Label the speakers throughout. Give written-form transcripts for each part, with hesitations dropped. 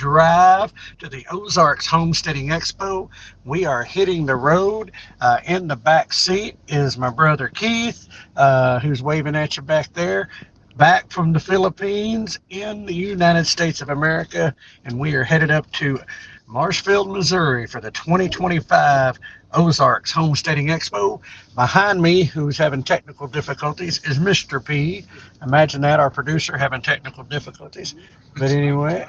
Speaker 1: drive to the Ozarks Homesteading Expo. We are hitting the road. In the back seat is my brother Keith, who's waving at you back there, back from the Philippines in the United States of America, and we are headed up to Marshfield, Missouri for the 2025 Ozarks Homesteading Expo. Behind me, who's having technical difficulties, is Mr. P. Imagine that, our producer having technical difficulties. But anyway,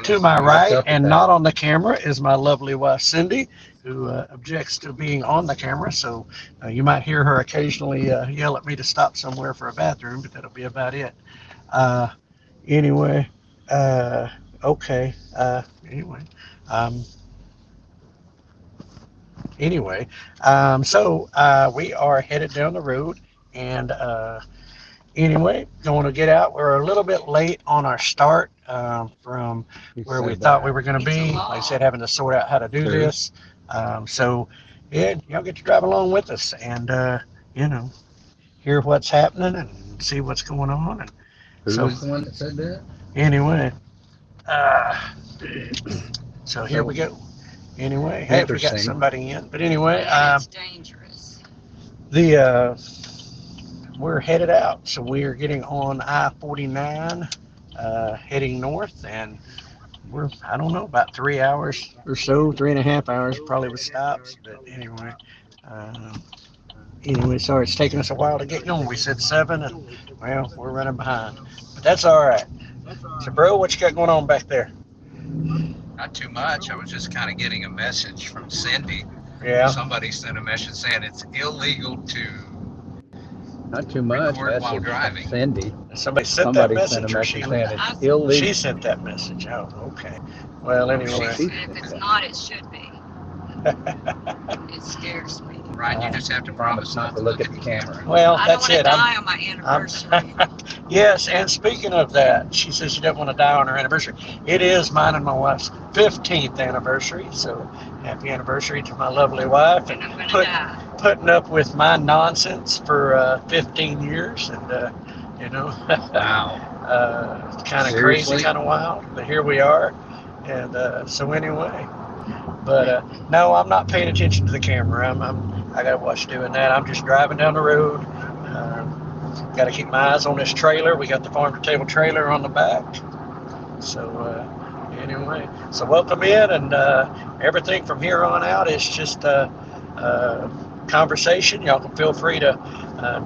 Speaker 1: to my right and not on the camera is my lovely wife, Cindy, who objects to being on the camera. So you might hear her occasionally yell at me to stop somewhere for a bathroom, but that'll be about it. Anyway, okay. Anyway, um, so we are headed down the road, and anyway, going to get out. We're a little bit late on our start from where we thought we were going to be. Like I said, having to sort out how to do this. So yeah, y'all get to drive along with us and hear what's happening and see what's going on. And
Speaker 2: who was the one that said that?
Speaker 1: Anyway, so here we go. Anyway, hey, we got somebody in. But anyway,
Speaker 3: it's dangerous.
Speaker 1: We're headed out. So we are getting on I-49, heading north, and we're, I don't know, about 3 hours or so, 3.5 hours probably with stops. But anyway, sorry, it's taking us a while to get going. We said 7, and well, we're running behind. But that's all right. So, bro, what you got going on back there?
Speaker 4: Not too much. I was just kind of getting a message from Cindy.
Speaker 1: Yeah.
Speaker 4: Somebody sent a message saying it's illegal to
Speaker 2: not too much
Speaker 4: record while driving.
Speaker 2: Cindy.
Speaker 1: Somebody sent that message.
Speaker 2: Sent a message
Speaker 1: saying
Speaker 2: it's illegal.
Speaker 1: She sent that message. Oh, okay. Well, anyway.
Speaker 3: If it's not, it should be. It scares me.
Speaker 4: Right, you just have to promise not to
Speaker 2: look at the camera.
Speaker 1: Well,
Speaker 3: I
Speaker 1: that's it.
Speaker 3: I don't want to die on my anniversary.
Speaker 1: Yes, and speaking of that, she says she doesn't want to die on her anniversary. It is mine and my wife's 15th anniversary, so happy anniversary to my lovely wife.
Speaker 3: And I'm
Speaker 1: putting up with my nonsense for 15 years, and
Speaker 2: Wow.
Speaker 1: it's kind of crazy, kind of wild, but here we are. And so anyway, but no, I'm not paying attention to the camera. I got to watch doing that. I'm just driving down the road. Got to keep my eyes on this trailer. We got the Farm2Table trailer on the back. So anyway, so welcome in, and everything from here on out is just conversation. Y'all can feel free to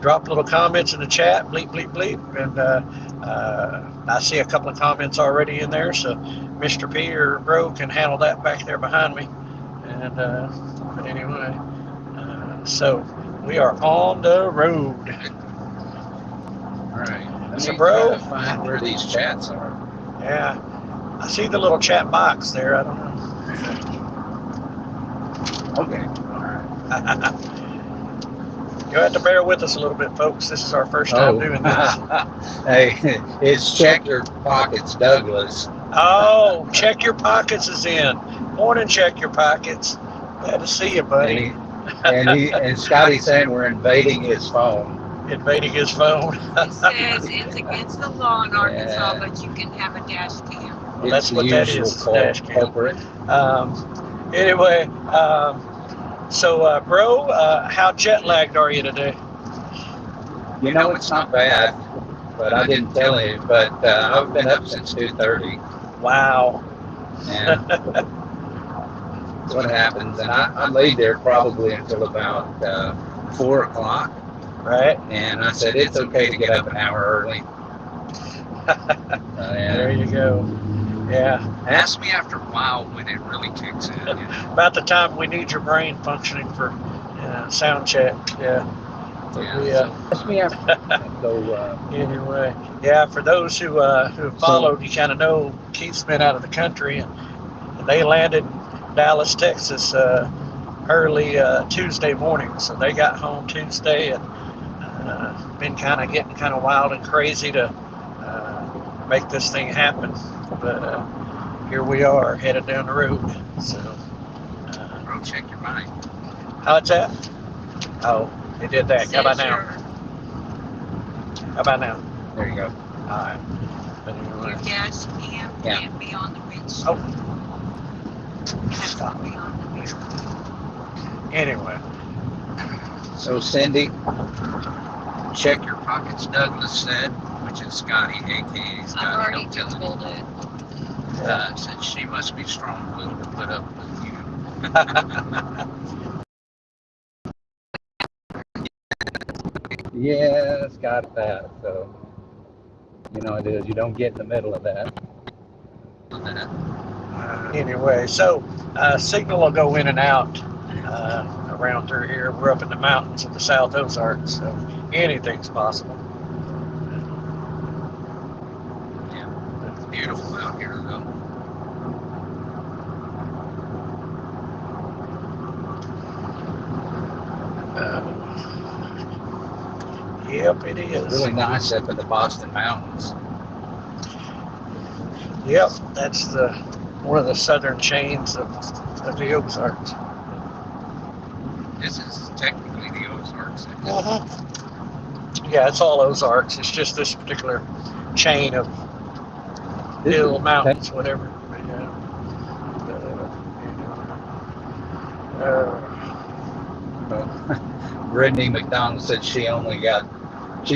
Speaker 1: drop little comments in the chat, bleep, bleep, bleep. And I see a couple of comments already in there, so Mr. P or Bro can handle that back there behind me. And but anyway, so we are on the road.
Speaker 4: All right.
Speaker 1: So, Bro,
Speaker 4: find where these chats are.
Speaker 1: Yeah, I see the little chat box there. I don't know.
Speaker 4: Okay. All right.
Speaker 1: You'll have to bear with us a little bit, folks. This is our first time doing this.
Speaker 2: Hey, it's Check Your Pockets, Douglas.
Speaker 1: Oh, Check Your Pockets is in. Morning, Check Your Pockets. Glad to see you, buddy.
Speaker 2: And Scotty's saying we're invading his phone.
Speaker 1: Invading his phone.
Speaker 3: It says it's against the law in Arkansas, but you can have a dash cam.
Speaker 1: Well, that's what that is, dash cam.
Speaker 2: Culprit.
Speaker 1: Anyway, so, Bro, how jet lagged are you today?
Speaker 2: You know, it's not bad, but I didn't tell him. But I've been up since 2:30.
Speaker 1: Wow.
Speaker 2: And that's what happens. And I laid there probably until about 4 o'clock.
Speaker 1: Right.
Speaker 2: And I said, it's okay to get up an hour early.
Speaker 1: There you go. Yeah.
Speaker 4: Ask me after a while when it really kicks in.
Speaker 1: About the time we need your brain functioning for sound check. Yeah.
Speaker 2: Ask me after. So,
Speaker 1: anyway, yeah, for those who followed, you kind of know Keith's been out of the country, and they landed in Dallas, Texas early Tuesday morning. So they got home Tuesday, and been getting kind of wild and crazy to make this thing happen. But here we are, headed down the road. So,
Speaker 4: Bro, check your mind.
Speaker 1: how's that? Oh, they did that. How about now? How about now?
Speaker 2: there you go.
Speaker 1: All right. But
Speaker 3: Your
Speaker 1: anyway,
Speaker 3: dash cam
Speaker 2: Yeah.
Speaker 3: can't be on the windshield.
Speaker 1: Oh.
Speaker 3: It has to be on the mirror.
Speaker 1: anyway,
Speaker 2: So Cindy,
Speaker 4: Check your pockets, Douglas said, which is Scotty, aka
Speaker 3: I've
Speaker 4: Scotty.
Speaker 3: already
Speaker 4: Don't tell him.
Speaker 3: told it.
Speaker 4: Said she must be strong-willed to put up with you.
Speaker 2: yes, got that. So, you know it is. You don't get in the middle of that.
Speaker 1: anyway, so signal will go in and out around through here. We're up in the mountains of the South Ozarks, so anything's possible.
Speaker 4: Yeah, it's beautiful out here, though.
Speaker 1: Yep, it
Speaker 2: It's
Speaker 1: is.
Speaker 2: really nice up in the Boston Mountains.
Speaker 1: Yep, that's one of the southern chains of the Ozarks.
Speaker 4: This is technically the Ozarks.
Speaker 1: Yeah, it's all Ozarks. It's just this particular chain of
Speaker 2: This
Speaker 1: hill
Speaker 2: is
Speaker 1: mountains, whatever.
Speaker 2: Brittany McDonald said she's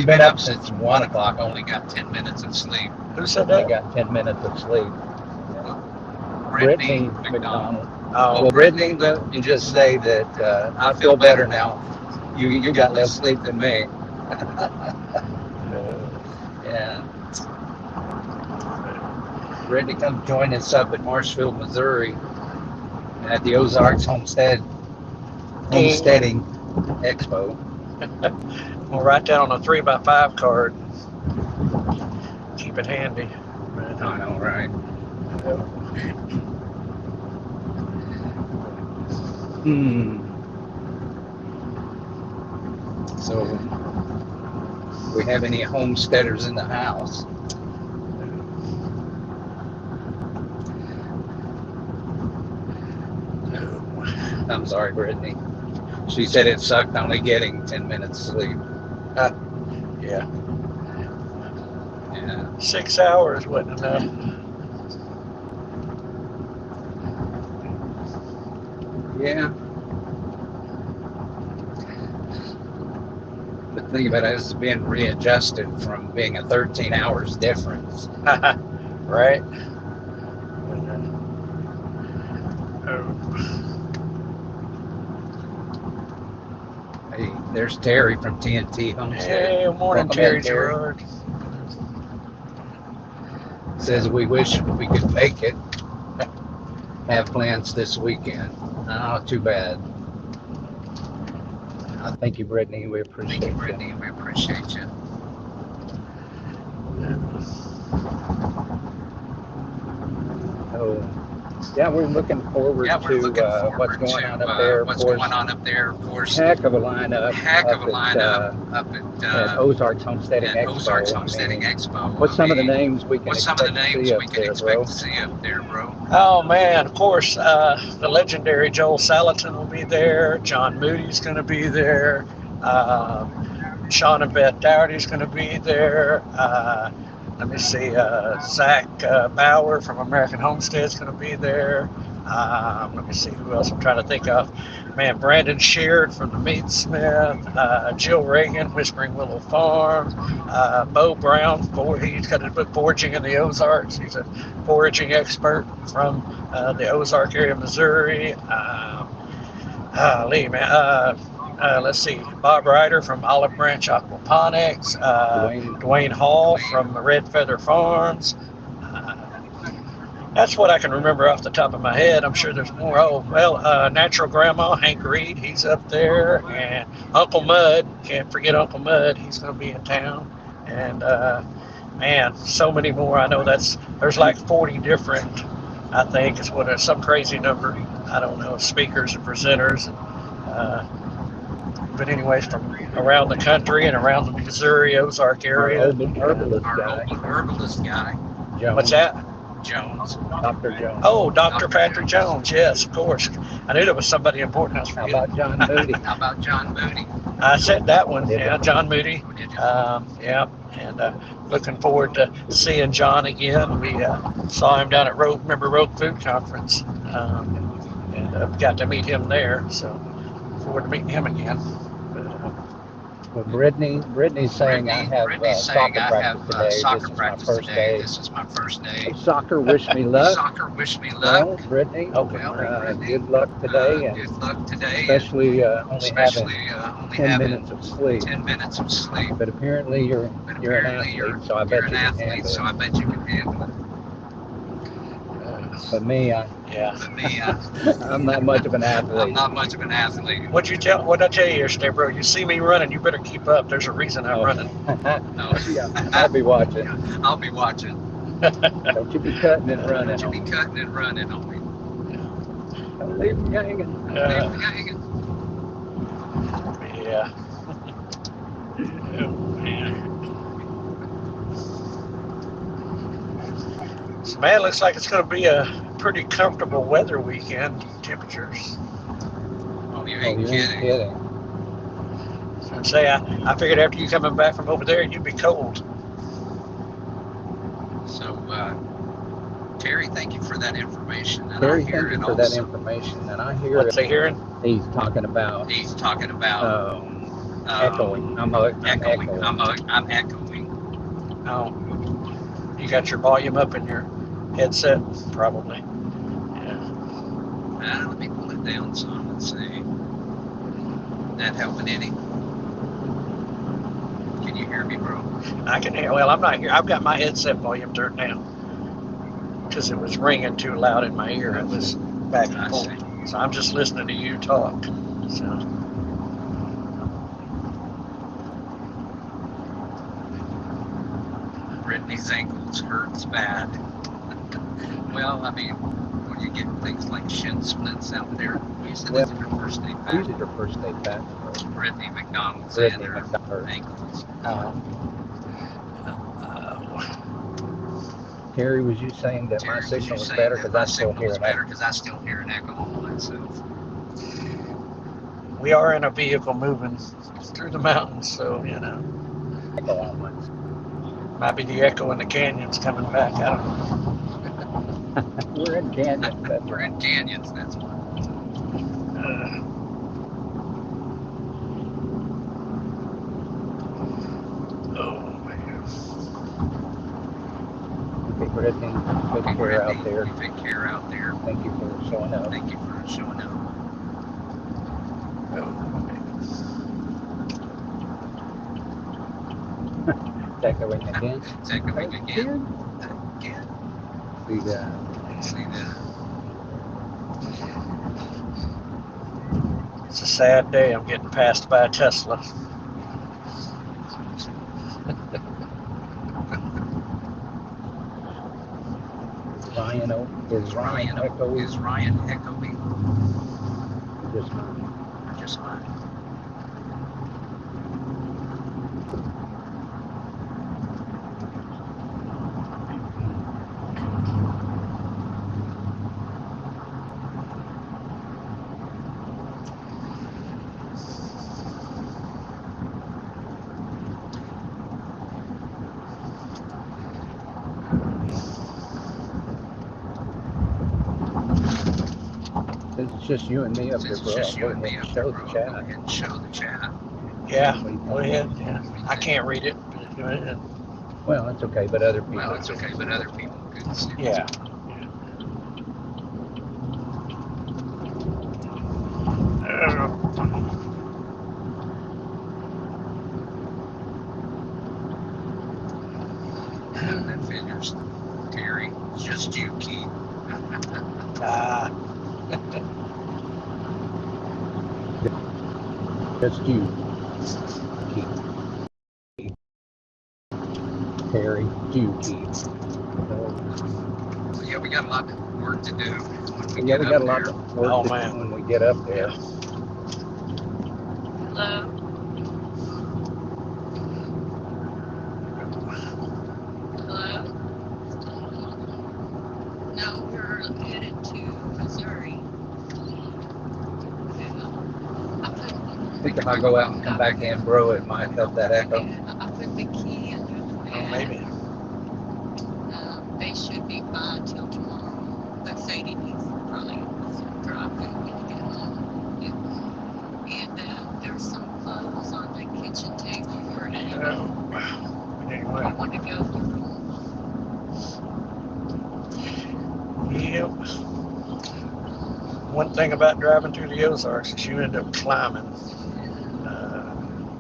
Speaker 2: been up since 1 o'clock,
Speaker 4: Only got 10 minutes of sleep.
Speaker 1: Who said
Speaker 2: only
Speaker 1: that?
Speaker 2: got 10 minutes of sleep.
Speaker 4: Brittany
Speaker 2: Brittany McDonald.
Speaker 1: Oh,
Speaker 2: Well, Brittany, you just say that I feel better now. You got less sleep than me. Yeah. Brittany, come join us up at Marshfield, Missouri, at the Ozarks Homesteading Expo.
Speaker 1: we'll write that on a 3x5 card. Keep it handy.
Speaker 2: I know, right? So, we have any homesteaders in the house? I'm sorry, Brittany. She said it sucked only getting 10 minutes sleep.
Speaker 1: Yeah,
Speaker 2: Yeah.
Speaker 1: 6 hours wasn't enough.
Speaker 2: Yeah. The thing about it is being readjusted from being a 13 hours difference.
Speaker 1: Right?
Speaker 2: Hey, there's Terry from TNT Homestead.
Speaker 1: Hey, morning,
Speaker 2: Welcome
Speaker 1: Terry
Speaker 2: in, Terry.
Speaker 1: Gerard.
Speaker 2: Says we wish we could make it. Have plans this weekend. Oh, too bad. Thank you, Brittany. We appreciate
Speaker 4: Thank you,
Speaker 2: it.
Speaker 4: Brittany. We appreciate you.
Speaker 2: Oh, yeah, we're looking forward
Speaker 4: Yeah, we're
Speaker 2: to
Speaker 4: looking forward
Speaker 2: what's going
Speaker 4: to
Speaker 2: on up there.
Speaker 4: what's
Speaker 2: Of course,
Speaker 4: going on up there. Of course,
Speaker 2: heck of a lineup.
Speaker 4: heck of a
Speaker 2: up
Speaker 4: lineup up
Speaker 2: at Ozarks Homesteading
Speaker 4: at
Speaker 2: Expo.
Speaker 4: Ozarks Homesteading Expo.
Speaker 2: What's some of the
Speaker 4: I mean,
Speaker 2: names we can
Speaker 4: What's some of the
Speaker 2: expect to
Speaker 4: names
Speaker 2: see
Speaker 4: we
Speaker 2: up
Speaker 4: can
Speaker 2: there,
Speaker 4: expect
Speaker 2: bro?
Speaker 4: to see up there, bro?
Speaker 1: Oh man, of course, the legendary Joel Salatin will be there. John Moody's going to be there. Sean and Beth Dougherty's going to be there. Let me see, Zach Bauer from American Homestead's going to be there. Let me see who else I'm trying to think of. Man, Brandon Sheard from the Meat Smith. Jill Reagan, Whispering Willow Farm. Bo Brown, he's got a book, Foraging in the Ozarks. He's a foraging expert from the Ozark area of Missouri. Let's see, Bob Ryder from Olive Branch Aquaponics, Dwayne Hall from Red Feather Farms. That's what I can remember off the top of my head. I'm sure there's more. Oh, well, Natural Grandma, Hank Reed, he's up there. And Uncle Mud, can't forget Uncle Mud, he's going to be in town. And, man, so many more. I know there's like 40 different, I think, is some crazy number. I don't know, speakers and presenters. But anyways, from around the country and around the Missouri Ozark area.
Speaker 2: Our herbalist guy.
Speaker 4: Herbalist guy.
Speaker 2: Jones.
Speaker 1: What's that?
Speaker 4: Jones.
Speaker 2: Dr. Jones.
Speaker 1: Oh, Dr. Patrick Jones. Yes, of course. I knew there was somebody important. I was
Speaker 2: How
Speaker 1: forgetting.
Speaker 2: about John Moody?
Speaker 4: How about John Moody?
Speaker 1: I said that one.
Speaker 2: Did
Speaker 1: Yeah,
Speaker 2: you?
Speaker 1: John Moody.
Speaker 4: Oh, did you?
Speaker 1: Yeah, and looking forward to seeing John again. We saw him down at Road Food Conference, and got to meet him there. So look forward to meeting him again. But,
Speaker 2: Well, Brittany's saying I have soccer practice today.
Speaker 4: Soccer
Speaker 2: This is my
Speaker 4: practice
Speaker 2: first
Speaker 4: today.
Speaker 2: day.
Speaker 4: This is my first day.
Speaker 2: Soccer, wish me luck.
Speaker 4: Soccer, wish me
Speaker 2: Well,
Speaker 4: luck.
Speaker 2: Brittany, good luck today, and
Speaker 4: Good luck today.
Speaker 2: especially only having
Speaker 4: only
Speaker 2: 10
Speaker 4: having
Speaker 2: minutes of sleep.
Speaker 4: 10 minutes of sleep.
Speaker 2: But apparently you're an athlete, so I bet you can handle
Speaker 4: So I
Speaker 2: it.
Speaker 4: bet you can handle it.
Speaker 2: But me,
Speaker 1: yeah.
Speaker 4: But me,
Speaker 2: I'm not much of an
Speaker 4: I'm
Speaker 2: athlete.
Speaker 4: not much of an athlete.
Speaker 1: What'd I tell you yesterday, bro? You see me running, you better keep up. There's a reason I'm running.
Speaker 4: No.
Speaker 2: Yeah, I'll be watching.
Speaker 4: I'll be watching.
Speaker 2: Don't you be cutting and running.
Speaker 4: Don't you be cutting and running on me.
Speaker 2: Don't leave me hanging.
Speaker 1: Yeah. So, man, looks like it's going to be a pretty comfortable weather weekend. Temperatures.
Speaker 4: Oh, you
Speaker 2: Oh,
Speaker 4: ain't
Speaker 2: you ain't
Speaker 4: kidding.
Speaker 2: kidding.
Speaker 1: So I'd say I figured after you coming back from over there, you'd be cold.
Speaker 4: So, Terry, thank you for that information. And
Speaker 2: Terry,
Speaker 4: I hear
Speaker 2: thank you
Speaker 4: it
Speaker 2: for that
Speaker 4: also.
Speaker 2: information. And I hear
Speaker 1: What's they hearing?
Speaker 2: he's talking about
Speaker 4: He's talking about
Speaker 2: echoing. I'm
Speaker 4: echoing.
Speaker 2: echoing.
Speaker 4: I'm echoing.
Speaker 1: Oh, you got your volume up in your headset, probably. Yeah.
Speaker 4: Let me pull it down some. Let's see. That helping any? Can you hear me, bro?
Speaker 1: I can hear. Well, I'm not here. I've got my headset volume turned down because it was ringing too loud in my ear. It was back and forth. So I'm just listening to you talk. So.
Speaker 4: Brittany's ankles hurts bad. Well, I mean, when you get things like shin splints out there, usually these are your first day back.
Speaker 2: Usually your first day back.
Speaker 4: Brittany McDonald's
Speaker 2: Brittany
Speaker 4: and her
Speaker 2: McDonald.
Speaker 4: ankles.
Speaker 2: Terry, was you saying that my signal was better because I still hear an echo?
Speaker 4: Because I still hear an echo on myself.
Speaker 1: We are in a vehicle moving through the mountains, so
Speaker 2: Echo on mine.
Speaker 1: might be the echo in the canyons coming back. I don't know.
Speaker 2: We're in canyons.
Speaker 4: We're in canyons, that's why.
Speaker 1: Oh man.
Speaker 2: Okay, Brittany, take care out there.
Speaker 4: You take care out there.
Speaker 2: Thank you for showing up.
Speaker 4: Thank you for showing up.
Speaker 2: Echoing again.
Speaker 4: It's echoing again. Again.
Speaker 2: See that.
Speaker 4: See that.
Speaker 1: It's a sad day. I'm getting passed by a Tesla.
Speaker 2: Is Ryan echoing?
Speaker 4: Is Ryan echoing?
Speaker 2: Just fine.
Speaker 4: Just fine.
Speaker 2: It's just you and me up here,
Speaker 4: It's
Speaker 2: bro.
Speaker 4: just you and me up there,
Speaker 2: Show
Speaker 4: bro.
Speaker 2: the
Speaker 4: Go
Speaker 2: chat.
Speaker 4: ahead and show the chat.
Speaker 1: Yeah, go ahead. Yeah. I can't read it. But go ahead.
Speaker 2: Well, it's okay, but other people.
Speaker 4: Well, it's okay, but other people could see.
Speaker 1: Yeah.
Speaker 4: That figures. Terry, just you, Keith.
Speaker 2: Just you. Keith. Terry, you, Keith.
Speaker 4: Yeah, we got a lot of work to do. When
Speaker 2: Yeah, we got a lot
Speaker 4: there.
Speaker 2: of work
Speaker 1: Oh,
Speaker 2: to
Speaker 1: man.
Speaker 2: do when we get up there.
Speaker 3: Hello. Hello. I'm headed to Missouri. I put,
Speaker 2: I think if I go out and come back in, bro, it might help that echo.
Speaker 3: I put the key in the
Speaker 1: Oh, maybe.
Speaker 3: They should be fine till tomorrow. But Sadie needs probably some driving when you get home. And there's some clothes on the kitchen table for Amy.
Speaker 1: Anyway.
Speaker 3: I want to go through them.
Speaker 1: Yep. One thing about driving through the Ozarks is you end up climbing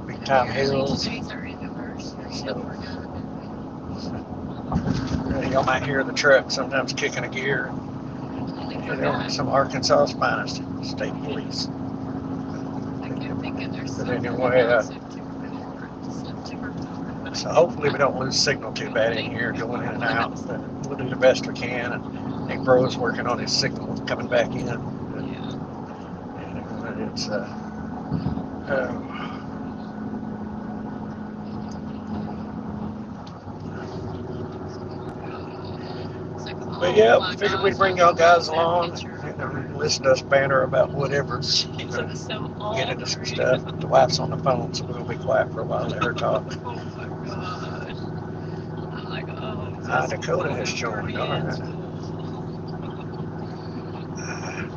Speaker 1: big time hills.
Speaker 3: Today's our anniversary, so we're done.
Speaker 1: Y'all might hear the truck sometimes kicking a gear. Some Arkansas finest state police.
Speaker 3: I kept thinking there's
Speaker 1: But
Speaker 3: something
Speaker 1: anyway,
Speaker 3: about September.
Speaker 1: So hopefully we don't lose signal too bad in here going in and out. But we'll do the best we can. And I think Bro's working on his signal coming back in.
Speaker 3: Yeah.
Speaker 1: And it's but yeah, we figured we'd bring y'all guys along and listen to us banter about whatever. Get into some stuff. The wife's on the phone, so we're gonna be quiet for a while and let her talk.
Speaker 3: Oh my God. I'm like, oh.
Speaker 1: Dakota has joined. All right.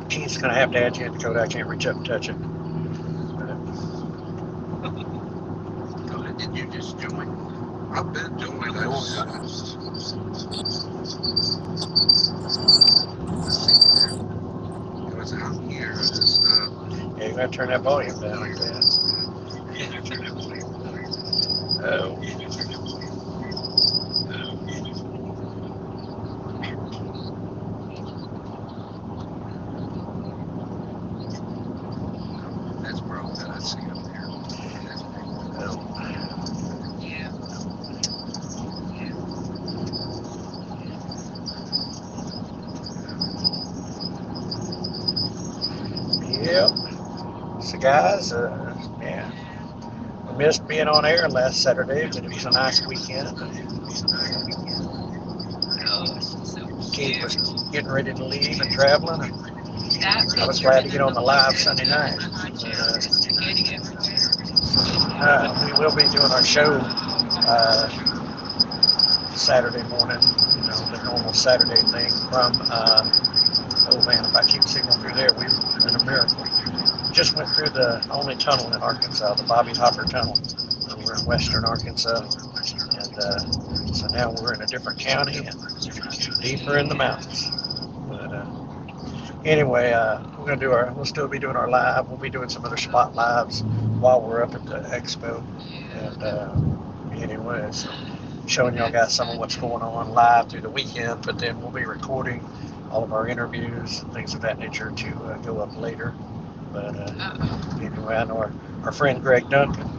Speaker 1: Keith's gonna have to add you in, Dakota. I can't reach up and touch it.
Speaker 4: Dakota, did you just join?
Speaker 5: I've been doing those.
Speaker 4: Let's see there.
Speaker 5: It was out here. Just
Speaker 1: Yeah, you gotta turn that volume down. Oh.
Speaker 4: That's broke that I see up there.
Speaker 3: Yeah.
Speaker 1: Yep. So guys, yeah, we missed being on air last Saturday, but it was a nice weekend. Keith was getting ready to leave and traveling, and I was glad to get on the live Sunday night. We will be doing our show Saturday morning, the normal Saturday thing from, oh man, if I keep signal through there, we've done a miracle. Just went through the only tunnel in Arkansas, the Bobby Hopper Tunnel. We're in western Arkansas, and so now we're in a different county and deeper in the mountains. But anyway, we'll still be doing our live. We'll be doing some other spot lives while we're up at the expo. And anyway, so showing y'all guys some of what's going on live through the weekend, but then we'll be recording all of our interviews and things of that nature to go up later. But anyway, I know our friend Greg Duncan,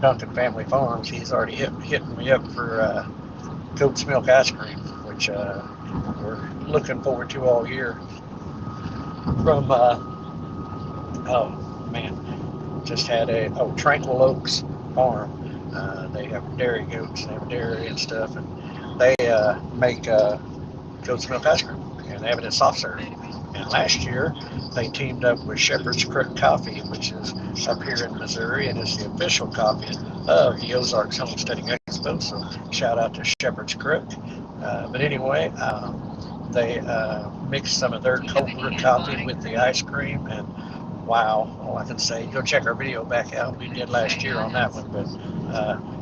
Speaker 1: Duncan Family Farms, he's already hitting me up for goat's milk ice cream, which we're looking forward to all year. From oh man, just had Tranquil Oaks Farm. They have dairy goats, they have dairy and stuff, and they make goat's milk ice cream, and they have it in soft serve. And last year, they teamed up with Shepherd's Crook Coffee, which is up here in Missouri, and is the official coffee of the Ozarks Homesteading Expo. So shout out to Shepherd's Crook. But anyway, they mixed some of their cold brew coffee with the ice cream, and wow, all I can say, go check our video back out we did last year on that one. But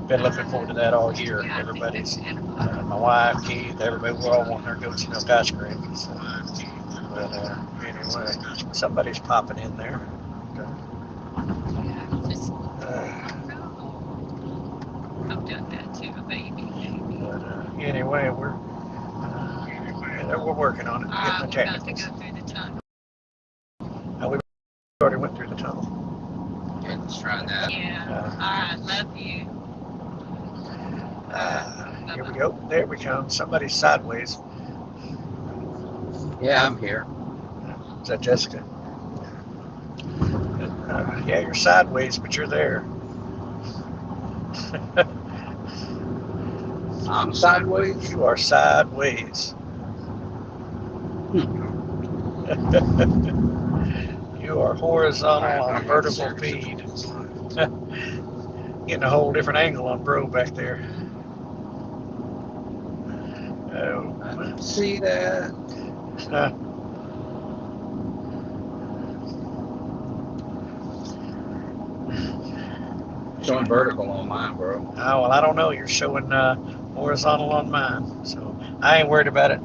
Speaker 1: been looking forward to that all year. Everybody's, my wife, Keith, everybody, we're all wanting our goat's milk ice cream. So, but anyway, somebody's popping in there.
Speaker 3: I've done that too, baby.
Speaker 1: But anyway, we're working on it, getting the technicals.
Speaker 3: We're about to go through the tunnel.
Speaker 1: We already went through the tunnel.
Speaker 4: Okay, let's try that.
Speaker 3: Yeah. All right, love you.
Speaker 1: Here we go. There we come. Somebody's sideways.
Speaker 2: Yeah, I'm here.
Speaker 1: Is that Jessica? Yeah, you're sideways, but you're there.
Speaker 2: I'm sideways.
Speaker 1: You are sideways. You are horizontal on a
Speaker 5: I'm
Speaker 1: vertical
Speaker 5: serious
Speaker 1: feed.
Speaker 5: about this life.
Speaker 1: Getting a whole different angle on bro back there. Oh.
Speaker 2: I didn't see that. Showing vertical on mine, bro.
Speaker 1: Oh, well, I don't know. You're showing horizontal on mine, so I ain't worried about it.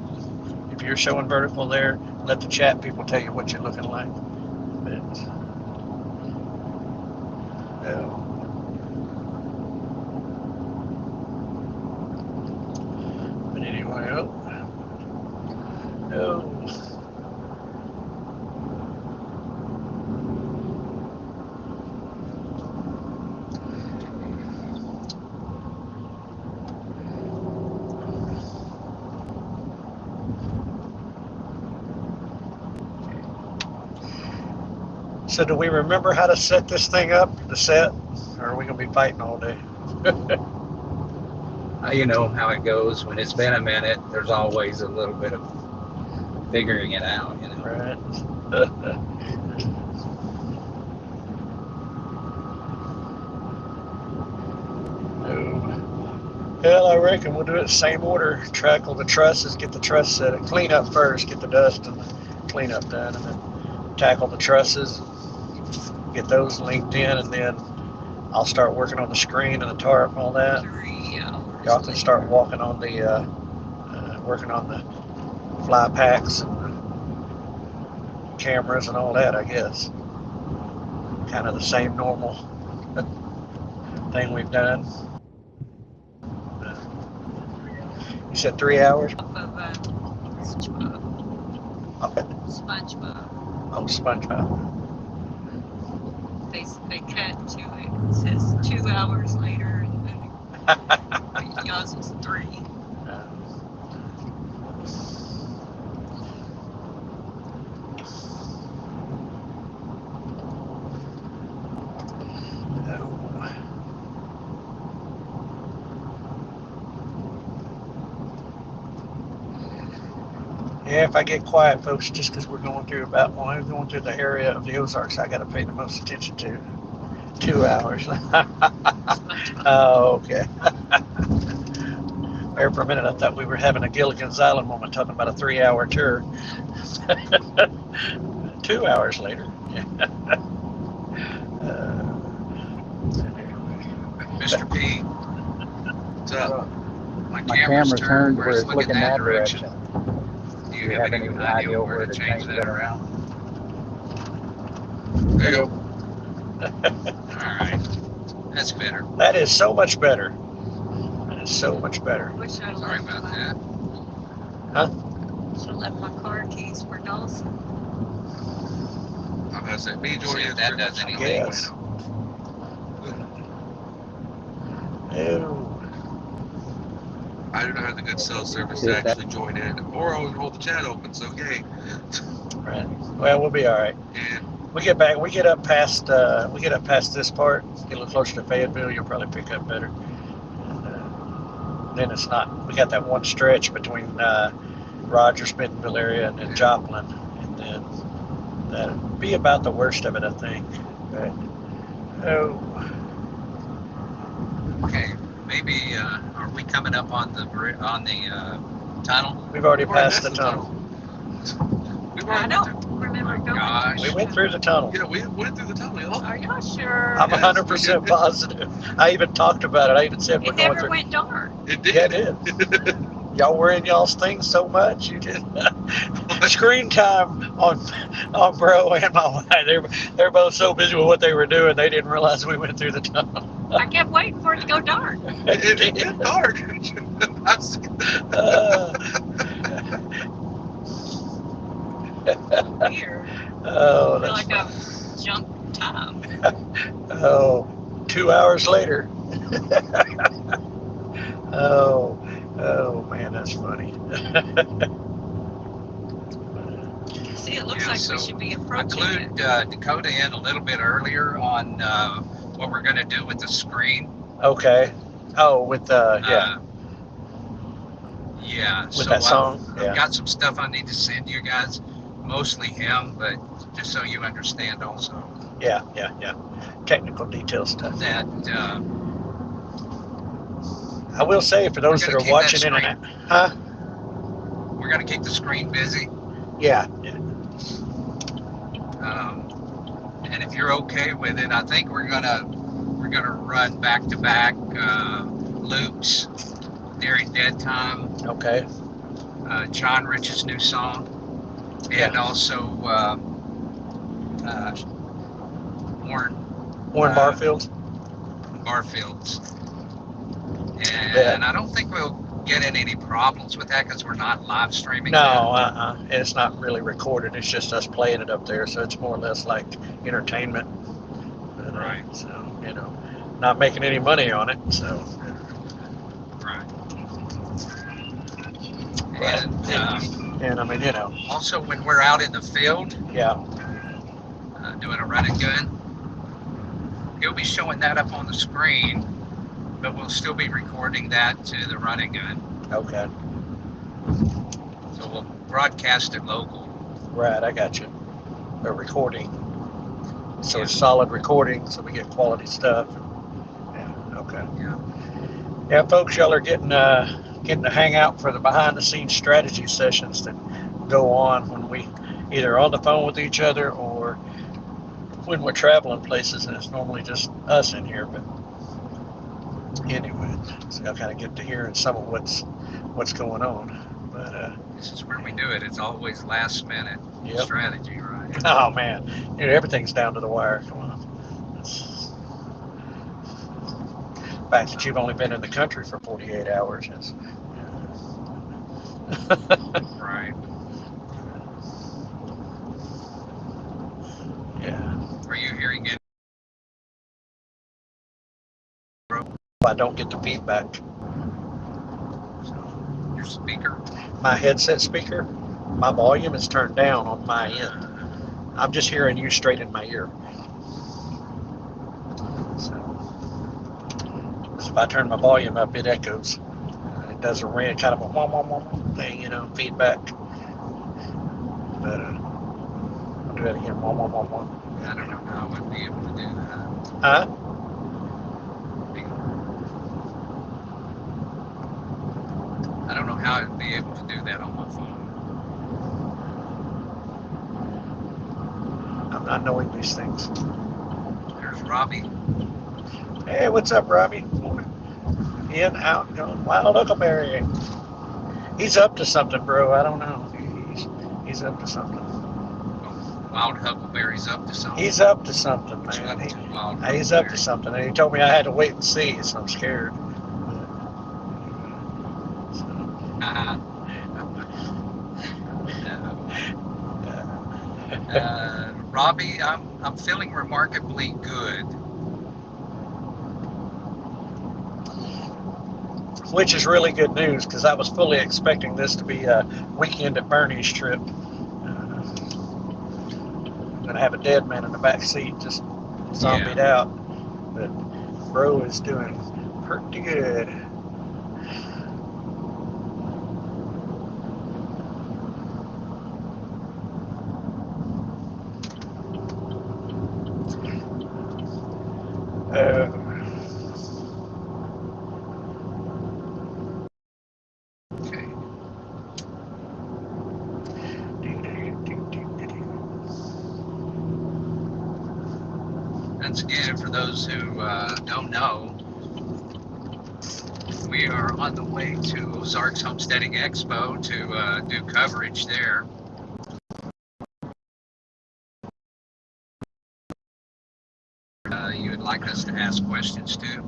Speaker 1: If you're showing vertical there, let the chat people tell you what you're looking like. But, but anyway, oh. So do we remember how to set this thing up, the set? Or are we going to be fighting all day?
Speaker 2: You know how it goes. When it's been a minute, there's always a little bit of figuring it out, you know.
Speaker 1: Right. Well, I reckon we'll do it same order. Tackle the trusses, get the truss set. Clean up first, get the dust and the cleanup done, and then tackle the trusses, get those linked in, and then I'll start working on the screen and the tarp and all that.
Speaker 3: 3 hours.
Speaker 1: Y'all can start walking on the working on the fly packs and the cameras and all that, I guess. Kind of the same normal thing we've done. You said 3 hours?
Speaker 3: Off of SpongeBob. SpongeBob.
Speaker 1: Oh, SpongeBob.
Speaker 3: They cut to it. It says 2 hours later, and then yours was 3.
Speaker 1: Yeah, if I get quiet, folks, just because we're going through the area of the Ozarks I got to pay the most attention to. 2 hours. Oh, okay. There for a minute, I thought we were having a Gilligan's Island moment, talking about a 3-hour tour. 2 hours later.
Speaker 4: Mr. P,
Speaker 5: What's up?
Speaker 4: my
Speaker 2: My
Speaker 4: camera's
Speaker 2: camera's turned where it's
Speaker 4: looking
Speaker 2: looking that direction.
Speaker 4: Do you have any idea where to change that around?
Speaker 5: There you go.
Speaker 4: Alright. That's better.
Speaker 1: That is so much better. That is so much better.
Speaker 3: Wish I
Speaker 4: Sorry
Speaker 3: left
Speaker 4: about
Speaker 3: my,
Speaker 4: that.
Speaker 3: Should have left my car keys for Dawson.
Speaker 5: I'm gonna say, me,
Speaker 4: See
Speaker 5: Jordy,
Speaker 4: if that does anything.
Speaker 1: Yes. Oh.
Speaker 5: I do not have the good cell service
Speaker 2: See
Speaker 5: to
Speaker 2: if that-
Speaker 5: actually join in, or I would hold the chat open. So yay.
Speaker 1: Right. Well, we'll be all right.
Speaker 5: And
Speaker 1: We get up past this part, get a little closer to Fayetteville, you'll probably pick up better. Then it's not. We got that one stretch between Rogers, Bentonville area, and then Joplin, and then that'll be about the worst of it, I think. But,
Speaker 4: Okay. Maybe are we coming up on the tunnel?
Speaker 1: we've already
Speaker 5: We've already
Speaker 1: passed the
Speaker 5: passed the
Speaker 1: tunnel.
Speaker 5: we've
Speaker 3: I
Speaker 5: already
Speaker 3: don't
Speaker 5: went
Speaker 3: remember going.
Speaker 4: gosh.
Speaker 1: We went through the tunnel.
Speaker 5: through. Yeah, we went through the tunnel, y'all.
Speaker 3: Are y'all sure?
Speaker 1: I'm
Speaker 5: Yes,
Speaker 1: 100%
Speaker 5: we did.
Speaker 1: positive. I even talked about it. I even said we're
Speaker 3: It
Speaker 1: going
Speaker 3: never
Speaker 1: through.
Speaker 3: went dark.
Speaker 5: It did.
Speaker 1: Yeah, it did. Y'all were in y'all's things so much. You did. Screen time on bro and my wife. They're both so busy with what they were doing, they didn't realize we went through the tunnel.
Speaker 3: I kept waiting for it to go dark.
Speaker 5: It went dark. I see
Speaker 3: Weird.
Speaker 1: Oh,
Speaker 3: I feel
Speaker 1: that's
Speaker 3: like I've jumped time.
Speaker 1: 2 hours later. Oh man, that's funny.
Speaker 3: See, it looks
Speaker 4: Yeah,
Speaker 3: like
Speaker 4: so
Speaker 3: we should be
Speaker 4: I
Speaker 3: approaching it.
Speaker 4: clued Dakota in a little bit earlier on what we're going to do with the screen.
Speaker 1: Okay. Oh, with yeah.
Speaker 4: Yeah.
Speaker 1: with that song.
Speaker 4: I've got some stuff I need to send you guys, mostly him, but just so you understand also
Speaker 1: Yeah. Technical detail stuff.
Speaker 4: that
Speaker 1: I will say, for those that are watching in and out,
Speaker 4: we're going to keep the screen busy.
Speaker 1: Yeah.
Speaker 4: And if you're okay with it, I think we're gonna run back to back loops during dead time.
Speaker 1: Okay.
Speaker 4: John Rich's new song, and also
Speaker 1: Warren Barfield's.
Speaker 4: And I don't think we'll get in any problems with that because we're not live streaming.
Speaker 1: No, and it's not really recorded. It's just us playing it up there, so it's more or less like entertainment.
Speaker 4: Right.
Speaker 1: So, not making any money on it. So.
Speaker 4: Right.
Speaker 1: And I mean,
Speaker 4: also when we're out in the field.
Speaker 1: Yeah.
Speaker 4: Doing a run and gun, he'll be showing that up on the screen, but we'll still be recording that to the run and gun.
Speaker 1: Okay.
Speaker 4: So we'll broadcast it local.
Speaker 1: Right, I got you. A recording. So it's solid recording, so we get quality stuff. Yeah, okay. Yeah, folks, y'all are getting to hang out for the behind the scenes strategy sessions that go on when we either on the phone with each other or when we're traveling places, and it's normally just us in here. But anyway, so y'all kind of get to hear some of what's going on. But
Speaker 4: this is where we do it. It's always last minute strategy, right?
Speaker 1: Oh man, everything's down to the wire. Come on. The fact that you've only been in the country for 48 hours is.
Speaker 4: Right.
Speaker 1: Yeah.
Speaker 4: Are you hearing it?
Speaker 1: I don't get the feedback.
Speaker 4: Your speaker?
Speaker 1: My headset speaker, my volume is turned down on my end. I'm just hearing you straight in my ear. So if I turn my volume up, it echoes. It does a ring, kind of a wah, wah, wah thing, feedback. But I'll do that again. Wah, wah, wah, wah.
Speaker 4: I don't know how I would be able to do that.
Speaker 1: Huh?
Speaker 4: I don't know how I'd be able to do that on my phone.
Speaker 1: I'm not knowing these things.
Speaker 4: There's Robbie.
Speaker 1: Hey, what's up, Robbie? In, out, going wild Huckleberry. He's up to something, bro. I don't know. He's up to something.
Speaker 4: Wild Huckleberry's up to something.
Speaker 1: He's up to something, man. He's up to something. And he told me I had to wait and see, so I'm scared.
Speaker 4: Robbie, I'm feeling remarkably good.
Speaker 1: Which is really good news, because I was fully expecting this to be a weekend at Bernie's trip. I'm going to have a dead man in the back seat, just zombied out. But bro is doing pretty good.
Speaker 4: Once again, for those who don't know, we are on the way to Ozarks Homesteading Expo to do coverage there. You would like us to ask questions to?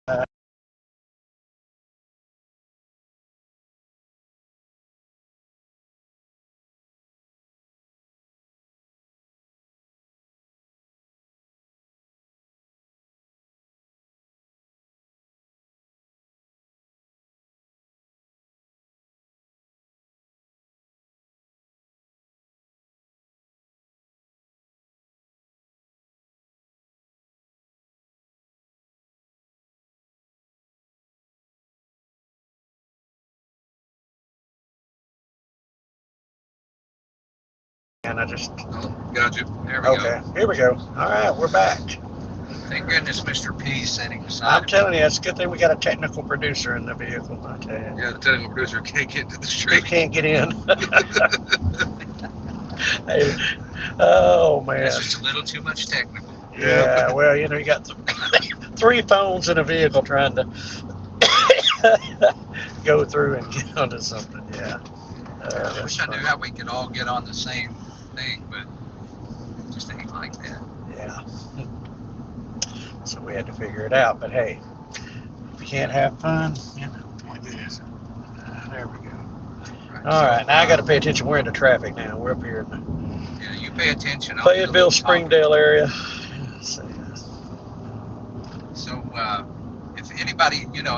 Speaker 1: And I just,
Speaker 5: Got you.
Speaker 4: There we go.
Speaker 1: okay, here we go. All right, we're back.
Speaker 4: Thank goodness Mr. P setting
Speaker 1: I'm
Speaker 4: aside.
Speaker 1: telling you, it's a good thing we got a technical producer in the vehicle. I tell you,
Speaker 5: Yeah, the technical producer can't get to the
Speaker 1: you
Speaker 5: street.
Speaker 1: can't get in. Hey, oh man.
Speaker 4: It's just a little too much technical.
Speaker 1: Yeah, well, you know, you got three phones in a vehicle trying to go through and get onto something. Yeah.
Speaker 4: I wish I knew how we could all get on the same thing, but it just ain't like that.
Speaker 1: Yeah. So we had to figure it out. But hey, if you can't have fun, you know, it is. There we go. All right, now I got to pay attention. We're in the traffic now. We're up here in the
Speaker 4: Yeah, you pay attention.
Speaker 1: Fayetteville, Springdale area. So,
Speaker 4: if anybody, if you know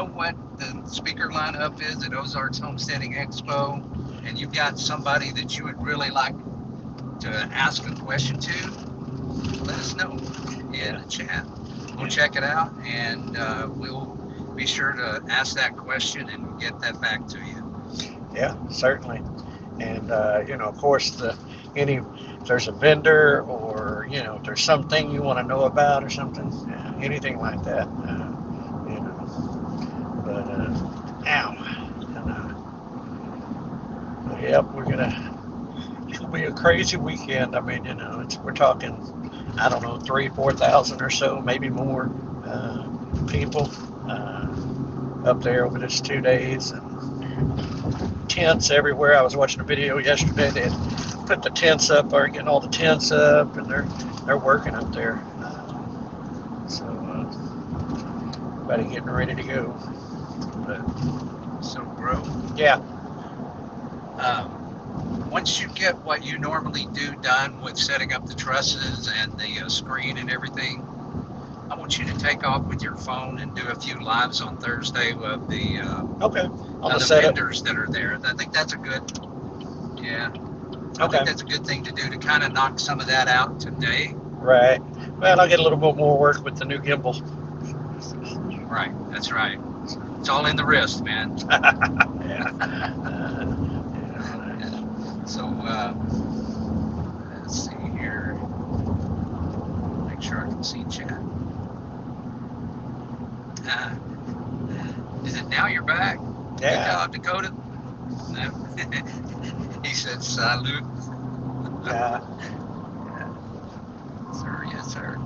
Speaker 4: what the speaker lineup is at Ozarks Homesteading Expo, and you've got somebody that you would really like to ask a question to, let us know in the chat. We'll check it out, and we'll be sure to ask that question and get that back to you.
Speaker 1: yeah, certainly. And of course, if there's a vendor or if there's something you want to know about or something, anything like that, But yep, it'll be a crazy weekend. I mean, we're talking, I don't know, 3,000-4,000 or so, maybe more people up there over this 2 days, and tents everywhere. I was watching a video yesterday. They had put the tents up, or getting all the tents up, and they're working up there. So everybody getting ready to go. But,
Speaker 4: So, bro,
Speaker 1: yeah.
Speaker 4: Once you get what you normally do done with setting up the trusses and the screen and everything, I want you to take off with your phone and do a few lives on Thursday with the
Speaker 1: Okay.
Speaker 4: other vendors that are there. I think that's a good, I
Speaker 1: Okay.
Speaker 4: think that's a good thing to do to kind of knock some of that out today.
Speaker 1: Right. Well, I'll get a little bit more work with the new gimbal.
Speaker 4: Right. That's right. It's all in the wrist, man.
Speaker 1: Yeah.
Speaker 4: So, let's see here. Make sure I can see chat. Is it now you're back?
Speaker 1: Yeah.
Speaker 4: Good job, Dakota. No. He said salute.
Speaker 1: Yeah.
Speaker 4: Sir, yes, sir.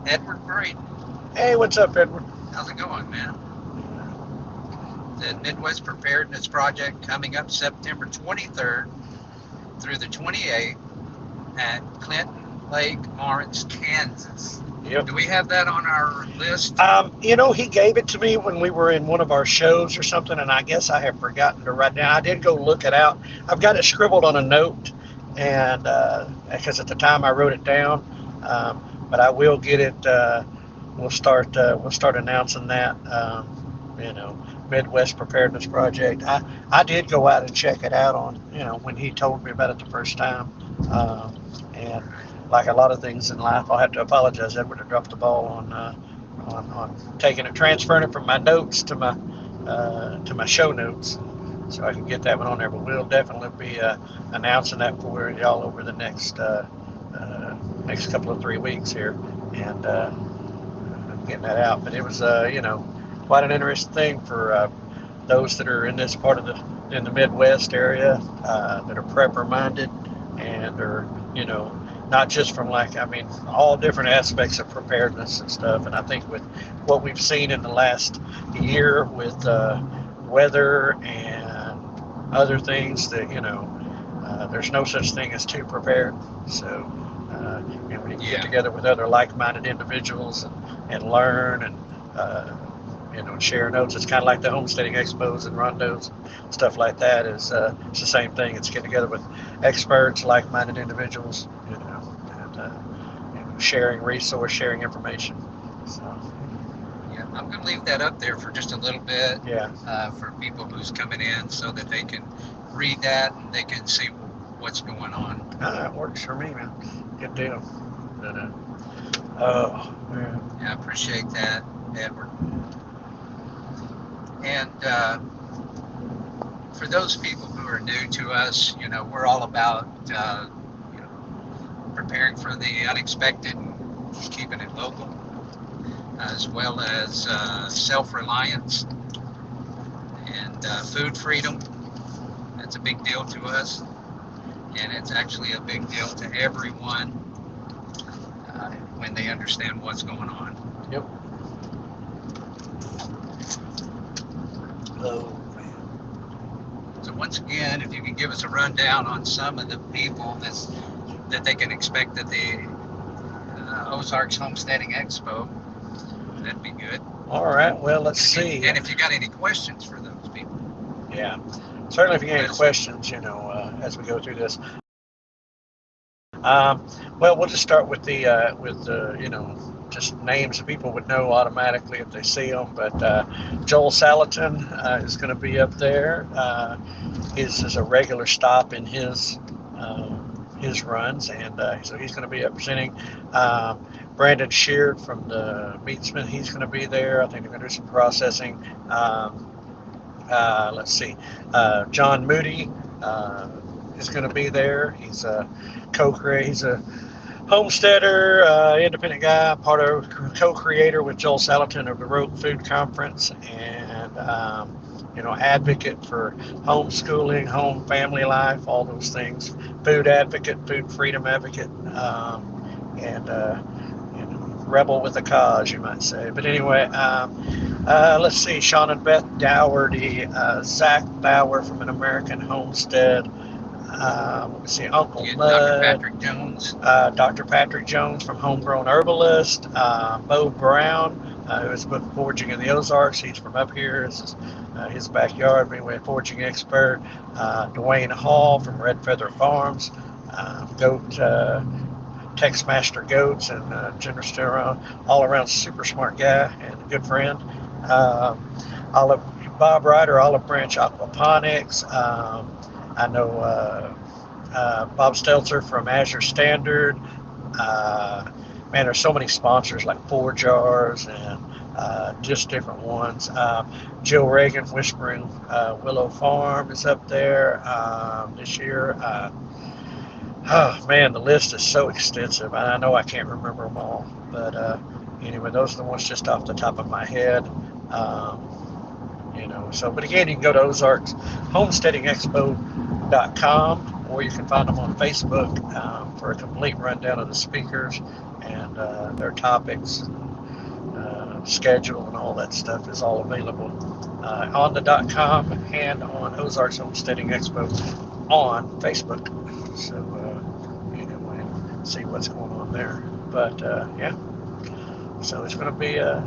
Speaker 4: Edward Braden.
Speaker 1: Hey, what's up, Edward?
Speaker 4: How's it going, man? The Midwest Preparedness Project coming up September 23rd through the 28th at Clinton Lake, Lawrence, Kansas.
Speaker 1: Yep.
Speaker 4: Do we have that on our list?
Speaker 1: He gave it to me when we were in one of our shows or something, and I guess I have forgotten to write down. I did go look it out. I've got it scribbled on a note, and because at the time I wrote it down, but I will get it. We'll start announcing that. Midwest Preparedness Project. I did go out and check it out on when he told me about it the first time, and like a lot of things in life, I'll have to apologize. Edward, I dropped the ball on transferring it from my notes to my show notes, so I can get that one on there. But we'll definitely be announcing that for y'all over the next couple of 3 weeks here, and getting that out. But it was quite an interesting thing for those that are in this part of in the Midwest area that are prepper minded and are not just from all different aspects of preparedness and stuff. And I think with what we've seen in the last year with weather and other things, that there's no such thing as too prepared. So and when you
Speaker 2: Yeah.
Speaker 1: get together with other like-minded individuals and learn and share notes, it's kind of like the homesteading expos and rondos and stuff like that. It's the same thing. It's getting together with experts, like-minded individuals, and sharing resource, sharing information. So
Speaker 4: Yeah, I'm going to leave that up there for just a little bit
Speaker 1: yeah,
Speaker 4: for people who's coming in so that they can read that and they can see what's going on.
Speaker 1: that works for me, man. Good deal. But, oh man.
Speaker 4: Yeah, I appreciate that, Edward. And for those people who are new to us, we're all about preparing for the unexpected and keeping it local, as well as self-reliance and food freedom. That's a big deal to us, and it's actually a big deal to everyone when they understand what's going on.
Speaker 1: Yep. Oh man.
Speaker 4: So once again, if you can give us a rundown on some of the people that they can expect at the Ozarks Homesteading Expo, that'd be good.
Speaker 1: All right. Well, let's see.
Speaker 4: And if you got any questions for those people.
Speaker 1: Yeah. Certainly, if you get any questions, as we go through this. Well, we'll just start with just names that people would know automatically if they see them. But Joel Salatin is going to be up there. His is a regular stop in his runs, and so he's going to be up presenting. Brandon Sheard from the Meatsman, he's going to be there. I think they're going to do some processing. Let's see. John Moody is going to be there. He's a co-creator. He's a homesteader, independent guy, co-creator with Joel Salatin of the Rogue Food Conference, and advocate for homeschooling, home family life, all those things. Food advocate, food freedom advocate, and rebel with a cause, you might say. But anyway, let's see. Sean and Beth Dougherty, Zach Bauer from An American Homestead. Let me see, Uncle Mud,
Speaker 4: Dr. Patrick Jones.
Speaker 1: Dr. Patrick Jones from Homegrown Herbalist, Bo Brown, who is with Foraging in the Ozarks. He's from up here. This is his backyard, being a foraging expert. Dwayne Hall from Red Feather Farms, goat, Tex Master Goats, and generous all around super smart guy and a good friend. Bob Ryder, Olive Branch Aquaponics. I know Bob Stelzer from Azure Standard. Man, there's so many sponsors like 4 Jars and just different ones. Jill Reagan, Whispering Willow Farm is up there this year. Oh man, the list is so extensive. I know I can't remember them all, but anyway, those are the ones just off the top of my head. But again, you can go to Ozarks Homesteading Expo.com, or you can find them on Facebook for a complete rundown of the speakers and their topics, schedule, and all that stuff is all available on the .com and on Ozarks Homesteading Expo on Facebook. So anyway, see what's going on there. But yeah, so it's going to be a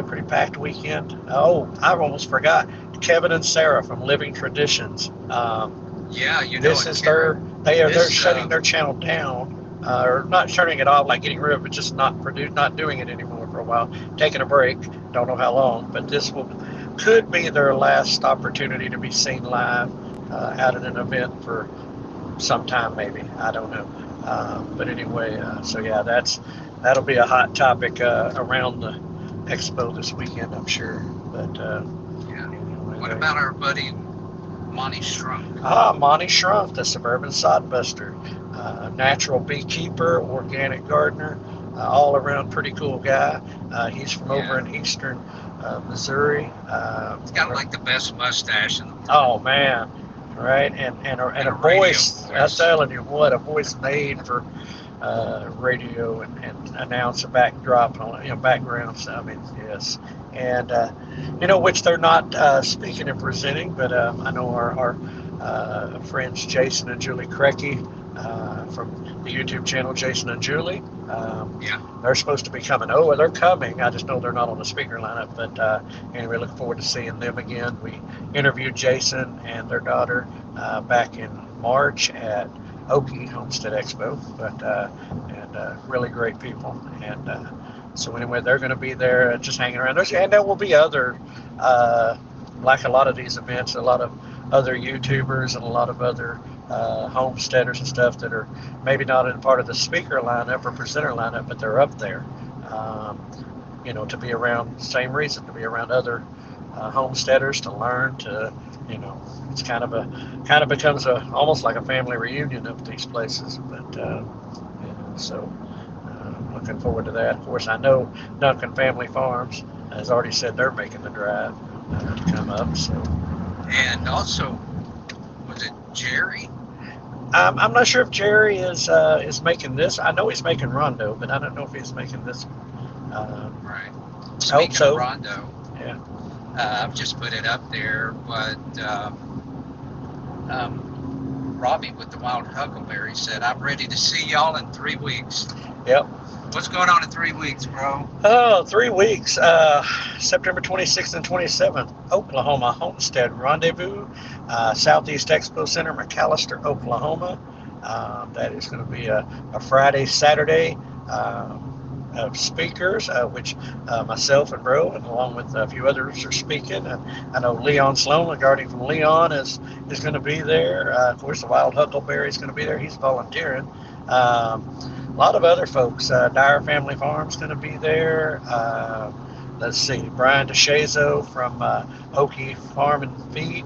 Speaker 1: pretty packed weekend. Oh, I almost forgot. Kevin and Sarah from Living Traditions. This is they're shutting their channel down, or not shutting it off, like getting rid of it, but just not doing it anymore for a while, taking a break. Don't know how long, but this could be their last opportunity to be seen live at an event for some time, maybe. I don't know. But anyway, so yeah, that'll be a hot topic around the expo this weekend, I'm sure. But anyway,
Speaker 4: What about our buddy Monty Shrunk?
Speaker 1: Monty Shrunk, the Suburban Sodbuster, natural beekeeper, organic gardener, all around pretty cool guy. He's from over in eastern Missouri.
Speaker 4: He's got like the best mustache in the world.
Speaker 1: Oh man, right? And a voice. I'm telling you what, a voice made for radio and announce a backdrop, backgrounds. I mean, yes, and which they're not speaking and presenting, but I know our friends Jason and Julie Krecky from the YouTube channel, Jason and Julie.
Speaker 4: Yeah.
Speaker 1: They're supposed to be coming. Oh, they're coming. I just know they're not on the speaker lineup. But anyway, looking forward to seeing them again. We interviewed Jason and their daughter back in March at Okie Homestead Expo. And really great people. And so anyway, they're going to be there just hanging around. And there will be other, like a lot of these events, a lot of other YouTubers and a lot of other homesteaders and stuff that are maybe not in part of the speaker lineup or presenter lineup, but they're up there. To be around, same reason, to be around other homesteaders, to learn, it's kind of becomes almost like a family reunion up at these places. But so looking forward to that. Of course, I know Duncan Family Farms has already said they're making the drive to come up. So,
Speaker 4: and also, was it Jerry?
Speaker 1: I'm not sure if Jerry is making this. I know he's making Rondo, but I don't know if he's making this one.
Speaker 4: Right.
Speaker 1: I hope so.
Speaker 4: Of Rondo,
Speaker 1: Yeah.
Speaker 4: I've just put it up there, but Robbie with the Wild Huckleberry said, "I'm ready to see y'all in 3 weeks."
Speaker 1: Yep.
Speaker 4: What's going on in 3 weeks, bro?
Speaker 1: Oh, 3 weeks. September 26th and 27th, Oklahoma Homestead Rendezvous, Southeast Expo Center, McAlester, Oklahoma. That is going to be a Friday, Saturday of speakers, which myself and Bro, and along with a few others, are speaking. And I know Leon Sloan, the guardian from Leon, is going to be there. Of course, the Wild Huckleberry is going to be there. He's volunteering. A lot of other folks. Dyer Family Farm's going to be there. Let's see, Brian DeShazo from Okie Farm and Feed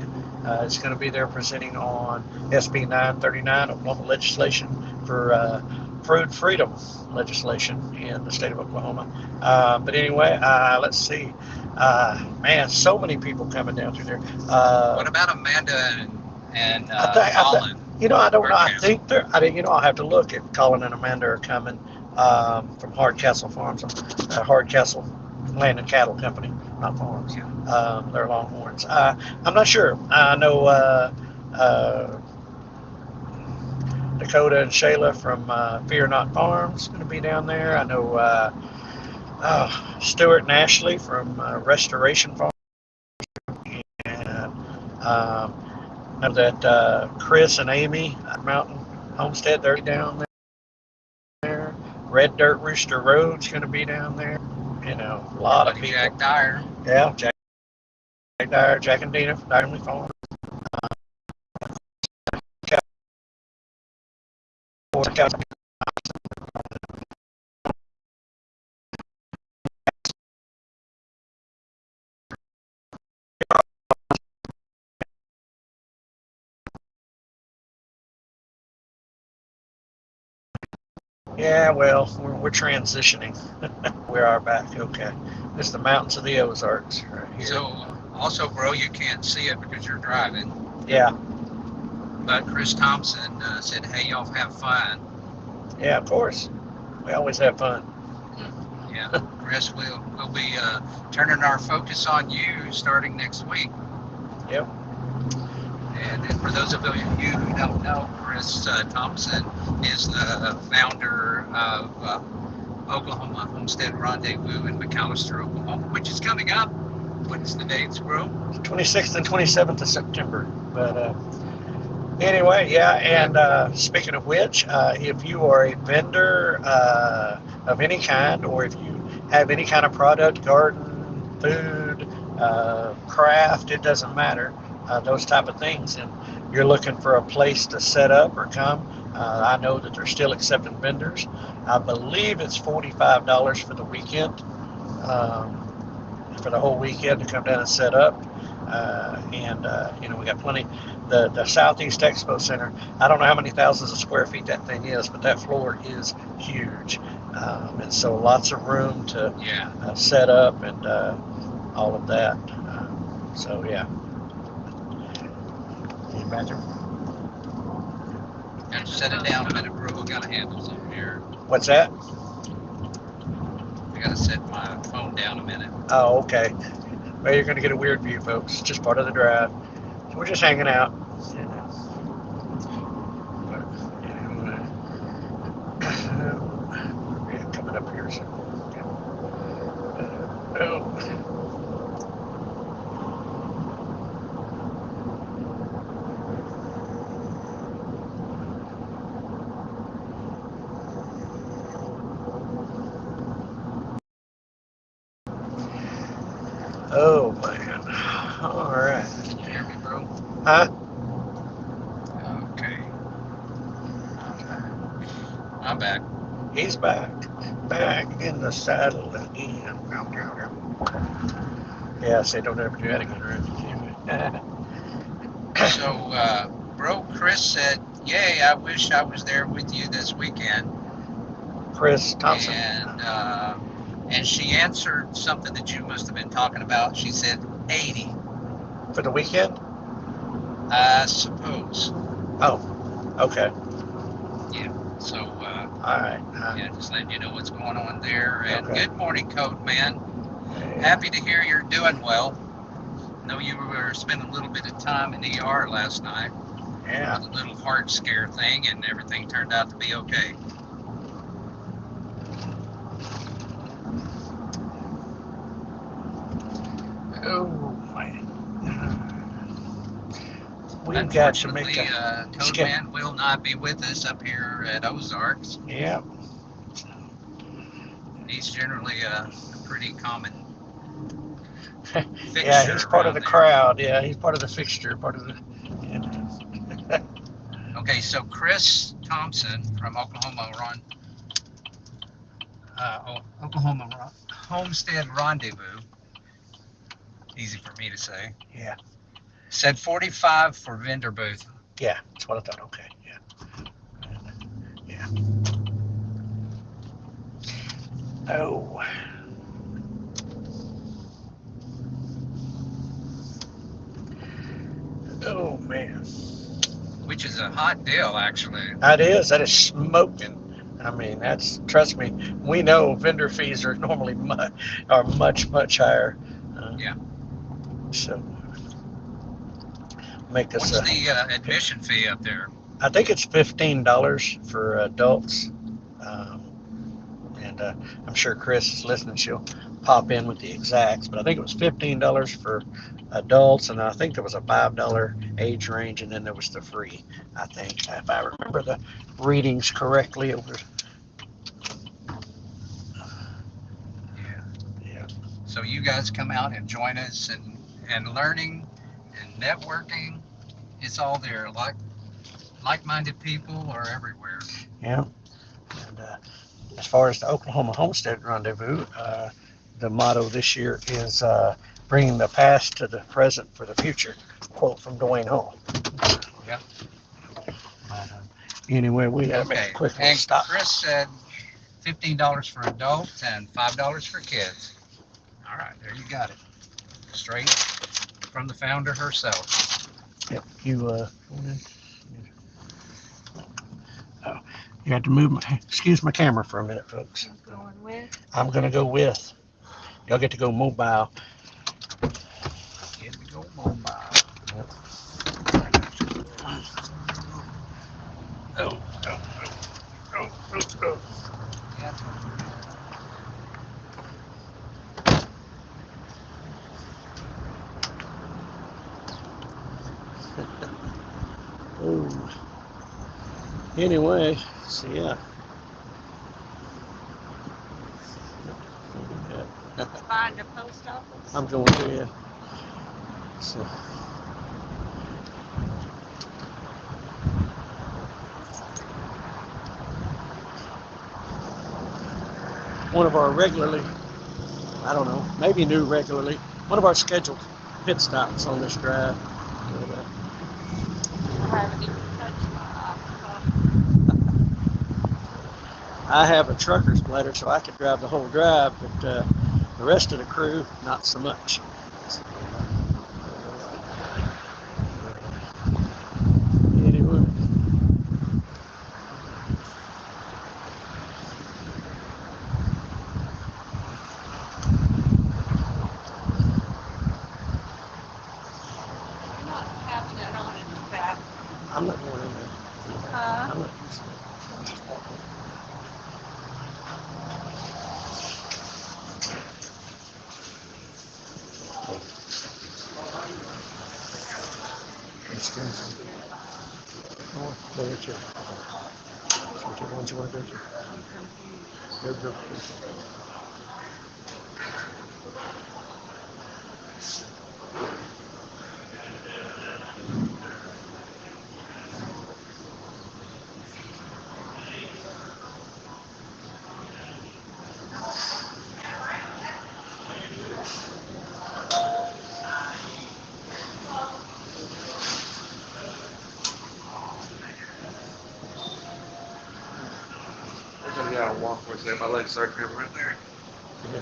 Speaker 1: is going to be there presenting on SB 939, Oklahoma legislation for food freedom legislation in the state of Oklahoma. But anyway, let's see. Man, so many people coming down through there.
Speaker 4: What about Amanda and Colin?
Speaker 1: I don't know. I think they're. I'll have to look at Colin and Amanda are coming from Hardcastle Farms, Hardcastle Land and Cattle Company, not farms. They're Longhorns. I'm not sure. I know Dakota and Shayla from Fear Not Farms going to be down there. I know Stuart and Ashley from Restoration Farms, and know that Chris and Amy at Mountain Homestead, they're down there. Red Dirt Rooster Road's going to be down there. A lot of people.
Speaker 4: Jack Dyer.
Speaker 1: Yeah, Jack Dyer, Jack and Dina from Dyer Family Farm. Yeah, well, we're transitioning. We are back. Okay. It's the mountains of the Ozarks right here.
Speaker 4: So, also, bro, you can't see it because you're driving.
Speaker 1: Yeah.
Speaker 4: But Chris Thompson said, "Hey, y'all have fun."
Speaker 1: Yeah, of course. We always have fun.
Speaker 4: Yeah, Chris, we'll be turning our focus on you starting next week.
Speaker 1: Yep.
Speaker 4: And then for those of you who don't know, Chris Thompson is the founder of Oklahoma Homestead Rendezvous in McAlester, Oklahoma, which is coming up. What's the dates, bro?
Speaker 1: 26th and 27th of September. But anyway, yeah, and speaking of which, if you are a vendor of any kind, or if you have any kind of product, garden, food, craft, it doesn't matter, those type of things, and you're looking for a place to set up or come, I know that they're still accepting vendors. I believe it's $45 for the weekend, for the whole weekend to come down and set up. We got plenty. The Southeast Expo Center, I don't know how many thousands of square feet that thing is, but that floor is huge. And so lots of room to set up and all of that. So, yeah. Bathroom.
Speaker 4: Gotta set it down a minute, bro. Gotta handle something here.
Speaker 1: What's that?
Speaker 4: I gotta set my phone down a minute.
Speaker 1: Oh, okay. Well, you're going to get a weird view, folks. It's just part of the drive. So we're just hanging out. $50. Oh. Oh man. All right.
Speaker 4: Can you hear me, bro?
Speaker 1: Huh?
Speaker 4: Okay. I'm back.
Speaker 1: He's back. Back in the saddle again. Yeah, say don't ever do that again, right?
Speaker 4: So, bro, Chris said, "Yay! I wish I was there with you this weekend."
Speaker 1: Chris Thompson.
Speaker 4: And she answered something that you must have been talking about. She said 80.
Speaker 1: For the weekend?
Speaker 4: I suppose.
Speaker 1: Oh, okay.
Speaker 4: Yeah. So,
Speaker 1: All right.
Speaker 4: yeah, just letting you know what's going on there. And
Speaker 1: Okay.
Speaker 4: good morning, Code Man. Happy to hear you're doing well. Know you were spending a little bit of time in the ER last night
Speaker 1: Yeah.
Speaker 4: with a little heart scare thing, and everything turned out to be okay.
Speaker 1: Oh man. We've got to make a
Speaker 4: Code Man will not be with us up here at Ozarks.
Speaker 1: Yeah.
Speaker 4: He's generally a pretty common fixture.
Speaker 1: Yeah, he's part of the
Speaker 4: around there.
Speaker 1: crowd. Yeah, he's part of the fixture. Part of the.
Speaker 4: Okay, so Chris Thompson from Oklahoma Homestead Rendezvous. Easy for me to say.
Speaker 1: Yeah.
Speaker 4: Said 45 for vendor booth.
Speaker 1: Yeah, that's what I thought. Okay. Yeah. Yeah. Oh. Oh man.
Speaker 4: Which is a hot deal, actually.
Speaker 1: That is smoking. I mean, trust me, we know vendor fees are normally much higher.
Speaker 4: Yeah.
Speaker 1: So make us.
Speaker 4: What's the admission fee up there?
Speaker 1: I think it's $15 for adults, and I'm sure Chris is listening. She'll pop in with the exacts, but I think it was $15 for adults, and I think there was a $5 age range, and then there was the free. I think, if I remember the readings correctly. Yeah.
Speaker 4: So you guys come out and join us and learning and networking. It's all there. Like-minded people are everywhere.
Speaker 1: Yeah. And as far as the Oklahoma Homestead Rendezvous, the motto this year is bringing the past to the present for the future. Quote from Dwayne Hall.
Speaker 4: Yeah.
Speaker 1: Anyway, we got to make a quick little
Speaker 4: And
Speaker 1: stop.
Speaker 4: Chris said $15 for adults and $5 for kids. All right, there you got it. Straight from the founder herself.
Speaker 1: Yep. You had to move excuse my camera for a minute, folks.
Speaker 3: Who's going with?
Speaker 1: I'm going to go with. Y'all get to go mobile.
Speaker 4: Get to go mobile.
Speaker 1: Yep. Oh.
Speaker 4: Yeah.
Speaker 1: Oh. Anyway, so yeah.
Speaker 3: Find a post office?
Speaker 1: I'm going to, yeah. So. One of our regularly, I don't know, maybe new regularly, one of our scheduled pit stops on this drive.
Speaker 3: I haven't even touched my avocado.
Speaker 1: I have a trucker's bladder, so I could drive the whole drive, but the rest of the crew, not so much. Anyway.
Speaker 3: You're not having it on in the back.
Speaker 1: I'm not going in there.
Speaker 3: Huh?
Speaker 1: I'm not. Look at you. Which ones you want to do? Good girl.
Speaker 5: I gotta get out and walk for a second. My legs start cramping right there.
Speaker 1: Yeah.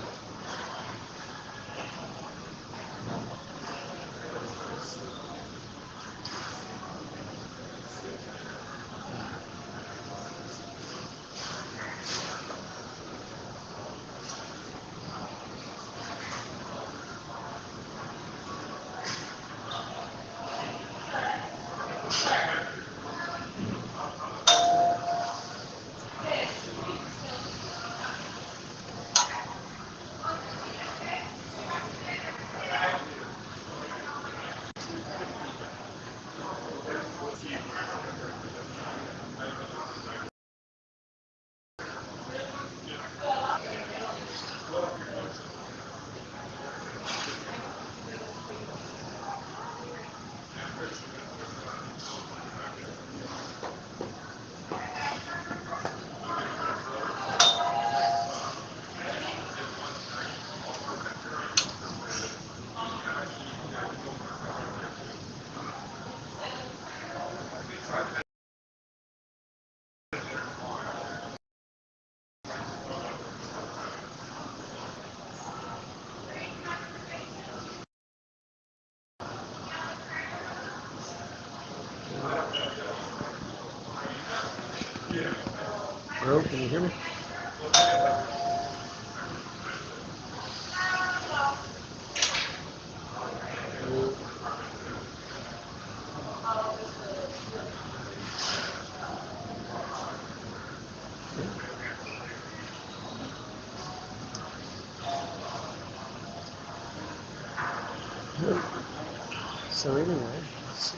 Speaker 1: Bro, can you hear me? So anyway, let's see.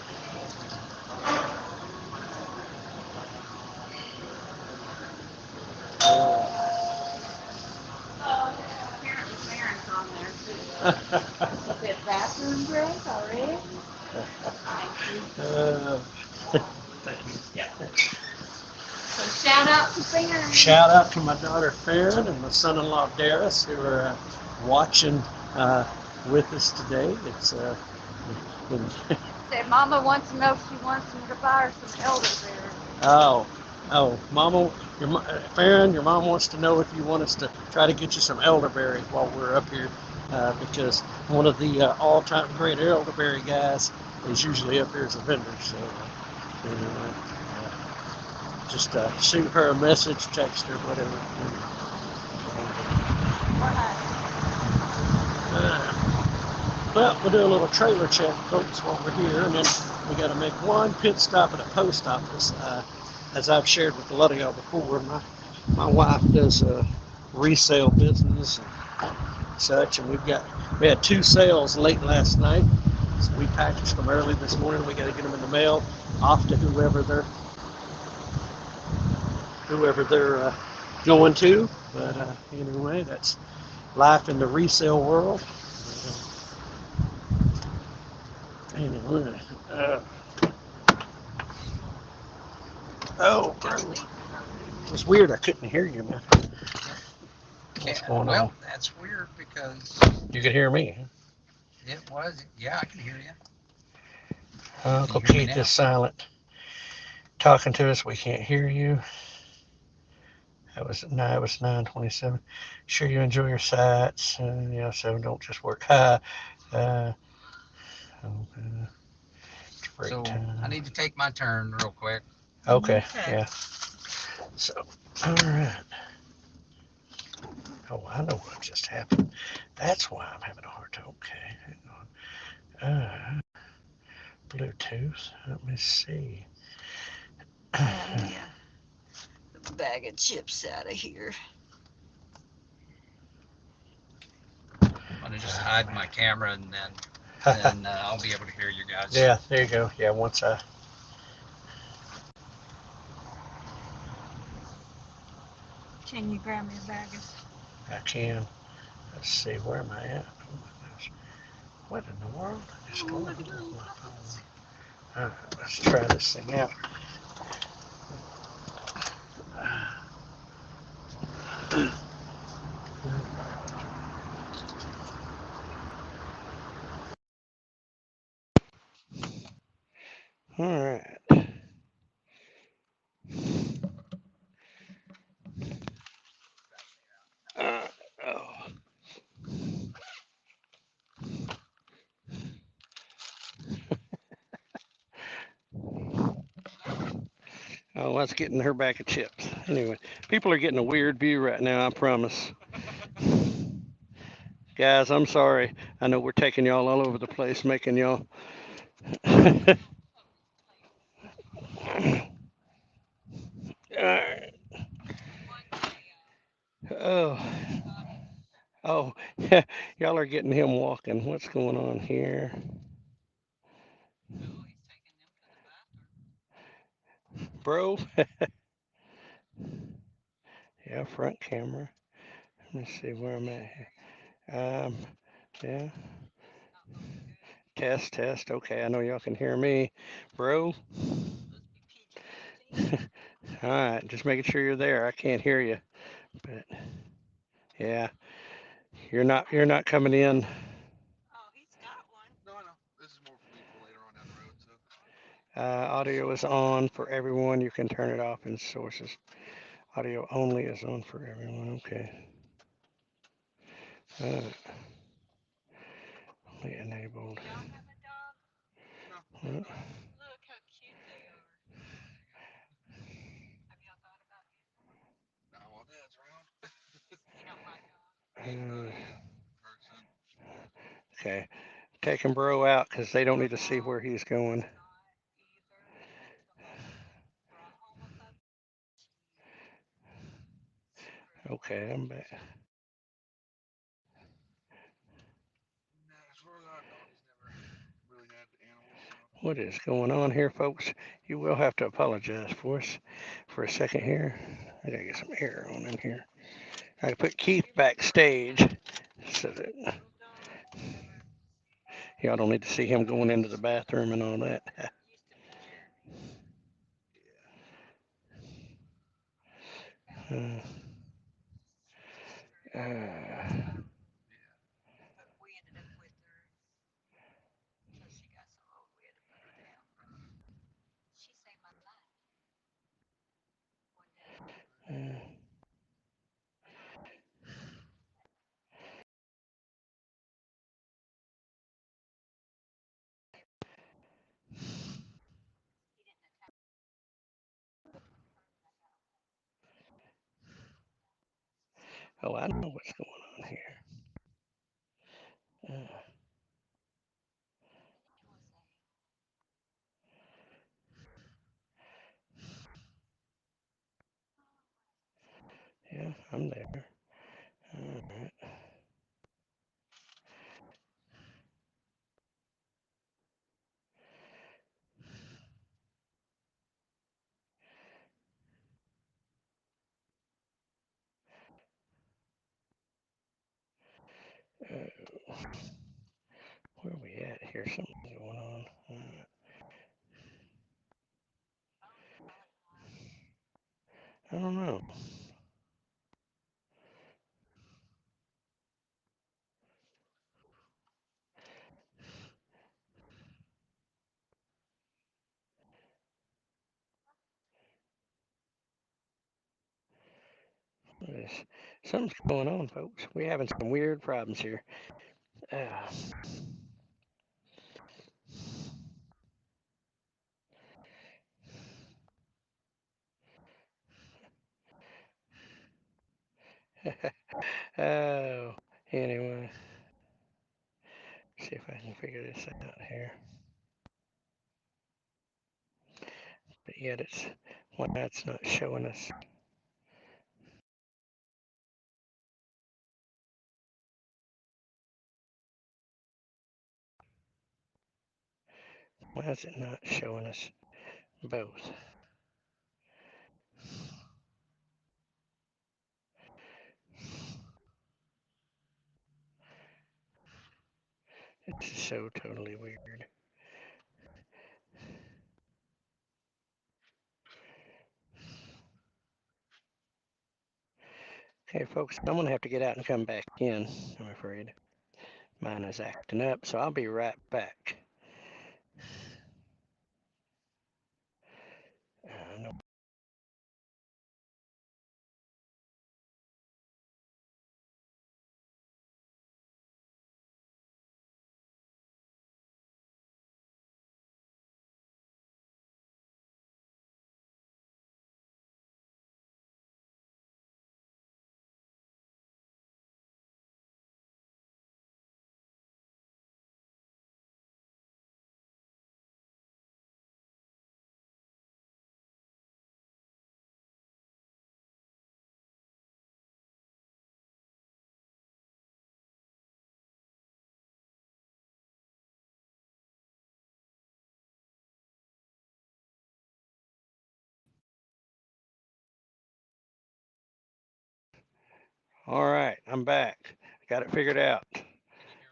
Speaker 3: Parents on there too. Is it bathroom break already?
Speaker 1: Thank you. Yeah.
Speaker 3: So shout out to Farron.
Speaker 1: Shout out to my daughter Farron and my son-in-law Darius who are watching with us today. It's been
Speaker 3: Said Mama wants to know if she wants me to buy her some elderberry.
Speaker 1: oh, Mama, Farron, your mom wants to know if you want us to try to get you some elderberry while we're up here, because one of the all-time great elderberry guys is usually up here as a vendor. So just shoot her a message, text her, whatever. Well, we'll do a little trailer check, folks, while we're here, and then we got to make one pit stop at a post office. As I've shared with a lot of y'all before, my wife does a resale business and such, and we had 2 sales late last night, so we packaged them early this morning. We got to get them in the mail off to whoever they're going to. But anyway, that's life in the resale world. Anyway, oh, it was weird. I couldn't hear you, man. What's going on?
Speaker 4: That's weird because
Speaker 1: You could hear me.
Speaker 4: it was. Yeah, I can hear you.
Speaker 1: Uncle
Speaker 4: Can you hear me
Speaker 1: Keith
Speaker 4: now?
Speaker 1: is silent, talking to us. We can't hear you. It was 9:27. Sure you enjoy your sights. Yeah, 7 don't just work. Break
Speaker 4: So
Speaker 1: time.
Speaker 4: I need to take my turn real quick.
Speaker 1: Okay, yeah. So, all right. Oh, I know what just happened. That's why I'm having a hard time. Okay, hang on. Bluetooth. Let me see.
Speaker 3: Yeah. The bag of chips out of here.
Speaker 4: I'm gonna just hide my camera and then then I'll be able to hear you guys.
Speaker 1: Yeah, there you go. Yeah, once
Speaker 3: Can you grab me a bag of?
Speaker 1: I can. Let's see, where am I at? Oh my gosh. What in the world is going on
Speaker 3: Look at
Speaker 1: with
Speaker 3: little
Speaker 1: my
Speaker 3: puppets.
Speaker 1: phone? All right, let's try this thing out. All right. Oh. Oh, that's getting her bag of chips. Anyway, people are getting a weird view right now, I promise. Guys, I'm sorry. I know we're taking y'all all over the place, making y'all. Alright. Oh, oh, yeah, y'all are getting him walking. What's going on here? Bro? Yeah, front camera. Let me see where I'm at here. Yeah, test, test. Okay, I know y'all can hear me. Bro? All right, just making sure you're there. I can't hear you, but yeah, you're not coming in.
Speaker 5: No, I know. This is more for me for later on down the road. So
Speaker 1: Audio is on for everyone. You can turn it off in sources. Audio only is on for everyone. Okay. Uh, only enabled.
Speaker 5: no,
Speaker 1: Uh,
Speaker 5: not while Dad's around.
Speaker 1: uh,
Speaker 5: Yeah, person.
Speaker 1: okay. Taking bro out because they don't need to see where he's going. Okay, I'm back.
Speaker 5: Nah, as far as I know, he's never really had animals. So
Speaker 1: What is going on here, folks? You will have to apologize for us for a second here. I gotta get some air on in here. I put Keith backstage so that y'all don't need to see him going into the bathroom and all that. Uh, uh, uh, oh, I know what's going on here. Uh, yeah, I'm there. All right. Uh, where are we at here? Something's going on. I don't know. There's, something's going on, folks. We're having some weird problems here. Uh, oh, anyway, see if I can figure this out here. But yet it's why it's not showing us. Why is it not showing us both? This is so totally weird. Okay, folks, I'm gonna have to get out and come back in, I'm afraid. Mine is acting up, so I'll be right back. No. All right, I'm back. Got it figured out.
Speaker 4: Can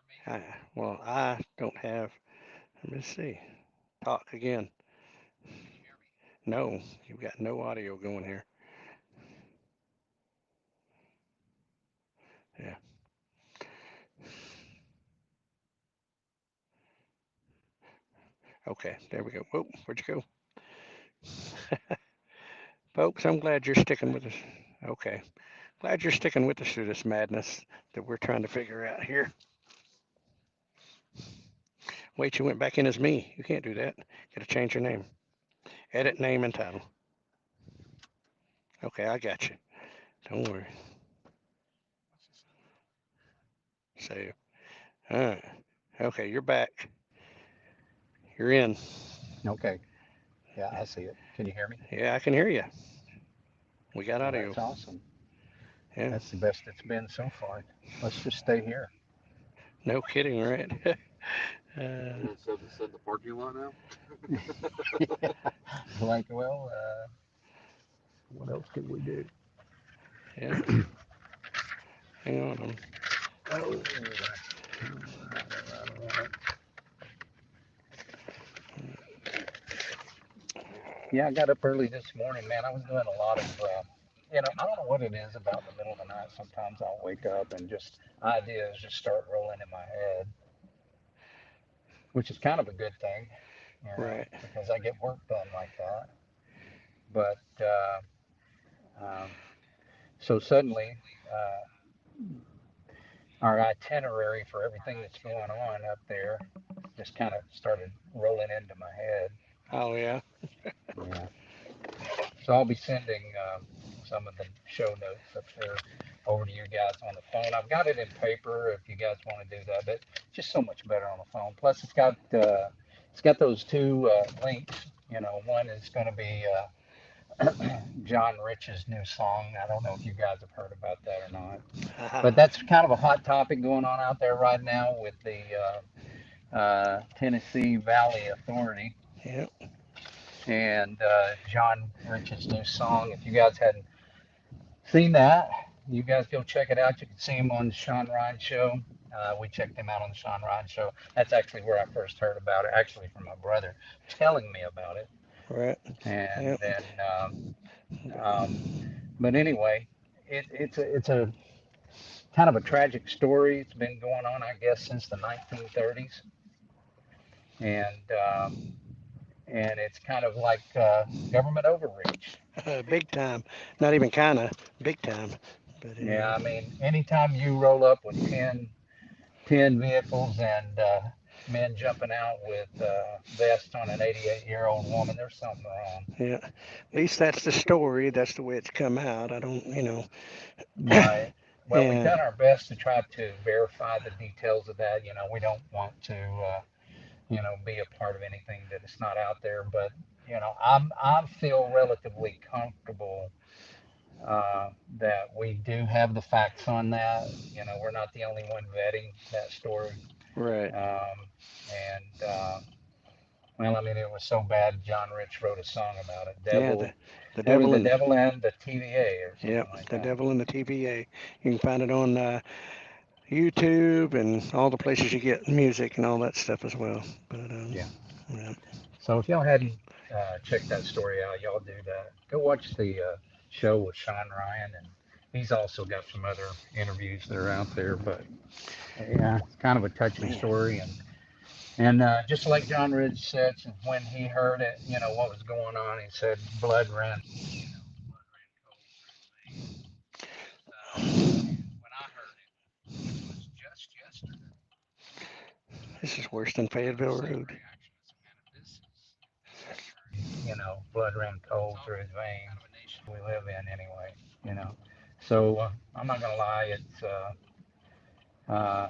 Speaker 4: you hear me?
Speaker 1: I, well, I don't have. Let me see. Talk again.
Speaker 4: Can you hear me?
Speaker 1: No, you've got no audio going here. Yeah. Okay, there we go. Whoa, where'd you go? Folks, I'm glad you're sticking with us. Okay. Glad you're sticking with us through this madness that we're trying to figure out here. Wait, you went back in as me. You can't do that. Gotta change your name. Edit name and title. Okay, I got you. Don't worry. Save. All right. Okay, you're back. You're in.
Speaker 2: Okay. Yeah, I see it. Can you hear me?
Speaker 1: Yeah, I can hear you. We got
Speaker 2: Well,
Speaker 1: audio.
Speaker 2: that's awesome.
Speaker 1: Yeah.
Speaker 2: That's the best it's been so far. Let's just stay here.
Speaker 1: No kidding, right?
Speaker 5: And it said the parking lot now.
Speaker 2: Like, well, what else could we do?
Speaker 1: Yeah. Hang on.
Speaker 2: Oh, right. Yeah, I got up early this morning, man. I was doing a lot of, I don't know what it is about the middle of the night. Sometimes I'll wake up and just ideas just start rolling in my head, which is kind of a good thing,
Speaker 1: Right.
Speaker 2: because I get work done like that. But so suddenly, our itinerary for everything that's going on up there just kind of started rolling into my head.
Speaker 1: Oh, yeah.
Speaker 2: Yeah. So I'll be sending some of the show notes up there over to you guys on the phone. I've got it in paper if you guys want to do that, but it's just so much better on the phone. Plus, it's got those two links. One is going to be John Rich's new song. I don't know if you guys have heard about that or not,
Speaker 1: Haha.
Speaker 2: but that's kind of a hot topic going on out there right now with the Tennessee Valley Authority
Speaker 1: Yeah.
Speaker 2: and John Rich's new song. If you guys hadn't seen that, you guys go check it out. You can see him on the Sean Ryan Show. We checked him out on the Sean Ryan Show. That's actually where I first heard about it, actually from my brother telling me about it.
Speaker 1: Right.
Speaker 2: And
Speaker 1: Yeah.
Speaker 2: then, um, but anyway, it's a kind of a tragic story. It's been going on, I guess, since the 1930s, and it's kind of like government overreach.
Speaker 1: Big time. Not even kind of. Big time. But
Speaker 2: Yeah,
Speaker 1: anyway.
Speaker 2: I mean, anytime you roll up with 10 vehicles and men jumping out with vests on an 88-year-old woman, there's something wrong.
Speaker 1: Yeah. At least that's the story. That's the way it's come out. I don't.
Speaker 2: Right. Well, we've
Speaker 1: Yeah.
Speaker 2: done our best to try to verify the details of that. We don't want to, be a part of anything that is not out there. But I feel relatively comfortable that we do have the facts on that. We're not the only one vetting that story.
Speaker 1: Right.
Speaker 2: And Well, I mean, it was so bad. John Rich wrote a song about it.
Speaker 1: Yeah,
Speaker 2: Devil,
Speaker 1: the
Speaker 2: what was
Speaker 1: devil
Speaker 2: the
Speaker 1: and
Speaker 2: devil and the TVA or
Speaker 1: yeah,
Speaker 2: something like
Speaker 1: the
Speaker 2: that.
Speaker 1: devil and the TVA. You can find it on YouTube and all the places you get music and all that stuff as well. But
Speaker 2: Yeah.
Speaker 1: yeah,
Speaker 2: So if y'all hadn't checked that story out, y'all do that. Go watch the show with Sean Ryan, and he's also got some other interviews that are out there. But yeah, it's kind of a touching
Speaker 1: man,
Speaker 2: story, and just like John Ridge said, when he heard it, you know what was going on. He said blood ran, blood ran cold through his veins. And when I heard it, which was just yesterday,
Speaker 1: this is worse than
Speaker 2: kind of the
Speaker 1: Fayetteville
Speaker 2: same
Speaker 1: Road.
Speaker 2: reaction. I said, man, if this is blood ran cold through his veins. We live in anyway, you know. So I'm not gonna lie, uh,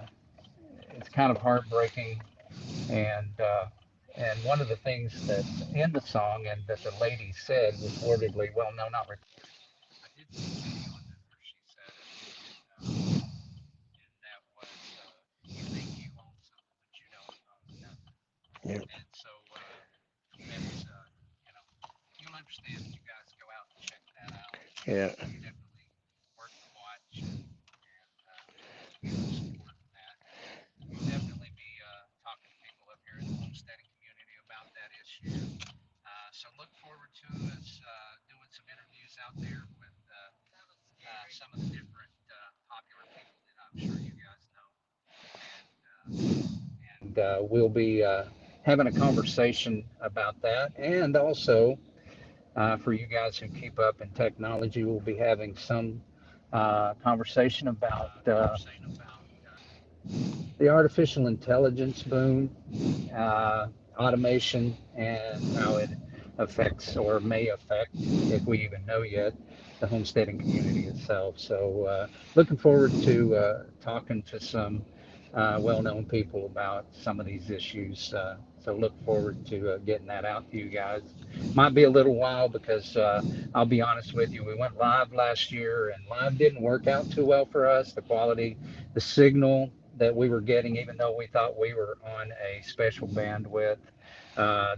Speaker 2: it's kind of heartbreaking, and one of the things that's in the song and that the lady said reportedly, well, no, not reportedly. I did see a video on that where she said it, and that was, you think you own something, but you don't own nothing.
Speaker 1: Yeah,
Speaker 2: And so that's, you know, you'll understand if you guys go out and check that out.
Speaker 1: yeah,
Speaker 2: Definitely worth the watch, and you know, supporting that. We'll definitely be talking to people up here in the homesteading community about that issue. So look forward to us doing some interviews out there with some of the different popular people that I'm sure you guys know, and we'll be having a conversation about that, and also for you guys who keep up in technology, we'll be having some conversation about the artificial intelligence boom, automation, and how it affects or may affect, if we even know yet, the homesteading community itself. So, looking forward to talking to some well known people about some of these issues. So, look forward to getting that out to you guys. Might be a little while because I'll be honest with you, we went live last year and live didn't work out too well for us. The quality, the signal that we were getting, even though we thought we were on a special bandwidth.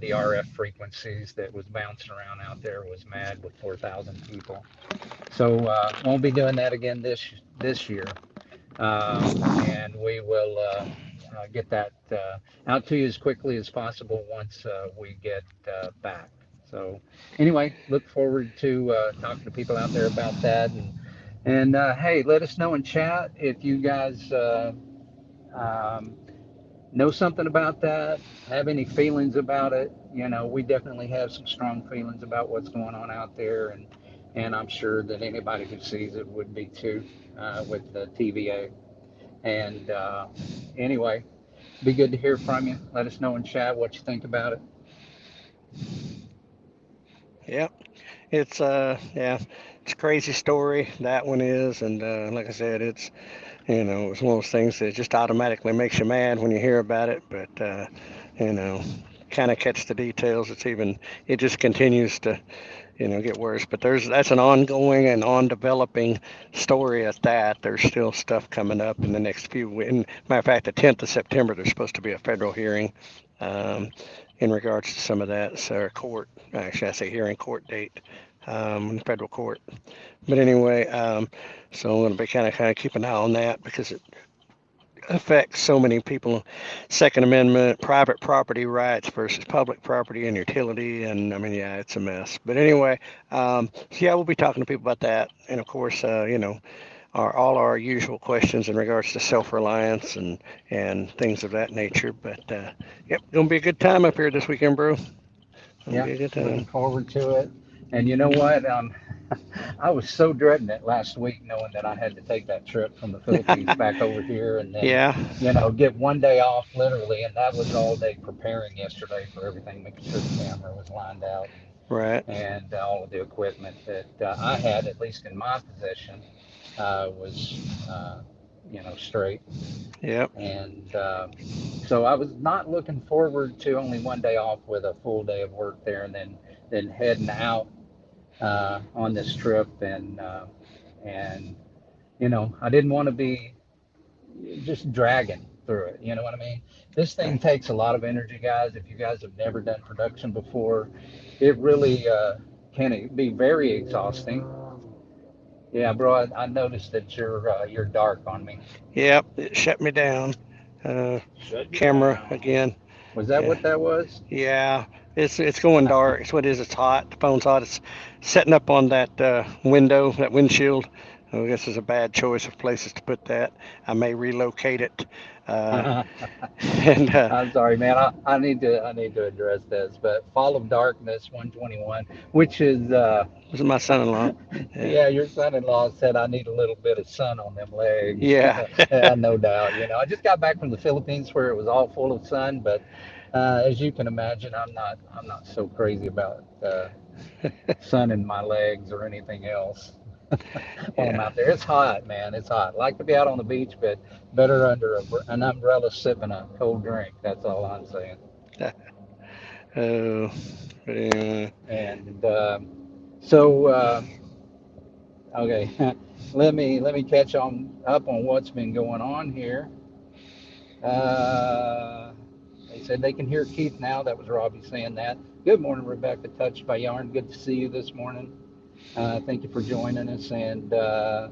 Speaker 2: The RF frequencies that was bouncing around out there was mad with 4,000 people. So won't be doing that again this year, and we will get that out to you as quickly as possible once we get back. So anyway, look forward to talking to people out there about that, and hey, let us know in chat if you guys um, know something about that, have any feelings about it. You know, we definitely have some strong feelings about what's going on out there, and I'm sure that anybody who sees it would be too with the TVA. And anyway, be good to hear from you. Let us know in chat what you think about it.
Speaker 1: yeah. It's yeah, it's a crazy story that one is, and like I said, it's it's one of those things that just automatically makes you mad when you hear about it, but you know, kind of catch the details. It just continues to get worse. But that's an ongoing and on developing story at that. There's still stuff coming up in the next few weeks. Matter of fact, the 10th of September, there's supposed to be a federal hearing um, in regards to some of that. So, court, actually, I say hearing court date in federal court. But anyway, so I'm going to be kind of keep an eye on that because it affects so many people. Second Amendment, private property rights versus public property and utility, and I mean, yeah, it's a mess. But anyway, so yeah, we'll be talking to people about that, and of course, all our usual questions in regards to self-reliance and things of that nature. But yep, gonna be a good time up here this weekend, bro. Gonna
Speaker 2: Yeah,
Speaker 1: be a good
Speaker 2: looking
Speaker 1: time.
Speaker 2: forward to it. And you know what? I was so dreading it last week, knowing that I had to take that trip from the Philippines back over here, and then,
Speaker 1: Yeah,
Speaker 2: get one day off literally, and that was all day preparing yesterday for everything, making sure the camera was lined out
Speaker 1: right.
Speaker 2: and all of the equipment that I had, at least in my possession, was, straight.
Speaker 1: Yep.
Speaker 2: And so I was not looking forward to only one day off with a full day of work there, and then heading out on this trip, and I didn't want to be just dragging. through it. You know what I mean? This thing takes a lot of energy, guys. If you guys have never done production before, it really can be very exhausting. Yeah, bro, I noticed that you're dark on me.
Speaker 1: Yep, it shut me down. Uh,
Speaker 2: Shut you
Speaker 1: Camera
Speaker 2: down.
Speaker 1: again.
Speaker 2: Was that
Speaker 1: Yeah,
Speaker 2: what that was?
Speaker 1: yeah. It's going dark. It's what it is. It's hot. The phone's hot. It's setting up on that window, that windshield. I guess it's a bad choice of places to put that. I may relocate it. Uh, and
Speaker 2: I'm sorry, man. I need to address this. But Fall of Darkness 121, which is
Speaker 1: was it my son-in-law? Yeah,
Speaker 2: yeah, your son-in-law said I need a little bit of sun on them legs.
Speaker 1: yeah,
Speaker 2: Yeah, no doubt. I just got back from the Philippines where it was all full of sun, but as you can imagine, I'm not so crazy about sun in my legs or anything else while I'm
Speaker 1: yeah.
Speaker 2: out there. It's hot, man. It's hot. I like to be out on the beach, but better under an umbrella sipping a cold drink. That's all I'm saying.
Speaker 1: Oh, yeah.
Speaker 2: And so, okay, let me catch on up on what's been going on here. Uh, they said they can hear Keith now. That was Robbie saying that. Good morning, Rebecca. Touched by Yarn. Good to see you this morning. Thank you for joining us. And uh,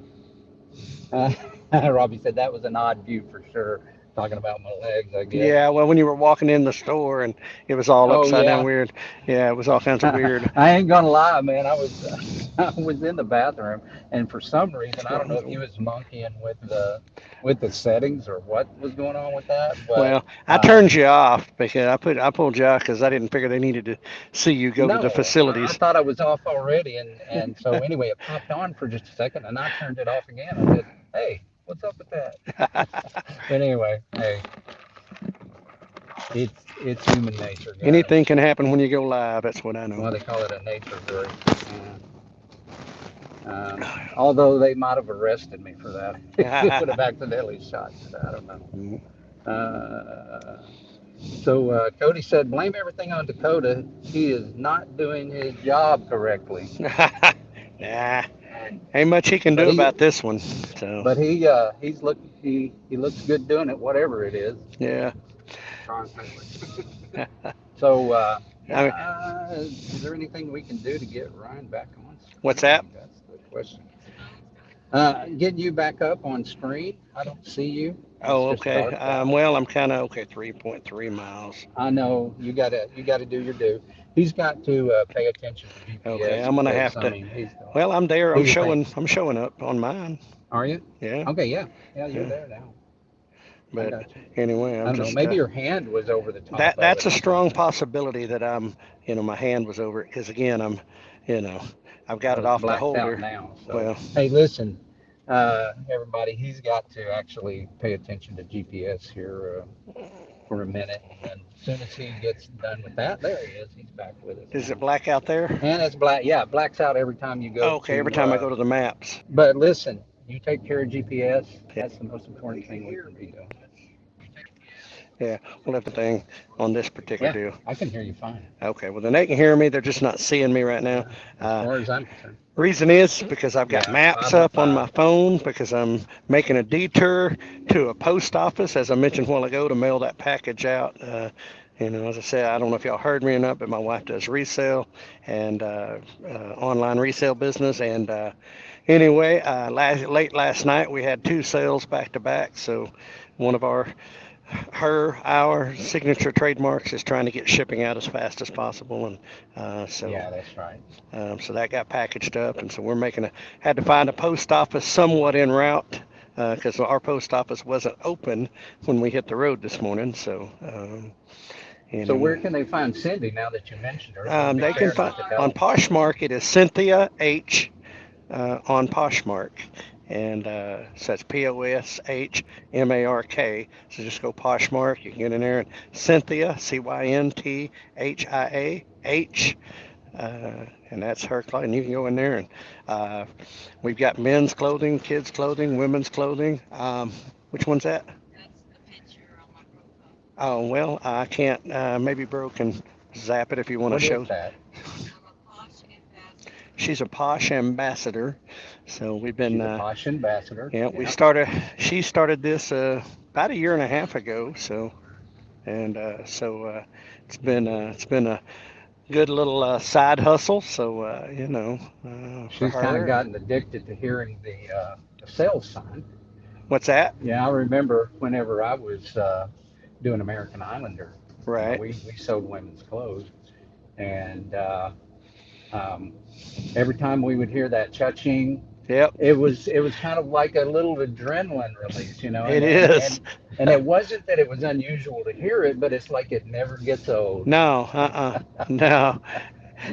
Speaker 2: Robbie said that was an odd view for sure. Talking about my legs, I guess.
Speaker 1: Yeah, well, when you were walking in the store and it was all
Speaker 2: Oh
Speaker 1: upside down
Speaker 2: yeah.
Speaker 1: weird. Yeah, it was all kinds of weird.
Speaker 2: I ain't gonna lie, man. I was I was in the bathroom, and for some reason, I don't know if you was monkeying with the settings or what was going on with that, but
Speaker 1: Well, I turned you off because I pulled you off because I didn't figure they needed to see you go to the
Speaker 2: no, I
Speaker 1: facilities.
Speaker 2: thought I was off already, and so anyway, it popped on for just a second, and I turned it off again. I said, "Hey, what's up with that?" But anyway, hey, it's human nature, guys.
Speaker 1: Anything can happen when you go live. That's what I know.
Speaker 2: Well, they call it a nature break. Although they might have arrested me for that. It would have accidentally shot. I don't know. So Cody said, blame everything on Dakota. He is not doing his job correctly.
Speaker 1: Nah, ain't much he can
Speaker 2: But
Speaker 1: do
Speaker 2: he,
Speaker 1: about this one. So
Speaker 2: but he looks good doing it, whatever it is.
Speaker 1: yeah.
Speaker 2: So
Speaker 1: I mean,
Speaker 2: is there anything we can do to get Ryan back on
Speaker 1: what's that?
Speaker 2: screen? That's the question. Getting you back up on screen. I don't see you. It's
Speaker 1: Oh,
Speaker 2: just
Speaker 1: okay.
Speaker 2: dark out.
Speaker 1: Well, I'm kind of okay. 3.3 miles.
Speaker 2: I know you gotta do your due. He's got to pay attention to
Speaker 1: Okay,
Speaker 2: GPS
Speaker 1: I'm gonna
Speaker 2: because
Speaker 1: have
Speaker 2: I
Speaker 1: to.
Speaker 2: mean he's going.
Speaker 1: Well, I'm there.
Speaker 2: He think,
Speaker 1: I'm showing up on mine.
Speaker 2: are you?
Speaker 1: Yeah,
Speaker 2: Okay, yeah, yeah, you're
Speaker 1: yeah.
Speaker 2: there now. I
Speaker 1: But
Speaker 2: got you.
Speaker 1: anyway,
Speaker 2: I
Speaker 1: I'm
Speaker 2: don't know.
Speaker 1: just
Speaker 2: Maybe your hand was over the top of
Speaker 1: that's
Speaker 2: it
Speaker 1: a
Speaker 2: or
Speaker 1: strong
Speaker 2: something.
Speaker 1: possibility that my hand was over it because again, you know, I've got
Speaker 2: Well,
Speaker 1: it
Speaker 2: it's
Speaker 1: off the
Speaker 2: blacked out
Speaker 1: holder.
Speaker 2: now. So
Speaker 1: Well,
Speaker 2: hey, listen, everybody, he's got to actually pay attention to GPS here for a minute, and then as soon as he gets done with that, there he is. He's back with us
Speaker 1: is it
Speaker 2: now.
Speaker 1: black out there?
Speaker 2: And it's black. Yeah, it blacks out every time you go
Speaker 1: Okay, every
Speaker 2: to.
Speaker 1: time I go to the maps.
Speaker 2: But listen, you take care of GPS.
Speaker 1: Yeah,
Speaker 2: That's the most important thing we can be doing.
Speaker 1: yeah. We'll have the thing on this particular
Speaker 2: Yeah,
Speaker 1: deal.
Speaker 2: I can hear you fine.
Speaker 1: Okay, well then they can hear me. They're just not seeing me right now.
Speaker 2: As
Speaker 1: Uh,
Speaker 2: far as I'm concerned.
Speaker 1: Reason is because I've got
Speaker 2: Yeah,
Speaker 1: maps
Speaker 2: five by
Speaker 1: up on
Speaker 2: five.
Speaker 1: my phone because I'm making a detour to a post office, as I mentioned a while ago, to mail that package out. As I said, I don't know if y'all heard me or not, but my wife does resale and online resale business. And anyway, late last night we had two sales back to back. So one of our signature trademarks is trying to get shipping out as fast as possible, and
Speaker 2: Yeah, that's right.
Speaker 1: so that got packaged up, and so we're had to find a post office somewhat en route because our post office wasn't open when we hit the road this morning. So
Speaker 2: So
Speaker 1: anyway,
Speaker 2: where can they find Cindy now that you mentioned her? It wouldn't be
Speaker 1: they can
Speaker 2: fair
Speaker 1: find
Speaker 2: not to
Speaker 1: on
Speaker 2: tell
Speaker 1: Poshmark. It is Cynthia H on Poshmark. And so it's Poshmark. So just go Poshmark. You can get in there and Cynthia, Cynthia H. And that's her clothing. You can go in there and uh, we've got men's clothing, kids' clothing, women's clothing. Which one's that?
Speaker 3: That's the picture on my profile.
Speaker 1: Oh, well, I can't. Maybe Bro can zap it if you
Speaker 2: you.
Speaker 1: want to
Speaker 2: What is
Speaker 1: show.
Speaker 2: that?
Speaker 3: I'm a posh ambassador.
Speaker 1: She's a posh ambassador. So we've been,
Speaker 2: She's a posh ambassador.
Speaker 1: yeah,
Speaker 2: Yeah.
Speaker 1: she started this. about a year and a half ago. So and it's been a good little side hustle. So for
Speaker 2: She's kind of
Speaker 1: her. And
Speaker 2: gotten addicted to hearing the sales sign.
Speaker 1: what's that?
Speaker 2: Yeah, I remember whenever I was doing American Islander,
Speaker 1: Right.
Speaker 2: we sold women's clothes, and um, every time we would hear that cha-ching,
Speaker 1: Yep.
Speaker 2: it was kind of like a little adrenaline release,
Speaker 1: It is.
Speaker 2: and it wasn't that it was unusual to hear it, but it's like it never gets old.
Speaker 1: No. No.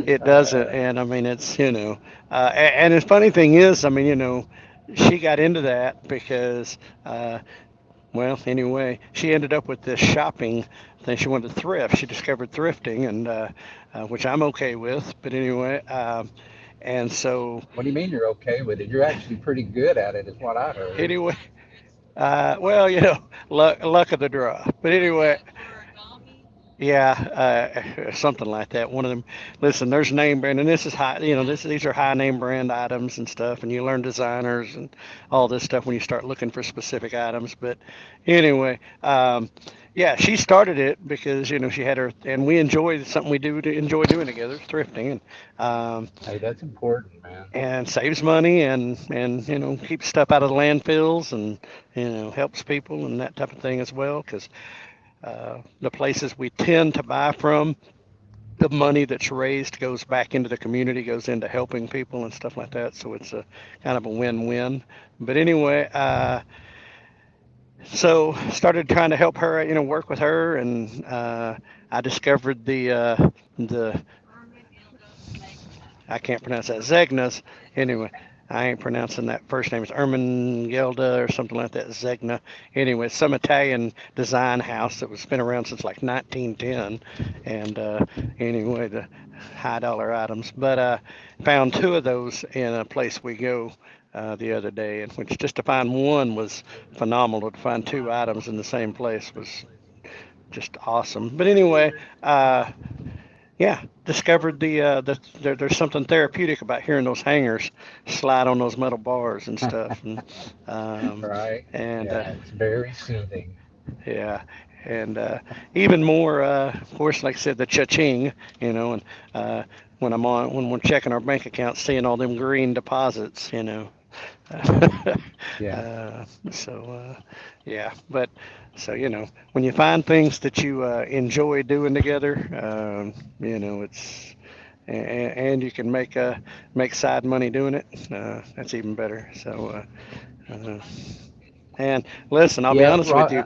Speaker 1: It doesn't. And I mean, it's and the funny thing is, I mean, she got into that because well, anyway, she ended up with this shopping thing. She wanted to thrift. She discovered thrifting, and which I'm okay with. But anyway, and so
Speaker 2: What do you mean you're okay with it? You're actually pretty good at it, is what I heard.
Speaker 1: anyway, well, luck of the draw. But anyway, yeah, something like that. One of them. Listen, there's name brand, and this is high. These are high name brand items and stuff, and you learn designers and all this stuff when you start looking for specific items. But anyway, yeah, she started it because she had her, and we enjoy something we do to enjoy doing together, thrifting,
Speaker 2: Hey, that's important, man.
Speaker 1: and saves money and keeps stuff out of the landfills and helps people and that type of thing as well because the places we tend to buy from, the money that's raised goes back into the community, goes into helping people and stuff like that. So it's a kind of a win-win. But anyway, so started trying to help her, work with her, and I discovered the I can't pronounce that Zegna's. Anyway, I ain't pronouncing that first name. It's Ermengelda or something like that. Zegna. Anyway, some Italian design house that was been around since like 1910, and anyway, the high dollar items. But found two of those in a place we go. The other day, and which just to find one was phenomenal. To find two items in the same place was just awesome. But anyway, yeah, discovered there's something therapeutic about hearing those hangers slide on those metal bars and stuff, um,
Speaker 2: Right?
Speaker 1: and
Speaker 2: Yeah, it's very soothing.
Speaker 1: yeah, and even more, of course, like I said, the cha-ching, and when we're checking our bank account, seeing all them green deposits,
Speaker 2: Yeah.
Speaker 1: so yeah, but so when you find things that you enjoy doing together, it's and you can make side money doing it. That's even better. So and listen, I'll be
Speaker 2: Yeah,
Speaker 1: honest with you.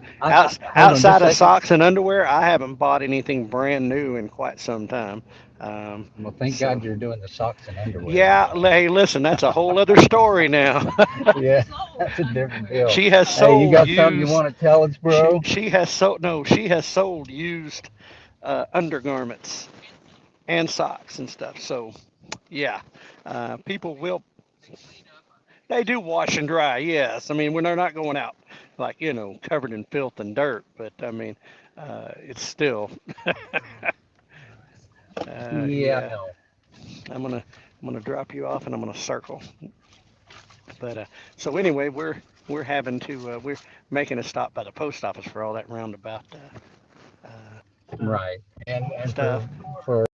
Speaker 2: hold on just
Speaker 1: Outside
Speaker 2: a
Speaker 1: of
Speaker 2: second.
Speaker 1: socks and underwear, I haven't bought anything brand new in quite some time. Um,
Speaker 2: Well, thank
Speaker 1: so
Speaker 2: God you're doing the socks and underwear
Speaker 1: yeah,
Speaker 2: anyway.
Speaker 1: hey, listen, that's a whole other story now.
Speaker 2: Yeah, that's a different deal.
Speaker 1: She has
Speaker 2: Hey, you
Speaker 1: sold
Speaker 2: got something you
Speaker 1: used.
Speaker 2: want to tell us, bro?
Speaker 1: She has sold no. She has sold used undergarments and socks and stuff. So yeah, people will. They do wash and dry. Yes, I mean when they're not going out like covered in filth and dirt, but I mean it's still.
Speaker 2: Yeah,
Speaker 1: Yeah,
Speaker 2: no.
Speaker 1: I'm gonna drop you off and I'm gonna circle. But so anyway, we're having to we're making a stop by the post office for all that roundabout
Speaker 2: Right. And
Speaker 1: stuff.
Speaker 2: for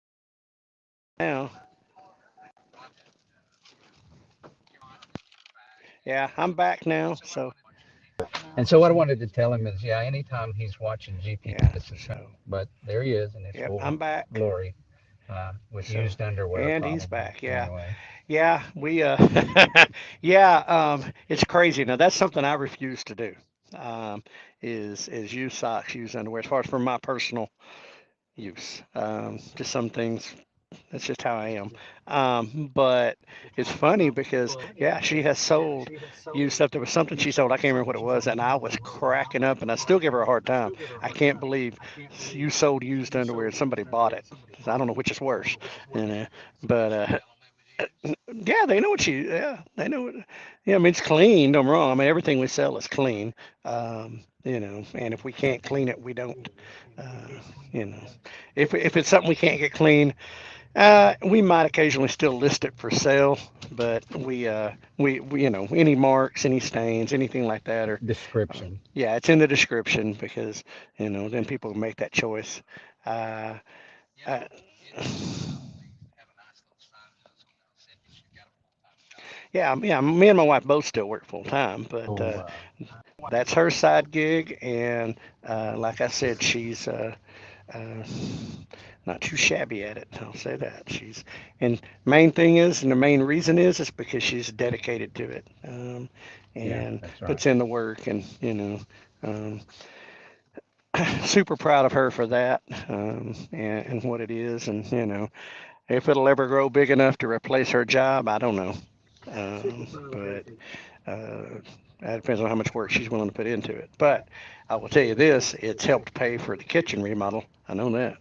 Speaker 1: Now, yeah, I'm back now. So
Speaker 2: and so what I wanted to tell him is, yeah, anytime he's watching
Speaker 1: yeah,
Speaker 2: GPS, it's not,
Speaker 1: so
Speaker 2: but there he is in his
Speaker 1: yep,
Speaker 2: full
Speaker 1: I'm back.
Speaker 2: glory, with
Speaker 1: So
Speaker 2: used underwear,
Speaker 1: and he's
Speaker 2: probably.
Speaker 1: back. Yeah,
Speaker 2: Anyway.
Speaker 1: yeah, we yeah, it's crazy. Now that's something I refuse to do. Um, is use socks, use underwear. As far as for my personal use, just some things. That's just how I am. But it's funny because yeah, she has sold used stuff. There was something she sold. I can't remember what it was, and I was cracking up, and I still give her a hard time. I can't believe you sold used underwear and somebody bought it. I don't know which is worse, you know. But Yeah, they know what you. Yeah, they know what. Yeah, I mean it's clean. Don't get me wrong. I mean everything we sell is clean. And if we can't clean it, we don't. Uh, you know, if it's something we can't get clean, we might occasionally still list it for sale, but we any marks, any stains, anything like that, or
Speaker 2: Description.
Speaker 1: yeah, it's in the description because then people make that choice. Uh,
Speaker 4: You
Speaker 1: uh,
Speaker 4: know, you probably have a nice little side hustle now, Cindy. She's got a full-time job.
Speaker 1: yeah, me and my wife both still work full time, but
Speaker 2: Oh,
Speaker 1: that's her side gig, and like I said, she's uh, not too shabby at it. I'll say that and main thing is, and the main reason is because she's dedicated to it,
Speaker 2: yeah,
Speaker 1: and
Speaker 2: that's right.
Speaker 1: puts in the work, and um, super proud of her for that, and what it is, and if it'll ever grow big enough to replace her job, I don't know, but that depends on how much work she's willing to put into it. But I will tell you this: it's helped pay for the kitchen remodel. I know that,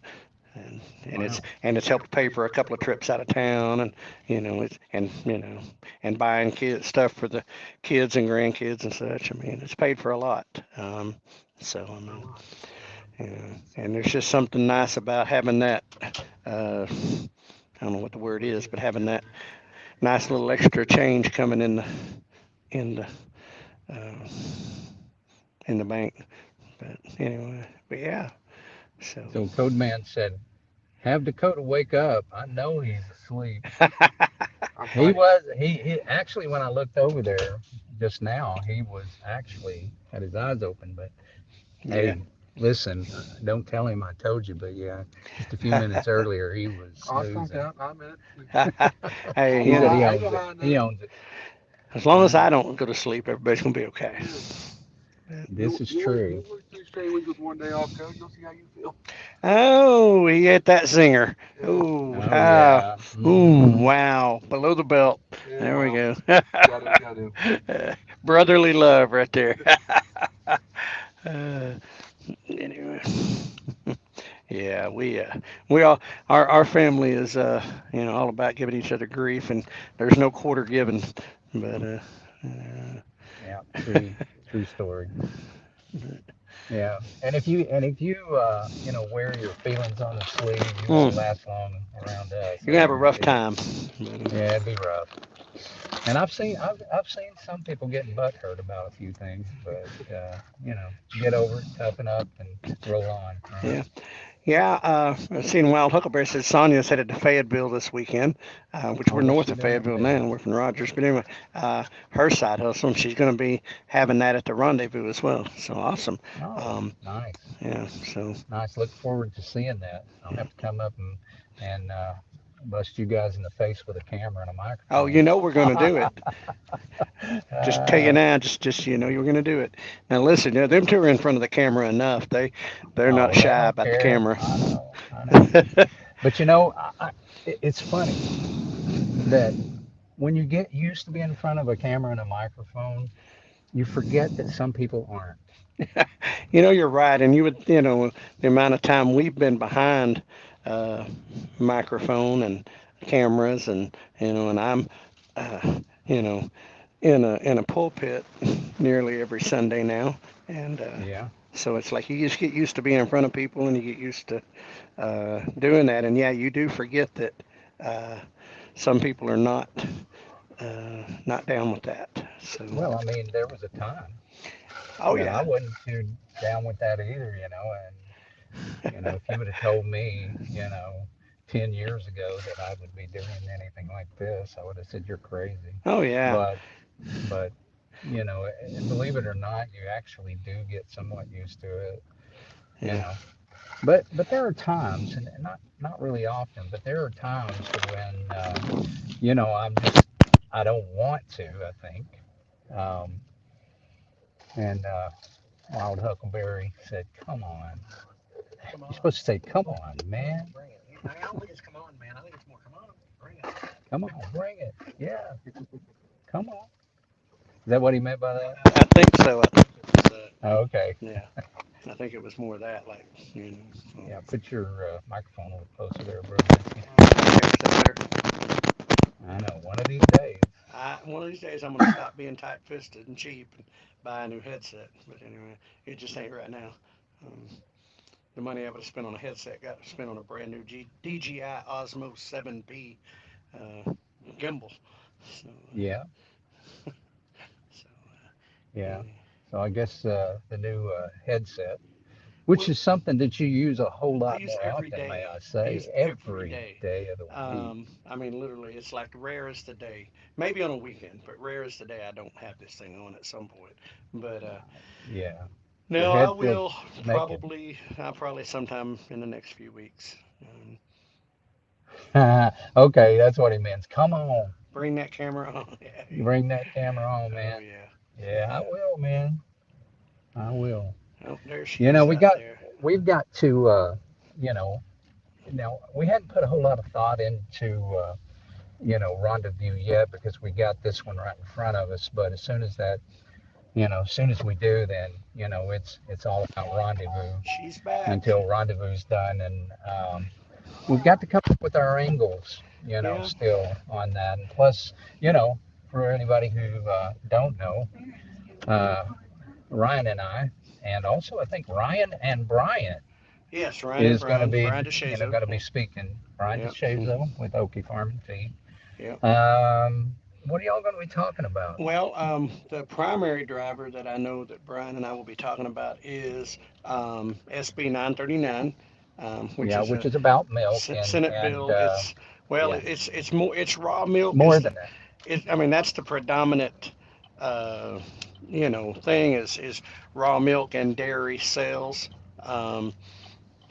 Speaker 2: Wow.
Speaker 1: and it's helped pay for a couple of trips out of town, and and buying stuff for the kids and grandkids and such. I mean, it's paid for a lot. So I mean, and there's just something nice about having that. I don't know what the word is, but having that nice little extra change coming in the uh, in the bank. But anyway, but yeah. So
Speaker 2: So Code Man said, "Have Dakota wake up. I know he's asleep."
Speaker 5: I'm
Speaker 2: He
Speaker 5: trying.
Speaker 2: was. He actually, when I looked over there just now, he was actually had his eyes open. But
Speaker 1: yeah.
Speaker 2: hey, listen, don't tell him I told you. But yeah, just a few minutes earlier, he was
Speaker 5: Oh, it's gonna
Speaker 2: snoozing.
Speaker 5: count. I admit it.
Speaker 1: Hey,
Speaker 2: He said he
Speaker 5: I ain't
Speaker 2: owns
Speaker 5: gonna
Speaker 2: it.
Speaker 5: hide
Speaker 2: He
Speaker 5: nothing.
Speaker 2: owns it.
Speaker 1: as long as
Speaker 2: Yeah,
Speaker 1: I don't go to sleep, everybody's gonna be okay.
Speaker 5: Yeah.
Speaker 2: this is true.
Speaker 5: You work 3 straight weeks with 1 day off, Cody. You'll see how you feel.
Speaker 1: Oh, he hit that zinger.
Speaker 5: Yeah.
Speaker 1: Ooh,
Speaker 2: Oh yeah.
Speaker 1: wow, below the belt.
Speaker 5: Yeah.
Speaker 1: There we
Speaker 5: Well,
Speaker 1: go.
Speaker 5: gotta do.
Speaker 1: Brotherly love right there. uh, anyway, yeah, we all our family is all about giving each other grief, and there's no quarter given, but
Speaker 2: Yeah. True story. Yeah. And if you wear your feelings on the sleeve, you won't
Speaker 1: mm,
Speaker 2: last long around us.
Speaker 1: you're
Speaker 2: I
Speaker 1: gonna have a rough
Speaker 2: guarantee you.
Speaker 1: time. But,
Speaker 2: Yeah, it'd be rough. And I've seen some people getting butt hurt about a few things, but get over it, toughen up, and roll on. Right?
Speaker 1: yeah. Yeah, I've seen Wild Huckleberry said Sonia's headed to Fayetteville this weekend, which
Speaker 2: Oh,
Speaker 1: we're
Speaker 2: what's
Speaker 1: north
Speaker 2: she
Speaker 1: of
Speaker 2: doing in
Speaker 1: Fayetteville now.
Speaker 2: Fayetteville?
Speaker 1: We're from Rogers. But anyway, her side hustle, and she's going to be having that at the rendezvous as well. So awesome.
Speaker 2: Oh,
Speaker 1: Um,
Speaker 2: nice,
Speaker 1: yeah, so,
Speaker 2: nice. Look forward to seeing that. I'll have to come up and bust you guys in the face with a camera and a
Speaker 1: oh,
Speaker 2: microphone.
Speaker 1: we're going to do it. Just tell you
Speaker 2: uh,
Speaker 1: now, just you're going to do it. Now listen, them two are in front of the camera enough. They're not
Speaker 2: oh, they
Speaker 1: shy
Speaker 2: don't
Speaker 1: about the
Speaker 2: care.
Speaker 1: camera.
Speaker 2: I know, I know. But it's funny that when you get used to being in front of a camera and a microphone, you forget that some people aren't.
Speaker 1: You're right, and the amount of time we've been behind uh, microphone and cameras, and I'm, you know, in a pulpit nearly every Sunday now, and
Speaker 2: Yeah.
Speaker 1: so it's like you just get used to being in front of people, and you get used to doing that, and yeah, you do forget that uh, some people are not down with that. So,
Speaker 2: Well, I mean, there was a time
Speaker 1: oh
Speaker 2: that I
Speaker 1: yeah,
Speaker 2: wasn't too down with that either, and if you would have told me, 10 years ago that I would be doing anything like this, I would have said you're crazy.
Speaker 1: oh yeah,
Speaker 2: But, but, and believe it or not, you actually do get somewhat used to it, you
Speaker 1: yeah.
Speaker 2: know. But there are times, and not really often, but there are times to when, I don't want to, I think. Um, and Wild Huckleberry said, "Come on."
Speaker 1: Come
Speaker 2: You're
Speaker 1: on.
Speaker 2: supposed to say, "Come on,
Speaker 1: Come on,
Speaker 2: man.
Speaker 1: bring it. I don't think it's come on, man. I think it's more come on, bring it.
Speaker 2: Come on, bring it. Yeah, come on." Is that what he meant by that?
Speaker 1: I think so. I think it was,
Speaker 2: Oh, okay.
Speaker 1: yeah, I think it was more of that, like, so.
Speaker 2: Yeah, put your microphone a little closer there, brother.
Speaker 1: Okay, is that better?
Speaker 2: I know. One of these days.
Speaker 1: One of these days I'm gonna stop being tight-fisted and cheap and buy a new headset. But anyway, it just ain't right now. Um, the money I would have spent on a headset got spent on a brand new DJI Osmo 7P uh, gimbal. So,
Speaker 2: Yeah.
Speaker 1: so
Speaker 2: Yeah.
Speaker 1: yeah.
Speaker 2: So I guess the new headset, which
Speaker 1: Well,
Speaker 2: is something that you use a whole
Speaker 1: I
Speaker 2: lot
Speaker 1: use
Speaker 2: more
Speaker 1: every
Speaker 2: often, may
Speaker 1: day.
Speaker 2: I
Speaker 1: I
Speaker 2: say,
Speaker 1: use every
Speaker 2: every
Speaker 1: day.
Speaker 2: day of the week.
Speaker 1: I mean, literally, it's like rare as the day. Maybe on a weekend, but rare as the day I don't have this thing on at some point. But
Speaker 2: Yeah. Your
Speaker 1: no, I
Speaker 2: head feels
Speaker 1: will
Speaker 2: naked.
Speaker 1: probably. I'll probably sometime in the next few weeks.
Speaker 2: Okay, that's what he means. Come on,
Speaker 1: Bring that camera on. Yeah.
Speaker 2: bring that camera on,
Speaker 1: Oh
Speaker 2: man.
Speaker 1: yeah.
Speaker 2: Yeah, I will, man. I will.
Speaker 1: Oh, there she
Speaker 2: You know,
Speaker 1: is out there.
Speaker 2: we've got to you know, now we hadn't put a whole lot of thought into rendezvous yet because we got this one right in front of us. But as soon as that, as soon as we do, then it's all about rendezvous
Speaker 1: She's back.
Speaker 2: until rendezvous's done, and we've got to come up with our angles,
Speaker 1: Yeah.
Speaker 2: still on that. And plus, for anybody who don't know, uh, Ryan and I, and also I think Ryan and Brian
Speaker 1: Yes, Ryan and
Speaker 2: is going to
Speaker 1: Brian.
Speaker 2: be,
Speaker 1: Brian DeShazo.
Speaker 2: going to be speaking. Brian
Speaker 1: Yeah.
Speaker 2: DeShazo with Okie Farm and Feed.
Speaker 1: Yeah.
Speaker 2: What are y'all going to be talking about?
Speaker 1: Well, the primary driver that I know that Brian and I will be talking about is SB 939, which
Speaker 2: Yeah,
Speaker 1: is
Speaker 2: which
Speaker 1: a
Speaker 2: is about milk
Speaker 1: Senate
Speaker 2: and
Speaker 1: bill. It's well,
Speaker 2: yeah,
Speaker 1: it's more it's raw milk
Speaker 2: more
Speaker 1: is
Speaker 2: than that.
Speaker 1: I mean that's the predominant thing is raw milk and dairy sales.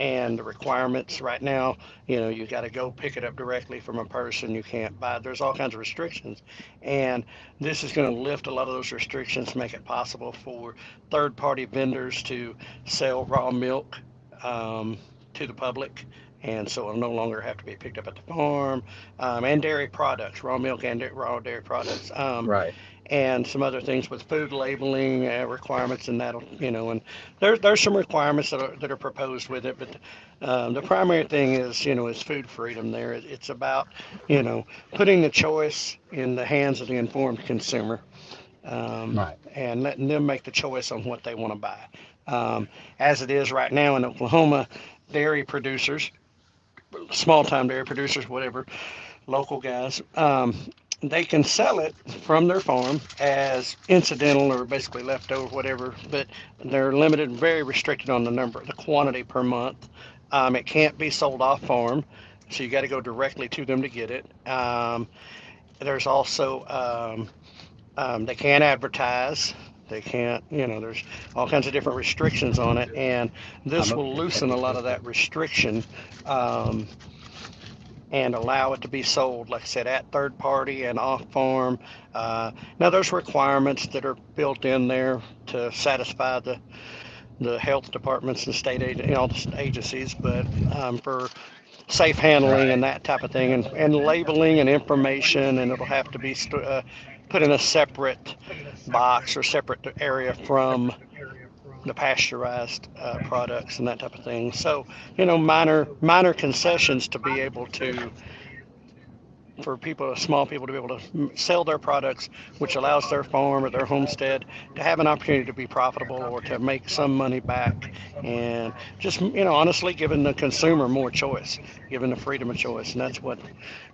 Speaker 1: And the requirements right now, you got to go pick it up directly from a person. You can't buy. There's all kinds of restrictions, and this is going to lift a lot of those restrictions, make it possible for third-party vendors to sell raw milk to the public. And so it'll no longer have to be picked up at the farm, and dairy products, raw milk and raw dairy products.
Speaker 2: Right.
Speaker 1: And some other things with food labeling requirements, and that'll and there's some requirements that are proposed with it, but the primary thing is food freedom. There, it's about putting the choice in the hands of the informed consumer,
Speaker 2: Right.
Speaker 1: and letting them make the choice on what they want to buy. As it is right now in Oklahoma, dairy producers, small time dairy producers, whatever, local guys, they can sell it from their farm as incidental or basically leftover, whatever, but they're limited, very restricted on the quantity per month. It can't be sold off farm, so you got to go directly to them to get it. There's also they can't advertise. They can't, there's all kinds of different restrictions on it, and
Speaker 2: I'm
Speaker 1: this will loosen a lot of that restriction. Um, and allow it to be sold, like I said, at third party and off farm. Now, there's requirements that are built in there to satisfy the health departments and all the agencies, but for safe handling
Speaker 2: right.
Speaker 1: and that type of thing, and labeling and information, and it'll have to be put in a separate box or separate area from the pasteurized products and that type of thing. So, minor concessions to be able to for people, small people, to be able to sell their products, which allows their farm or their homestead to have an opportunity to be profitable or to make some money back. And just, honestly, giving the consumer more choice, giving the freedom of choice. And that's what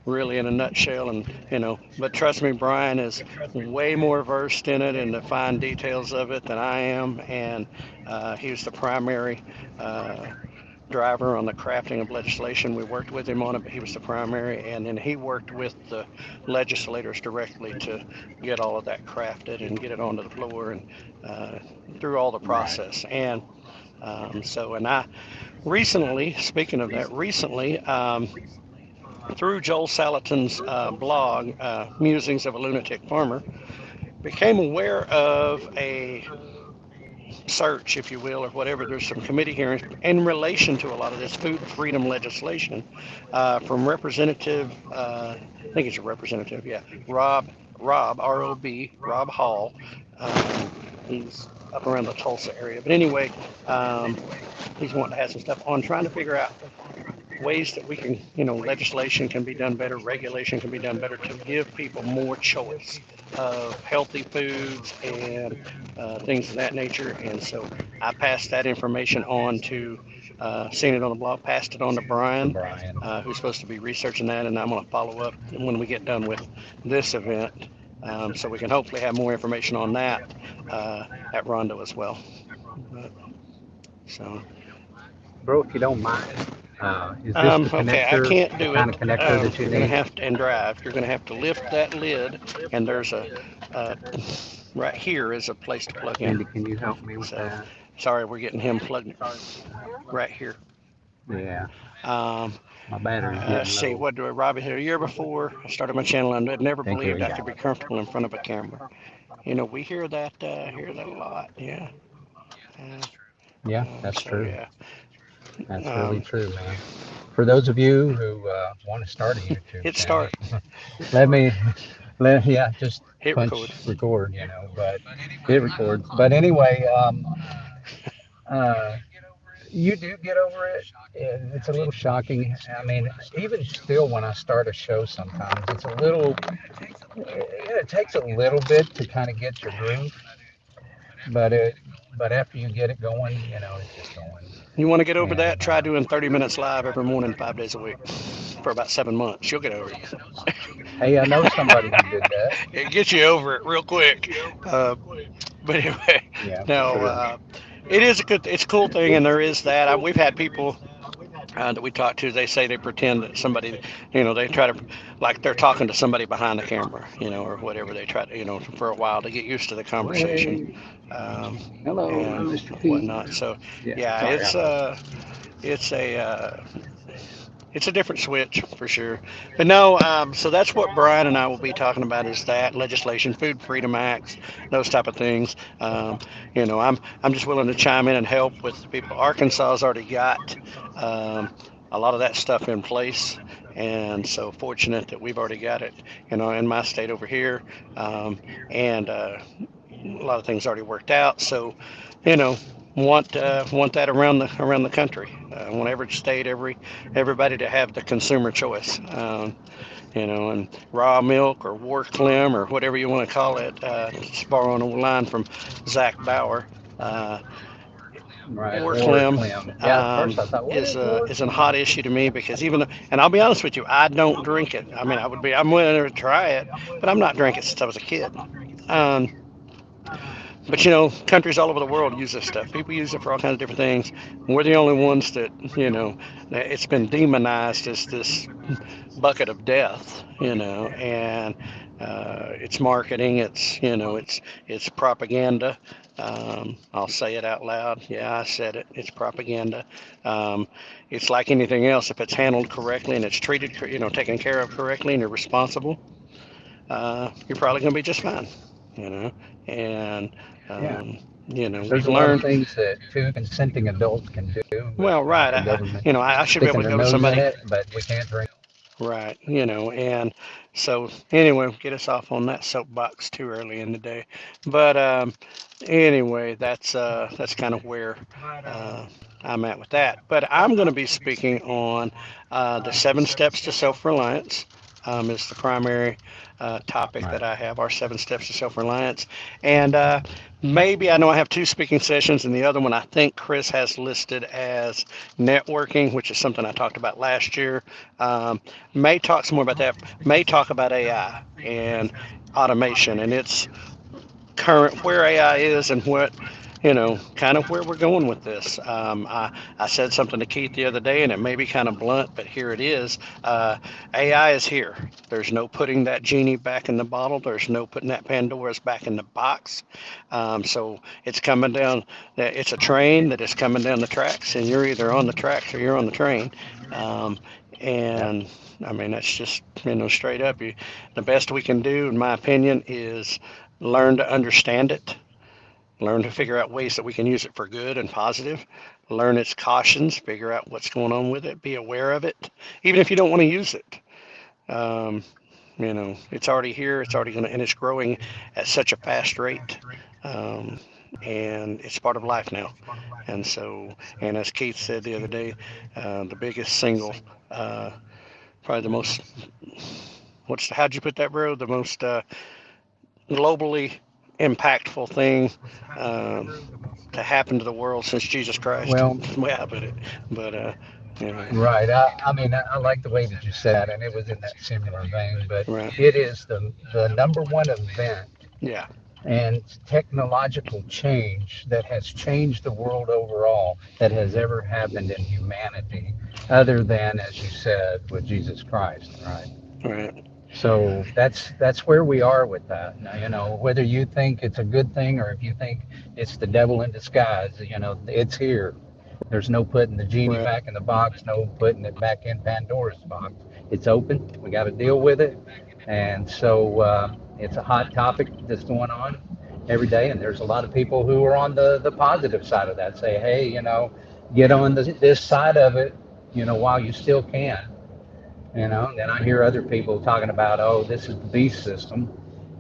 Speaker 1: really in a nutshell. And, but trust me, Brian is way more versed in it and the fine details of it than I am. And he was the primary. Driver on the crafting of legislation. We worked with him on it, but he was the primary, and then he worked with the legislators directly to get all of that crafted and get it onto the floor and uh, through all the
Speaker 2: Right.
Speaker 1: process. And and I recently, speaking of that, through Joel Salatin's blog, Musings of a Lunatic Farmer, became aware of a search, if you will, or whatever. There's some committee hearings in relation to a lot of this food freedom legislation from Representative, I think it's a representative, yeah, Rob Hall. Um, he's up around the Tulsa area. But anyway, he's wanting to have some stuff on trying to figure out ways that we can, legislation can be done better, regulation can be done better to give people more choice of healthy foods and things of that nature. And so I passed that information on to, seen it on the blog, passed it on to
Speaker 2: To
Speaker 1: Brian,
Speaker 2: Brian.
Speaker 1: who's supposed to be researching that, and I'm going to follow up when we get done with this event. So we can hopefully have more information on that at Rondo as well. But, so.
Speaker 2: Bro, if you don't mind, is this the
Speaker 1: Okay, I
Speaker 2: connector,
Speaker 1: can't
Speaker 2: the
Speaker 1: do it.
Speaker 2: kind of connector that you
Speaker 1: You're gonna
Speaker 2: need?
Speaker 1: have to, and drive. You're gonna have to lift that lid, and there's uh, right here is a place to plug in.
Speaker 2: Cindy, can you help me with
Speaker 1: So,
Speaker 2: that?
Speaker 1: sorry, we're getting him plugged right here.
Speaker 2: Yeah,
Speaker 1: Um,
Speaker 2: my battery's
Speaker 1: let's
Speaker 2: getting
Speaker 1: see,
Speaker 2: low.
Speaker 1: what do I, Robbie, a year before I started my channel, I never
Speaker 2: Thank you
Speaker 1: believed I
Speaker 2: again.
Speaker 1: could be comfortable in front of a camera. We hear that a lot. Yeah.
Speaker 2: Yeah, that's
Speaker 1: So
Speaker 2: true.
Speaker 1: yeah.
Speaker 2: That's really
Speaker 1: Um,
Speaker 2: true, man. For those of you who want to start a YouTube
Speaker 1: hit
Speaker 2: channel,
Speaker 1: start.
Speaker 2: let me, yeah, just
Speaker 1: Hit record.
Speaker 2: punch record, but hit record. But anyway, uh, you do get over it. It's a little shocking. I mean, even still, when I start a show, sometimes it's a little, it takes a little bit to kind of get your groove, but but after you get it going, it's just going.
Speaker 1: You want to get over
Speaker 2: And
Speaker 1: that? Try doing 30 minutes live every morning, 5 days a week for about 7 months. You'll get over it.
Speaker 2: hey, I know somebody who did that.
Speaker 1: It gets you over it real quick. Uh, but anyway,
Speaker 2: Yeah, for
Speaker 1: no,
Speaker 2: sure.
Speaker 1: it's a cool thing, and there is that. We've had people that we talk to. They say they pretend that somebody, they try to, like they're talking to somebody behind the camera, or whatever. They try to, for a while to get used to the conversation,
Speaker 2: Wait.
Speaker 1: um,
Speaker 2: Hello,
Speaker 1: and
Speaker 2: Mr. P.
Speaker 1: whatnot. So
Speaker 2: Yeah,
Speaker 1: yeah,
Speaker 2: sorry, I missed you.
Speaker 1: it's a it's a different switch for sure. But no, so that's what Brian and I will be talking about is that legislation, Food Freedom Acts, those type of things. I'm just willing to chime in and help with the people. Arkansas has already got um, a lot of that stuff in place. And so fortunate that we've already got it, in my state over here. And a lot of things already worked out. So, you know, want that around the country. Want every state, everybody to have the consumer choice. And raw milk or Warclim or whatever you want to call it. Just borrowing a line from Zach Bauer. Uh,
Speaker 2: Right, war
Speaker 1: Warclim
Speaker 2: clam. Yeah, at first I thought, what
Speaker 1: is
Speaker 2: is war
Speaker 1: a hot
Speaker 2: clam?
Speaker 1: issue to me because even though, and I'll be honest with you, I don't drink it. I mean, I'm willing to try it, but I'm not drinking it since I was a kid. Um, But countries all over the world use this stuff. People use it for all kinds of different things. We're the only ones that, that it's been demonized as this bucket of death, and it's marketing, it's propaganda. I'll say it out loud. Yeah, I said it. It's propaganda. Um, it's like anything else. If it's handled correctly and it's treated, taken care of correctly, and you're responsible, you're probably going to be just fine. You know, and
Speaker 2: Yeah,
Speaker 1: um,
Speaker 2: there's
Speaker 1: we've
Speaker 2: a lot of
Speaker 1: learned.
Speaker 2: things that two consenting adults can do
Speaker 1: Well,
Speaker 2: without
Speaker 1: right.
Speaker 2: the government
Speaker 1: I should be
Speaker 2: sticking
Speaker 1: able to
Speaker 2: their
Speaker 1: go to
Speaker 2: nose in
Speaker 1: somebody.
Speaker 2: it, but we can't drink.
Speaker 1: Right. And so anyway, get us off on that soapbox too early in the day. But anyway, that's kind of where uh, I'm at with that. But I'm going to be speaking on the 7 steps to self-reliance. Is the primary topic
Speaker 2: Right.
Speaker 1: that I have, our 7 steps to self-reliance. And maybe I know I have 2 speaking sessions, and the other one I think Chris has listed as networking, which is something I talked about last year. May talk some more about that. May talk about AI and automation and its current where AI is and what kind of where we're going with this. I said something to Keith the other day, and it may be kind of blunt, but here it is. AI is here. There's no putting that genie back in the bottle. There's no putting that Pandora's back in the box. So it's coming down. It's a train that is coming down the tracks, and you're either on the tracks or you're on the train. Um,
Speaker 2: Yep.
Speaker 1: and I mean, that's just straight up. The best we can do, in my opinion, is learn to understand it, learn to figure out ways that we can use it for good and positive, learn its cautions, figure out what's going on with it, be aware of it, even if you don't want to use it. Um, it's already here, it's already going to, and it's growing at such a fast rate. Um, and it's part of life now. And so, and as Keith said the other day, the biggest single, uh, probably the most, how'd you put that, bro? The most globally impactful thing um, to happen to the world since Jesus Christ.
Speaker 2: Well,
Speaker 1: That's the way I put it. But, you know,
Speaker 2: right. I mean, I like the way that you said that, and it was in that similar vein. But
Speaker 1: right.
Speaker 2: it is the number one event
Speaker 1: Yeah,
Speaker 2: and technological change that has changed the world overall that has ever happened in humanity, other than, as you said, with Jesus Christ, right?
Speaker 1: right.
Speaker 2: So that's where we are with that. Now, whether you think it's a good thing or if you think it's the devil in disguise, it's here. There's no putting the genie
Speaker 1: Right.
Speaker 2: back in the box, no putting it back in Pandora's box. It's open. We got to deal with it, and so it's a hot topic that's going on every day. And there's a lot of people who are on the positive side of that. Say, hey, get on this side of it, while you still can. And then I hear other people talking about, oh, this is the beast system,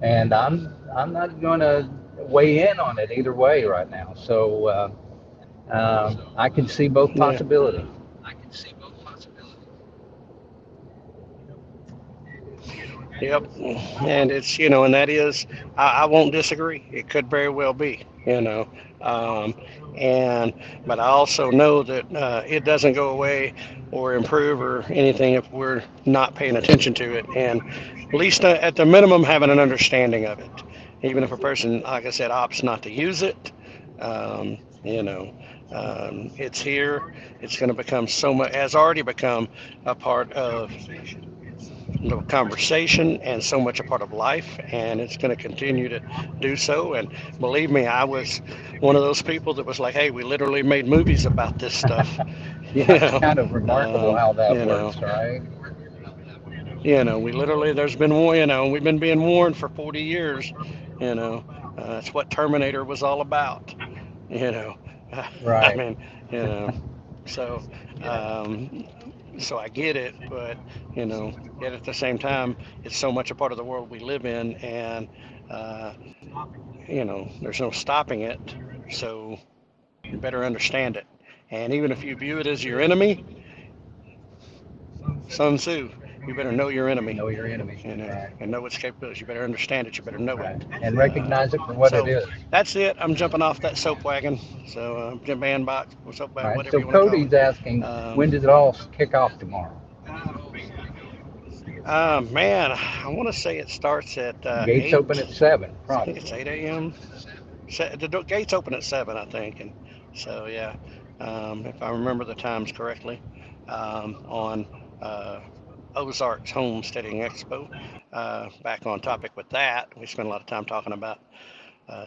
Speaker 2: and I'm not going to weigh in on it either way right now. So I can see both
Speaker 1: Yeah.
Speaker 2: possibilities.
Speaker 1: Yep. And it's, and that is, I won't disagree. It could very well be. Um, and, but I also know that it doesn't go away or improve or anything if we're not paying attention to it. And at least at the minimum, having an understanding of it. Even if a person, like I said, opts not to use it, um, you know, it's here. It's going to become so much, has already become a part of the conversation and so much a part of life, and it's going to continue to do so. And believe me, I was one of those people that was like, "Hey, we literally made movies about this stuff,"
Speaker 2: Yeah,
Speaker 1: you
Speaker 2: it's
Speaker 1: know.
Speaker 2: kind of remarkable how that
Speaker 1: You know,
Speaker 2: works, right?
Speaker 1: we literally there's been we've been being warned for 40 years. You know, that's what Terminator was all about. You know, I
Speaker 2: Right.
Speaker 1: mean, you know, so um, so I get it, but you know, yet at the same time, it's so much a part of the world we live in, and uh, there's no stopping it. So you better understand it. And even if you view it as your enemy, Sun Tzu, you better know your enemy,
Speaker 2: Know your enemy. Right.
Speaker 1: and know its capabilities. You better understand it. You better know
Speaker 2: Right.
Speaker 1: it.
Speaker 2: And
Speaker 1: Uh,
Speaker 2: recognize it for what it
Speaker 1: so
Speaker 2: is.
Speaker 1: that's it. I'm jumping off that soap wagon. So bandbox, soapbox,
Speaker 2: Right.
Speaker 1: whatever
Speaker 2: So
Speaker 1: you want to call
Speaker 2: Cody's asking,
Speaker 1: it.
Speaker 2: when does it all kick off tomorrow?
Speaker 1: Man, I want to say it starts at
Speaker 2: Gates open
Speaker 1: 8.
Speaker 2: at 7,
Speaker 1: I think it's
Speaker 2: probably.
Speaker 1: 8 a.m. The gates open at 7, I think. And so, yeah, if I remember the times correctly, on uh, Ozarks Homesteading Expo. Back on topic with that, we spent a lot of time talking about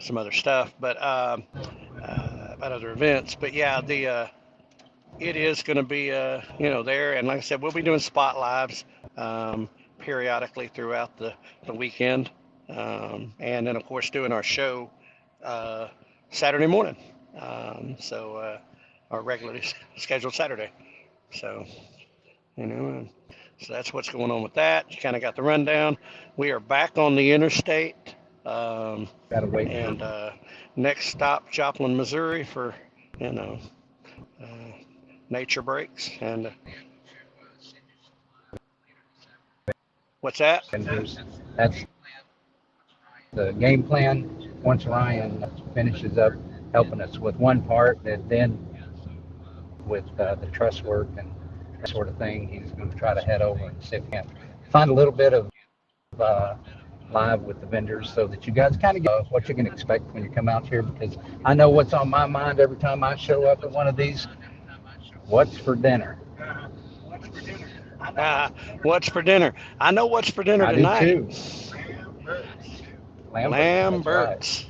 Speaker 1: some other stuff, but about other events. But yeah, it is going to be there, and like I said, we'll be doing spot lives um, periodically throughout the weekend, and then of course doing our show uh, Saturday morning. Our regularly scheduled Saturday. So you know, so that's what's going on with that. You kind of got the rundown. We are back on the interstate, um,
Speaker 2: Gotta wait for
Speaker 1: and next stop Joplin, Missouri for you know uh, nature breaks. And what's that?
Speaker 2: vendors. That's the game plan. Once Ryan finishes up helping us with one part, that then with the truss work and that sort of thing, he's going to try to head over and see if he can find a little bit of uh, live with the vendors so that you guys kind of get what you can expect when you come out here. Because I know what's on my mind every time I show up at one of these. What's for dinner?
Speaker 1: Uh, what's for dinner? I know what's for dinner
Speaker 2: I do
Speaker 1: tonight.
Speaker 2: too. Lamberts, that's right.
Speaker 1: Lamberts.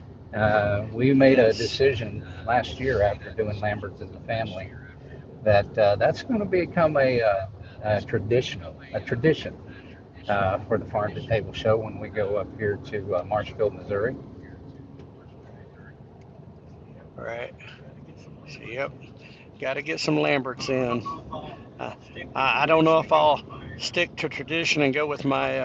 Speaker 2: We made a decision last year after doing Lamberts as a family that that's going to become a tradition for the Farm to Table Show when we go up here to Marshfield, Missouri.
Speaker 1: Right. So, yep. Got to get some Lamberts in. Uh, I don't know if I'll stick to tradition and go with my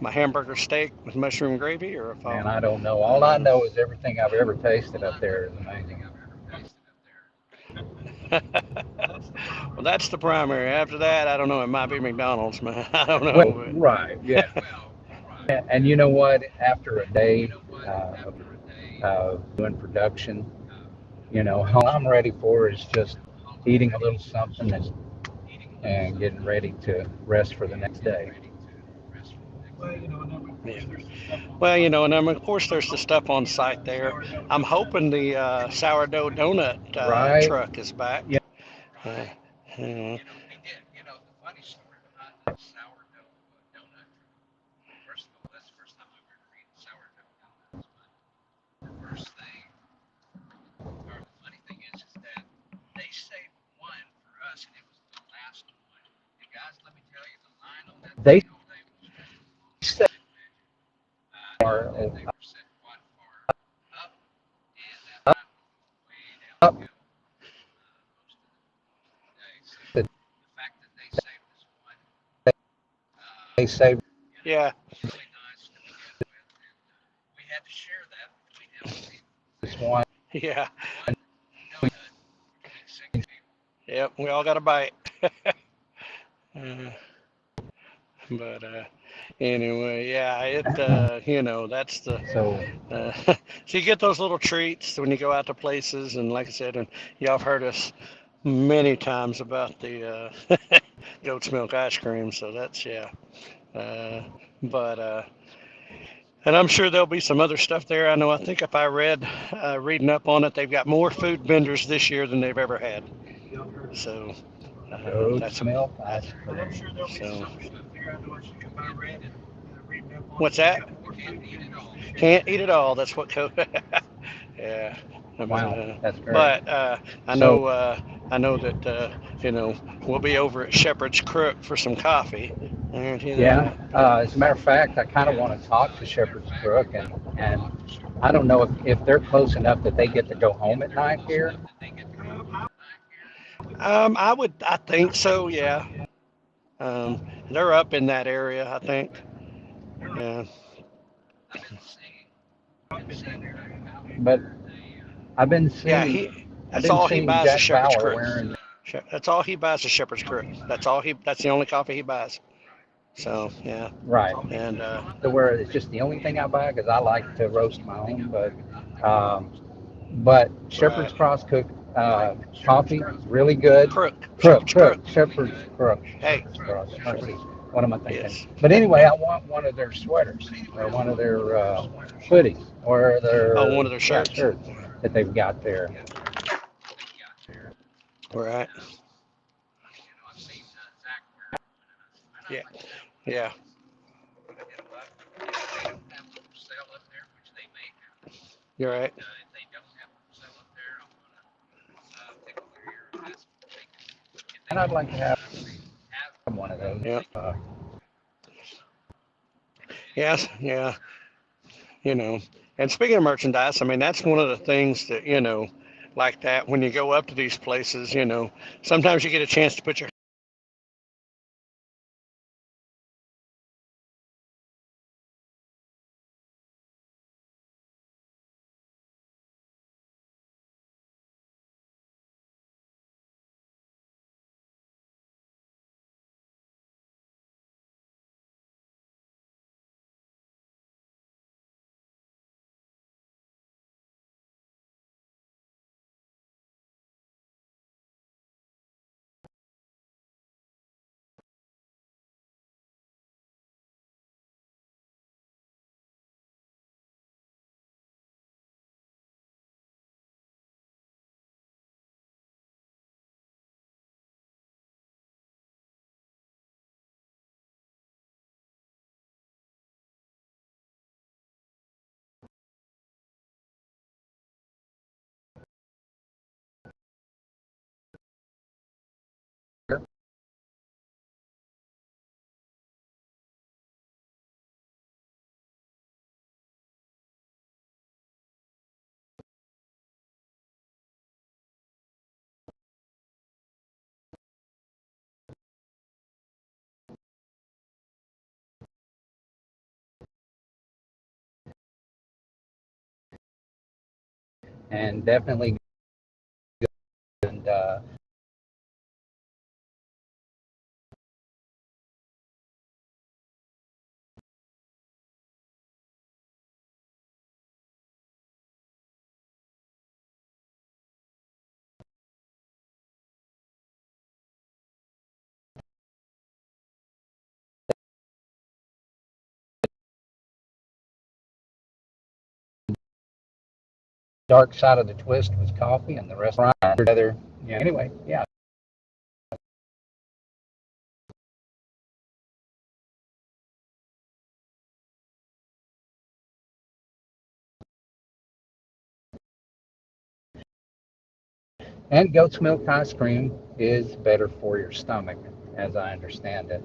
Speaker 1: my hamburger steak with mushroom gravy, or if
Speaker 2: Man,
Speaker 1: I'll.
Speaker 2: I don't know. All I
Speaker 1: Uh,
Speaker 2: know is everything I've ever tasted up there is amazing.
Speaker 1: well, that's the primary. After that, I don't know. It might be McDonald's, man. I don't
Speaker 2: Well,
Speaker 1: know,
Speaker 2: right, yeah. And you know what? After a day of doing production, all I'm ready for is just eating a little something and getting ready to rest for the next day.
Speaker 1: yeah. Well, and then of course there's the stuff on site there. I'm hoping the sourdough donut
Speaker 2: Right?
Speaker 1: truck is back.
Speaker 2: Yeah.
Speaker 1: Uh, uh,
Speaker 4: We did. The funny story behind the sourdough donut. First of all, that's the first time I've ever eaten sourdough donuts. But the first thing, or the funny thing is that they saved one for us, and it was the last one. And guys, let me tell you, the line on that
Speaker 2: They
Speaker 4: thing all day was just long as
Speaker 2: say
Speaker 4: you can imagine. I know
Speaker 2: are
Speaker 4: that they were set quite far up, and that line was way down to
Speaker 2: up
Speaker 4: go most of the day. So the fact that they saved us one,
Speaker 2: they say
Speaker 1: yeah,
Speaker 4: was really nice to begin with, and we had to share that between them two people because they
Speaker 2: this
Speaker 4: only
Speaker 2: one.
Speaker 4: got
Speaker 1: yeah,
Speaker 4: one donut between six people.
Speaker 1: yep. We all got a bite. Uh, but anyway, yeah, that's the.
Speaker 2: So
Speaker 1: Uh, so you get those little treats when you go out to places, and like I said, and y'all have heard us many times about the goat's milk ice cream. So that's yeah. Uh, but and I'm sure there'll be some other stuff there. I know. I think if I reading up on it, they've got more food vendors this year than they've ever had. So
Speaker 2: goat's
Speaker 1: that's a
Speaker 2: milk
Speaker 1: that's
Speaker 2: ice cream.
Speaker 1: so.
Speaker 4: You can't eat it.
Speaker 1: What's that?
Speaker 4: You can't eat it all.
Speaker 1: Can't eat it all. That's what. Yeah.
Speaker 2: Wow,
Speaker 1: Uh,
Speaker 2: that's great.
Speaker 1: but I
Speaker 2: So
Speaker 1: know that we'll be over at Shepherd's Crook for some coffee. And
Speaker 2: yeah, as a matter of fact, I kind of want to talk to Shepherd's Crook, and I don't know if they're close enough that they get to go home at night here.
Speaker 1: I think so. Yeah. They're up in that area. I think. Yeah.
Speaker 4: I've been seeing Jack Bauer
Speaker 2: But
Speaker 4: where they
Speaker 2: I've been
Speaker 1: Yeah.
Speaker 2: seeing
Speaker 1: He.
Speaker 2: I've
Speaker 1: That's
Speaker 2: been
Speaker 1: all he
Speaker 2: seeing
Speaker 1: buys is
Speaker 2: Jack
Speaker 1: Shepherd's
Speaker 2: Bauer
Speaker 1: Crook.
Speaker 2: wearing
Speaker 1: That's all he buys is Shepherd's Crook. That's all he. That's the only coffee he buys. So yeah.
Speaker 2: right
Speaker 1: And
Speaker 2: to where it's just the only thing I buy because I like to roast my own. Um, but
Speaker 1: right.
Speaker 2: Shepherd's Cross cook coffee is really good.
Speaker 1: Crook. Shepherd's Crook.
Speaker 2: Shepherd's Crook,
Speaker 1: Hey.
Speaker 2: Shepherd's Cross.
Speaker 1: Shepherd.
Speaker 2: Mercy, what am I thinking?
Speaker 1: Yes.
Speaker 2: But anyway, I want one of their sweaters or one of their hoodies or
Speaker 1: Oh,
Speaker 2: their
Speaker 1: one of their shirts.
Speaker 2: shirts that they've got there.
Speaker 1: Right.
Speaker 4: I've seen Zach wear one, and I
Speaker 1: Yeah.
Speaker 4: like that one.
Speaker 1: Yeah.
Speaker 4: But you know what? If they don't have them for sale up there, which they may have,
Speaker 1: You're
Speaker 4: but
Speaker 1: right.
Speaker 4: if they don't have them for sale up there, I'm gonna tickle their ear and ask them if they can, if they
Speaker 2: And I'd
Speaker 4: can
Speaker 2: like to have
Speaker 4: have
Speaker 2: one of those.
Speaker 1: Yeah.
Speaker 4: and
Speaker 1: Yes. Yeah. You know. And speaking of merchandise, I mean that's one of the things that like that when you go up to these places, sometimes you get a chance to put your
Speaker 2: and definitely and dark side of the twist was coffee, and the rest together. Yeah. Anyway, yeah. And goat's milk ice cream is better for your stomach, as I understand it.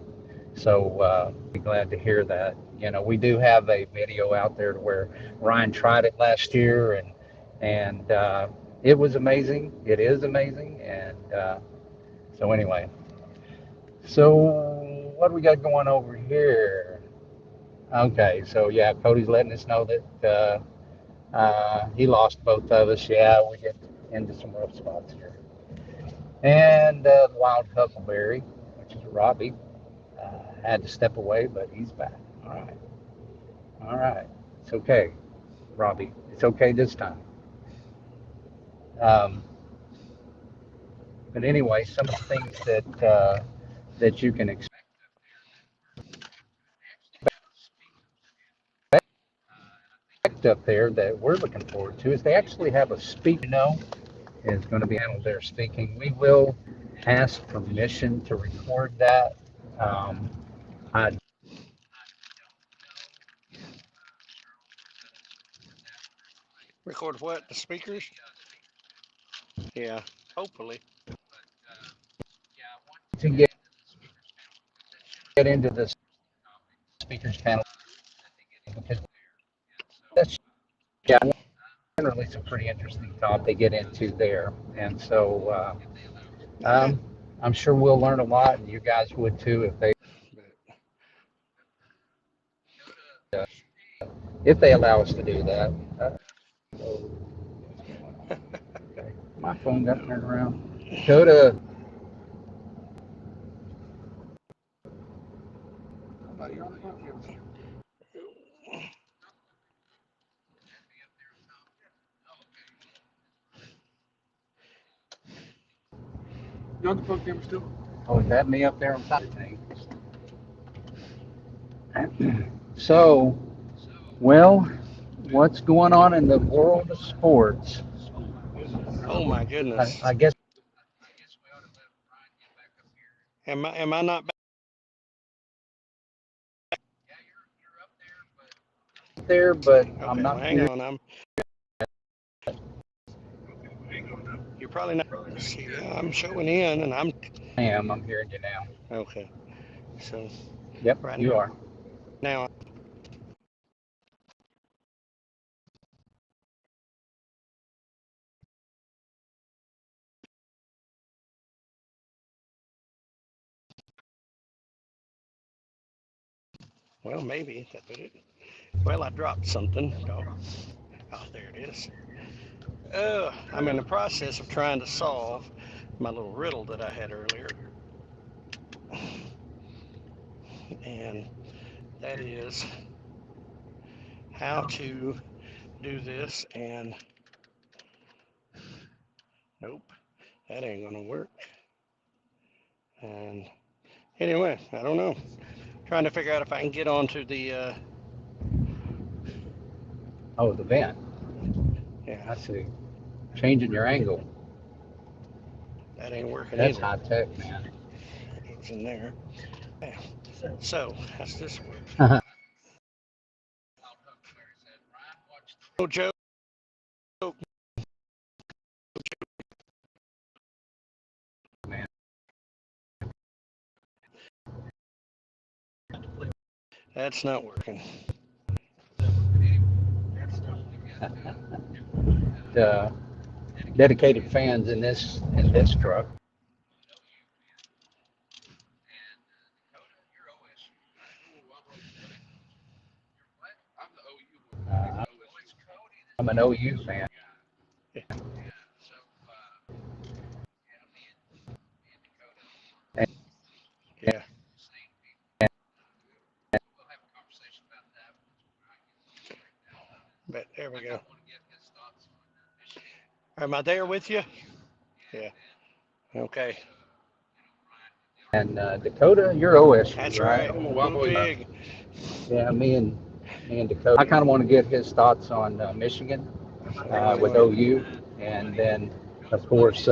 Speaker 2: So be glad to hear that. You know, we do have a video out there where Ryan tried it last year, and it was amazing. It is amazing, and so anyway. So what do we got going over here? Okay, so yeah, Cody's letting us know that he lost both of us. Yeah, we get into some rough spots here. And the wild huckleberry, which is Robbie, had to step away, but he's back. All right. All right. It's okay, Robbie. It's okay this time. Um, but anyway, some of the things that you can expect up there that we're looking forward to is they actually have a speaker, is going to be handled there speaking. We will ask permission to record that. I
Speaker 1: Record what? The speakers? Yeah, hopefully.
Speaker 2: to get into the speakers panel because that's yeah, generally some pretty interesting topic they get into there, and so I'm sure we'll learn a lot, and you guys would too if they allow us to do that. Okay. My phone got turned around. Dakota,
Speaker 5: Buddy, you're on the phone, Kim. You on the phone, Kim, still?
Speaker 2: oh, is that me up there on top of things? So, well, what's going on in the world of sports?
Speaker 1: Oh my goodness.
Speaker 2: I guess
Speaker 1: Am I not back?
Speaker 2: there, but
Speaker 1: Okay,
Speaker 2: I'm
Speaker 1: well,
Speaker 2: not
Speaker 1: hang
Speaker 2: here.
Speaker 1: on. You're probably not. See, I'm showing in, and
Speaker 2: I am. I'm hearing you now.
Speaker 1: okay. So
Speaker 2: Yep,
Speaker 1: right
Speaker 2: you are.
Speaker 1: now, well, maybe that did it. Well, I dropped something. Oh, there it is. I'm in the process of trying to solve my little riddle that I had earlier, and that is how to do this. And nope, that ain't gonna work. And anyway, I don't know. Trying to figure out if I can get onto the
Speaker 2: Oh, the vent.
Speaker 1: yeah,
Speaker 2: I see. Changing your angle.
Speaker 1: that ain't working
Speaker 2: That's
Speaker 1: either.
Speaker 2: high tech, man.
Speaker 1: It's in there. Yeah. So how's this work? Oh, Joe,
Speaker 2: Man.
Speaker 1: that's not working.
Speaker 2: The dedicated fans in this truck.
Speaker 5: I'm the OU boy.
Speaker 2: Uh, I'm an OU fan.
Speaker 4: Yeah. So, yeah, me and Dakota
Speaker 1: Yeah,
Speaker 4: same people. We'll have a conversation about that when I get some breakdown about it.
Speaker 1: but there
Speaker 4: I
Speaker 1: we
Speaker 4: kind
Speaker 1: go.
Speaker 4: of want to get his thoughts on Michigan.
Speaker 1: Am I there with you?
Speaker 4: Yeah,
Speaker 1: Yeah.
Speaker 4: and then, of
Speaker 1: Okay.
Speaker 4: course, Ryan with the
Speaker 2: And
Speaker 4: Arkansas
Speaker 2: Dakota,
Speaker 4: Razorbacks.
Speaker 2: you're OSU,
Speaker 1: That's
Speaker 2: right?
Speaker 1: right. Go big.
Speaker 2: Yeah, me and Dakota. I kind of want to get his thoughts on Michigan with
Speaker 1: Oh,
Speaker 2: OU, and then of course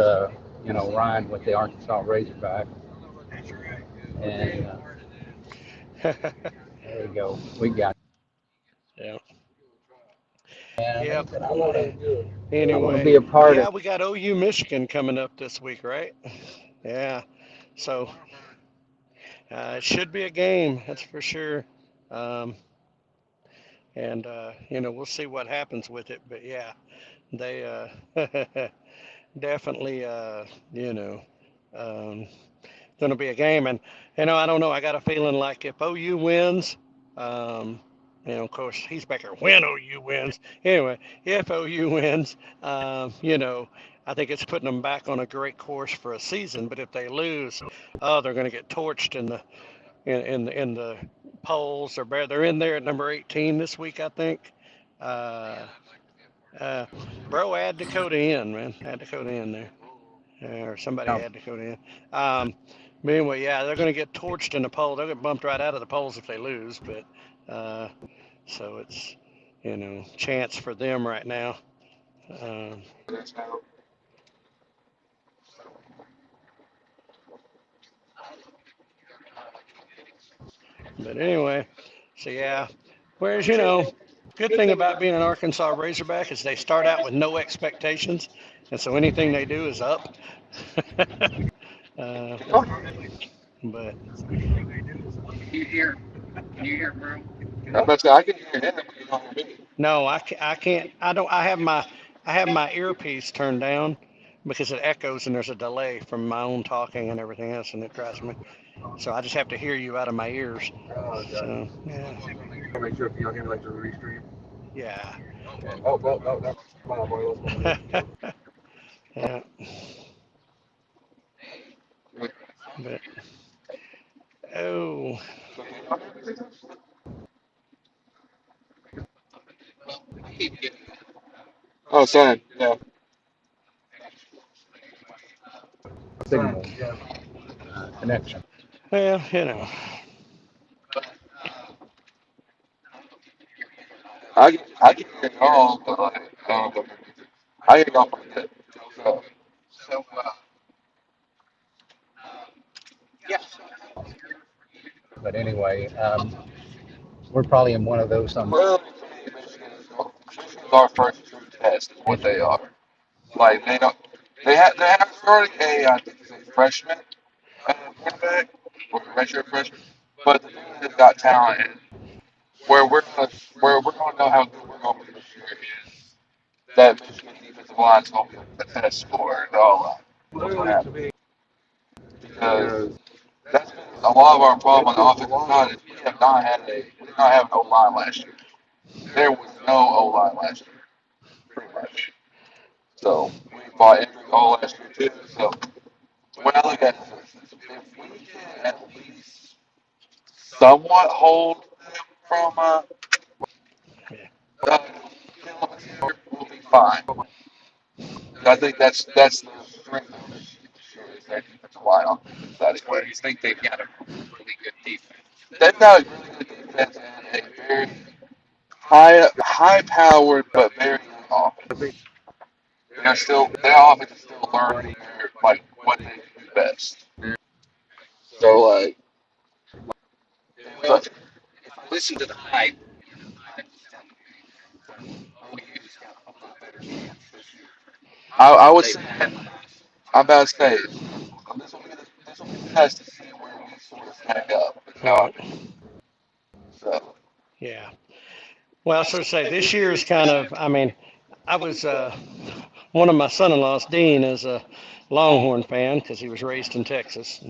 Speaker 2: Ryan with the Arkansas Razorback,
Speaker 1: that's right.
Speaker 2: and there we go. We got.
Speaker 1: Yeah.
Speaker 2: And like I
Speaker 1: Yep.
Speaker 2: said, I want to be
Speaker 1: Anyway,
Speaker 2: a part of.
Speaker 1: yeah, we got OU Michigan coming up this week, right? Yeah. So it should be a game, that's for sure. Um, and we'll see what happens with it. But yeah, they definitely, um, going to be a game. And I don't know. I got a feeling like if OU wins, um, of course, he's back here when OU wins. Anyway, if OU wins, I think it's putting them back on a great course for a season. But if they lose, oh, they're going to get torched in the polls. They're in there at number 18 this week, I think. Uh,
Speaker 4: Man, I'd like to be a part of that
Speaker 1: uh,
Speaker 4: conversation.
Speaker 1: bro, add Dakota in, man. Add Dakota in there. Or somebody
Speaker 2: Um,
Speaker 1: had to go in. Um, but anyway, yeah, they're going to get torched in the poll. They'll get bumped right out of the polls if they lose. But so it's chance for them right now. Um, but anyway, so yeah. Whereas good thing about being an Arkansas Razorback is they start out with no expectations, and so anything they do is up. uh, but
Speaker 4: Can you hear? Can you hear, bro?
Speaker 1: no, I can't. I don't. I have my earpiece turned down because it echoes and there's a delay from my own talking and everything else, and it drives me. So I just have to hear you out of my ears. So yeah,
Speaker 2: make sure if you don't hear like the restream.
Speaker 1: yeah,
Speaker 4: Okay.
Speaker 2: That's fine, boy. Let's go.
Speaker 1: yeah.
Speaker 4: Hey, I can
Speaker 1: But
Speaker 4: hear you.
Speaker 1: oh,
Speaker 4: Well, I keep getting extra. But anyway,
Speaker 2: Signal connection.
Speaker 1: well,
Speaker 4: but I don't know if you can hear me or not. Okay, good. So, um, yeah. So I was here for you
Speaker 2: But anyway,
Speaker 4: talking about Michigan.
Speaker 2: we're probably in one of those Michigan.
Speaker 4: But
Speaker 2: Clearly to me, because
Speaker 1: yeah,
Speaker 4: do you think they've got a really good defense?
Speaker 2: I think money
Speaker 4: Well, if I listen to the hype, I'm just telling me that OU's got a lot better chance this year than they've had in the last 2 or 3 years.
Speaker 1: right, yeah. Well, so to say, this year is kind of. I mean, I was one of my son-in-laws, Dean, is a Longhorn fan because he was raised in Texas.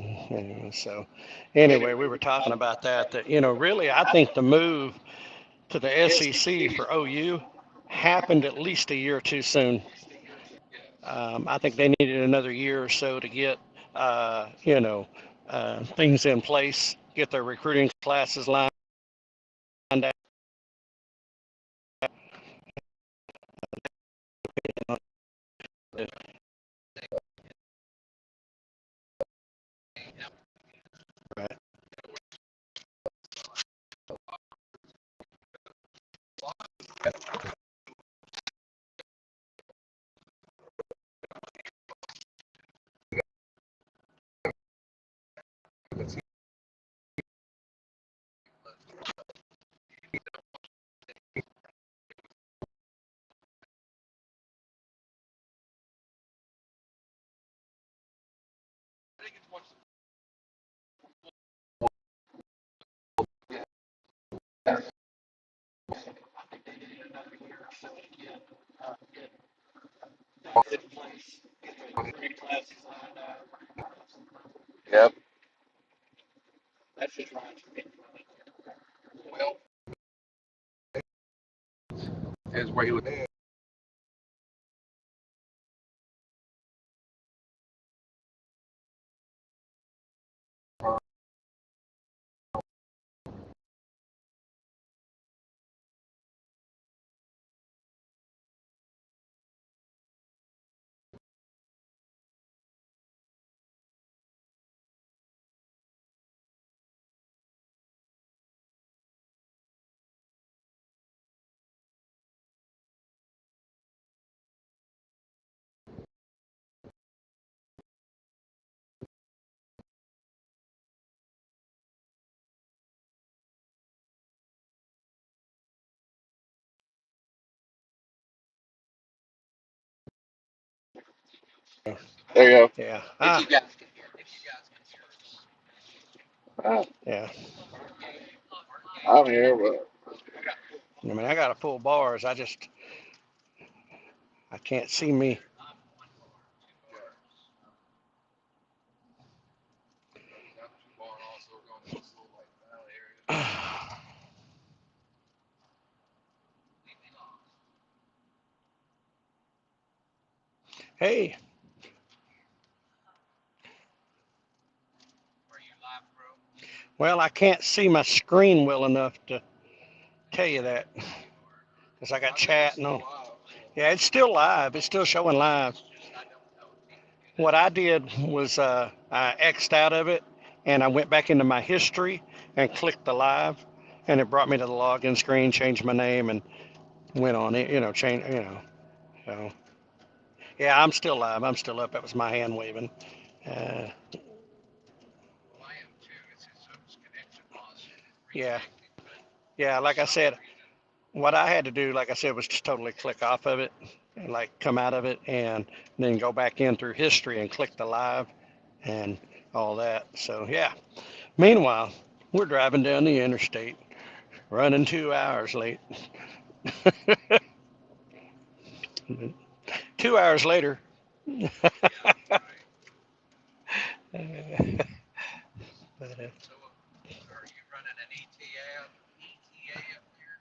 Speaker 1: So, anyway, we were talking about that. That really, I think the move to the SEC for OU happened at least a year too soon. I think they needed another year or so to get, you know, things in place, get their recruiting classes lined out. Right.
Speaker 4: Yep. Is where he was. There you go.
Speaker 1: Yeah.
Speaker 4: If you guys can hear, if you guys can hear us.
Speaker 1: Yeah.
Speaker 4: I'm here, but
Speaker 1: I mean, I got to pull bars. I can't see me. Hey, well, I can't see my screen well enough to tell you that because I got chat and all. Yeah, it's still live. It's still showing live. What I did was I X'd out of it and I went back into my history and clicked the live, and it brought me to the login screen, changed my name, and went on it. Change. So yeah, I'm still live. I'm still up. That was my hand waving. Uh, yeah, yeah. Like I said, what I had to do, like I said, was just totally click off of it and like come out of it and then go back in through history and click the live and all that. So yeah. Meanwhile, we're driving down the interstate, running 2 hours late. 2 hours later. But,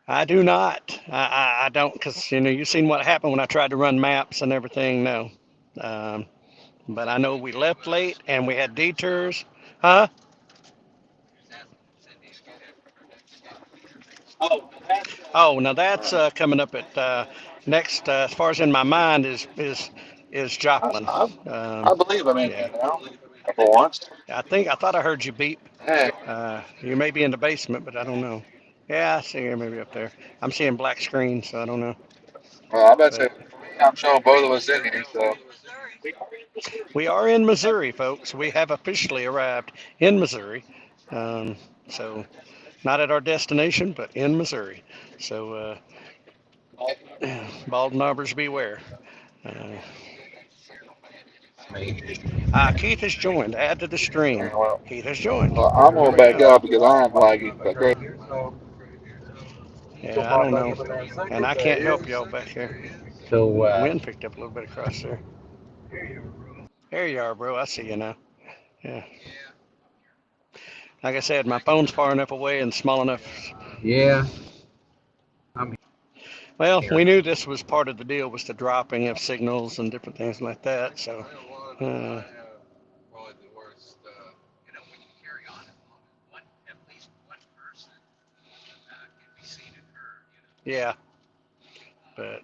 Speaker 1: I do not. I don't, because you've seen what happened when I tried to run maps and everything. No, um, but I know we left late and we had detours. Huh? Oh, now that's coming up at next. As far as in my mind is Joplin.
Speaker 4: I,
Speaker 1: Um,
Speaker 4: I believe I'm in
Speaker 1: yeah,
Speaker 4: here now. For once.
Speaker 1: I thought I heard you beep.
Speaker 4: Hey.
Speaker 1: You may be in the basement, but I don't know. Yeah, I see you maybe up there. I'm seeing black screen, so I don't know.
Speaker 4: Well, I bet you
Speaker 1: But
Speaker 4: for me, I'm showing both of us in here. So
Speaker 1: we are in Missouri, folks. We have officially arrived in Missouri. Um, so not at our destination, but in Missouri. So bald knobbers beware. Uh, Keith has joined. Add to the stream.
Speaker 4: yeah, well,
Speaker 1: Keith has joined.
Speaker 4: I'm
Speaker 1: There
Speaker 4: gonna
Speaker 1: we
Speaker 4: back
Speaker 1: go.
Speaker 4: up because I am lagging like crazy.
Speaker 1: Yeah, I don't know. And I can't help y'all back here.
Speaker 2: So,
Speaker 1: Wind picked up a little bit across there. There you are, bro. I see you now. Yeah. Like I said, my phone's far enough away and small enough.
Speaker 2: yeah,
Speaker 1: Well, we knew this was part of the deal was the dropping of signals and different things like that.
Speaker 5: I
Speaker 1: So,
Speaker 5: know one.
Speaker 1: uh,
Speaker 5: I have probably the worst.
Speaker 4: When you carry on as long as at least one person can be seen and heard.
Speaker 1: yeah, but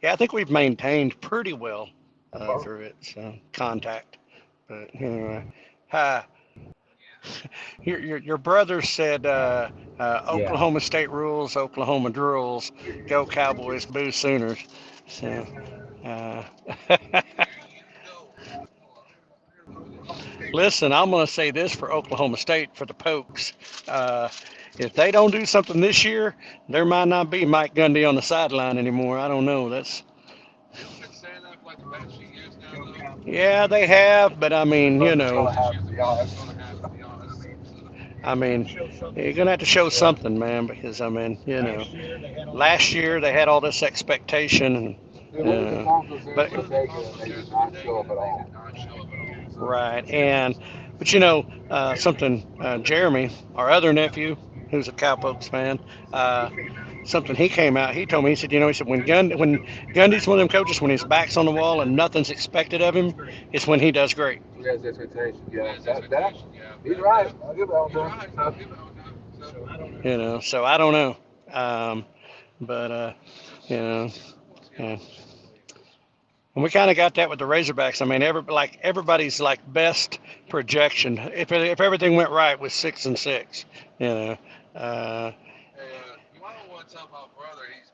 Speaker 1: yeah, I think we've maintained pretty well through it. So contact, but anyway, uh, your brother said
Speaker 2: Yeah.
Speaker 1: Oklahoma State rules, Oklahoma drools, go Cowboys, boo Sooners. So. Uh,
Speaker 5: There you go.
Speaker 1: Listen, I'm going to say this for Oklahoma State for the Pokes. Uh, if they don't do something this year, there might not be Mike Gundy on the sideline anymore. I don't know. That's
Speaker 5: They've been saying that for like the past few years now, though.
Speaker 1: Yeah, they have, but I mean,
Speaker 5: This year's the first year it's going to have, to be honest.
Speaker 1: I mean, you're going to have to show something, man, because I mean, last year they had all this expectation, and but
Speaker 5: They lose the conference championship and they did not show up at all.
Speaker 1: right, but something Jeremy, our other nephew, who's a Cowpokes fan, uh, something he came out. He told me. He said, he said when Gundy's one of them coaches when his back's on the wall and nothing's expected of him, it's when he does great.
Speaker 5: He has expectations. Yeah, he's right. I'll give it on to him. I'll give it on to him.
Speaker 1: So I don't know, but you know, yeah. And we kind of got that with the Razorbacks. I mean, everybody's like best projection, if everything went right, was 6-6. You know, uh,
Speaker 5: Hey, you might want to tell my brother he's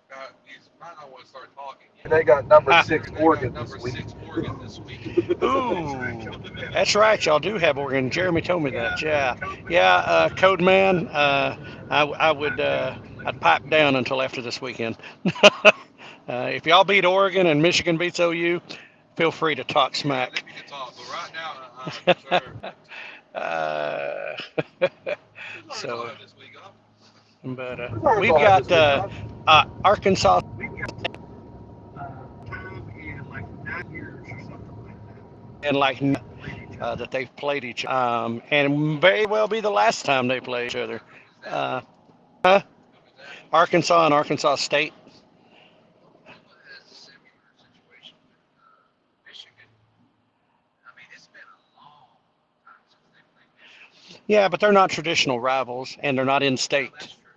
Speaker 5: might not want to start talking yet.
Speaker 6: They got number
Speaker 1: ah,
Speaker 6: six
Speaker 5: They got
Speaker 6: Oregon
Speaker 5: number
Speaker 6: this week.
Speaker 5: 6 Oregon this week.
Speaker 1: ooh, that's right. Y'all do have Oregon. Jeremy told me that. Yeah, yeah. Code man, I would I'd pipe down until after this weekend. If y'all beat Oregon and Michigan beats OU, feel free to talk
Speaker 5: Yeah,
Speaker 1: smack.
Speaker 5: then we can talk. But right now, no, sir.
Speaker 1: uh,
Speaker 5: Who's Arkansas
Speaker 1: so,
Speaker 5: have this week, huh?
Speaker 1: but
Speaker 6: Who's
Speaker 1: we've
Speaker 6: Arkansas have
Speaker 1: got
Speaker 6: this week, huh?
Speaker 1: Arkansas and that they've played each other, and very well be the last time they play each other.
Speaker 5: Who's that?
Speaker 1: Uh, huh?
Speaker 5: Who is that?
Speaker 1: Arkansas and Arkansas State.
Speaker 4: Oklahoma has a similar situation with Michigan. I mean, it's been a long time since they played Michigan.
Speaker 1: Yeah, but they're not traditional rivals, and they're not in
Speaker 4: Well,
Speaker 1: state.
Speaker 4: that's true.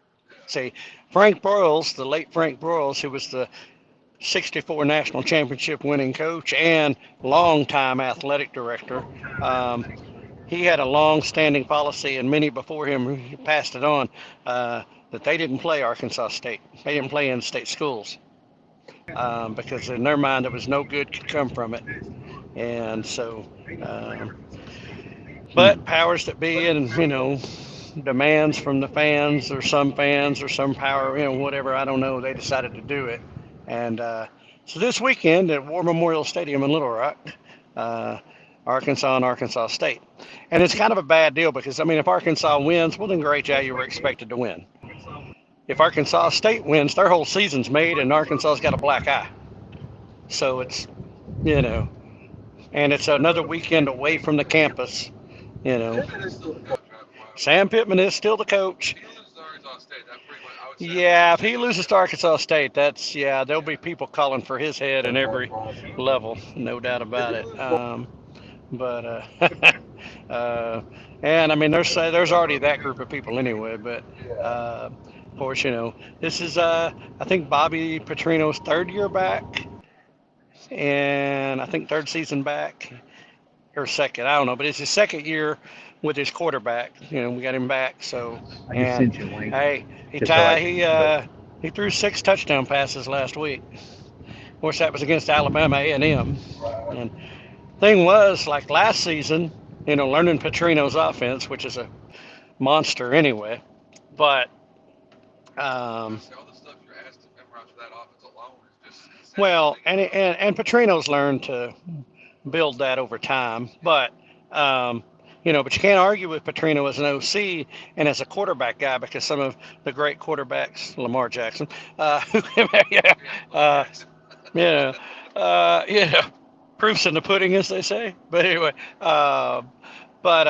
Speaker 1: See, Frank Broyles, the late Frank Broyles, who was the '64 national championship winning coach and longtime athletic director. Um, he had a long standing policy, and many before him he passed it on, that they didn't play Arkansas State. They didn't play in state schools because in their mind there was no good could come from it. And so, but powers that be, and demands from the fans or some power, whatever, I don't know, they decided to do it. And so this weekend at War Memorial Stadium in Little Rock, uh, Arkansas and Arkansas State. And it's kind of a bad deal because, I mean, if Arkansas wins, well, then great, yeah, you were expected to win. If Arkansas State wins, their whole season's made and Arkansas's got a black eye. So it's, you know, and it's another weekend away from the campus, you know.
Speaker 5: Pittman is still the coach, right?
Speaker 1: Sam Pittman is still the coach.
Speaker 5: If he loses to Arkansas State, that pretty much, I would say.
Speaker 1: Yeah, if he loses to Arkansas State, there'll be people calling for his head in every level, no doubt about it. But and I mean, there's already that group of people anyway. But of course, this is I think Bobby Petrino's third year back, and I think third season back or second, I don't know, but it's his second year with his quarterback. We got him back. So
Speaker 2: I just
Speaker 1: and
Speaker 2: sent you a link.
Speaker 1: hey,
Speaker 2: Just so I
Speaker 1: he threw 6 touchdown passes last week. Of course, that was against Alabama A&M. And thing was, like last season, learning Petrino's offense, which is a monster anyway. But
Speaker 5: All the stuff you're asked to memorize for that offense alone is just
Speaker 1: well, and Petrino's learned to build that over time. But but you can't argue with Petrino as an OC and as a quarterback guy because some of the great quarterbacks, Lamar Jackson, yeah, yeah, proofs in the pudding, as they say. But anyway, but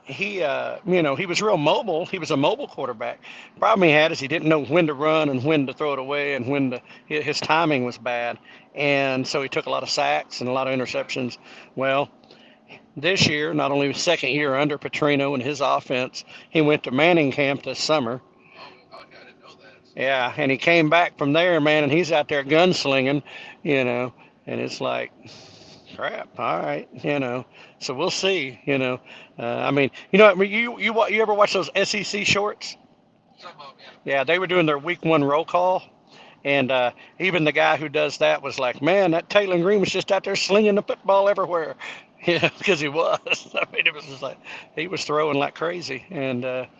Speaker 1: he was real mobile. He was a mobile quarterback. Problem he had is he didn't know when to run and when to throw it away and when to, his timing was bad. And so he took a lot of sacks and a lot of interceptions. Well, this year, not only his second year under Petrino and his offense, he went to Manning camp this summer.
Speaker 5: Oh, okay, I didn't know that.
Speaker 1: Yeah, and he came back from there, man, and he's out there gunslinging, you know, and it's like, crap. All right, So we'll see. I mean, you ever watch those SEC shorts?
Speaker 5: Some of them, yeah.
Speaker 1: Yeah, they were doing their week one roll call, and even the guy who does that was like, man, that Taylor Green was just out there slinging the football everywhere. Yeah, because he was. I mean, it was just like he was throwing like crazy, and like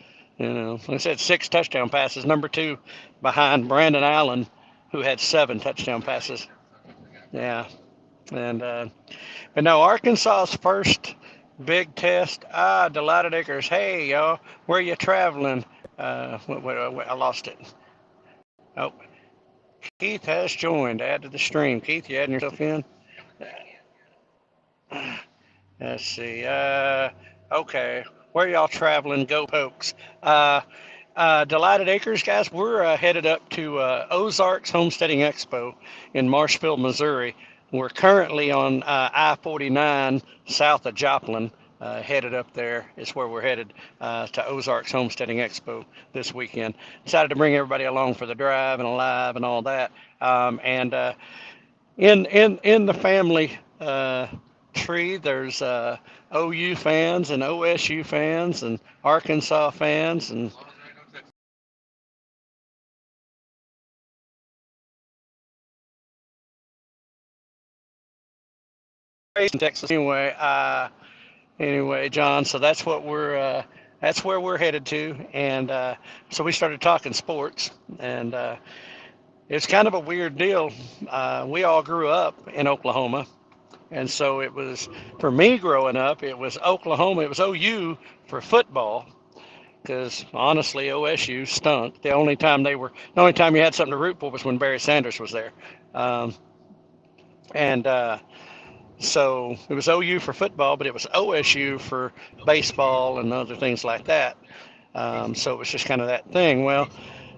Speaker 1: I said, 6 touchdown passes, number two behind Brandon Allen, who had 7 touchdown passes. Yeah, and but no, Arkansas's first big test. Delighted Acres. Hey, y'all, where you traveling? I lost it. Oh, Keith has joined. Add to the stream. Keith, you adding yourself in? Let's see. Okay. Where y'all traveling? Go Pokes. Delighted Acres, guys, we're headed up to Ozarks Homesteading Expo in Marshfield, Missouri. We're currently on I-49 south of Joplin, headed up there. Is where we're headed to Ozarks Homesteading Expo this weekend. Decided to bring everybody along for the drive and live and all that. And in the family tree, there's OU fans and OSU fans and Arkansas fans and in Texas. Anyway, John. So that's where we're headed to, and so we started talking sports, and it's kind of a weird deal. We all grew up in Oklahoma, and so it was for me growing up. It was Oklahoma. It was OU for football. Because honestly, OSU stunk. The only time you had something to root for was when Barry Sanders was there, um, and so it was OU for football, but it was OSU for baseball and other things like that. So it was just kind of that thing. Well,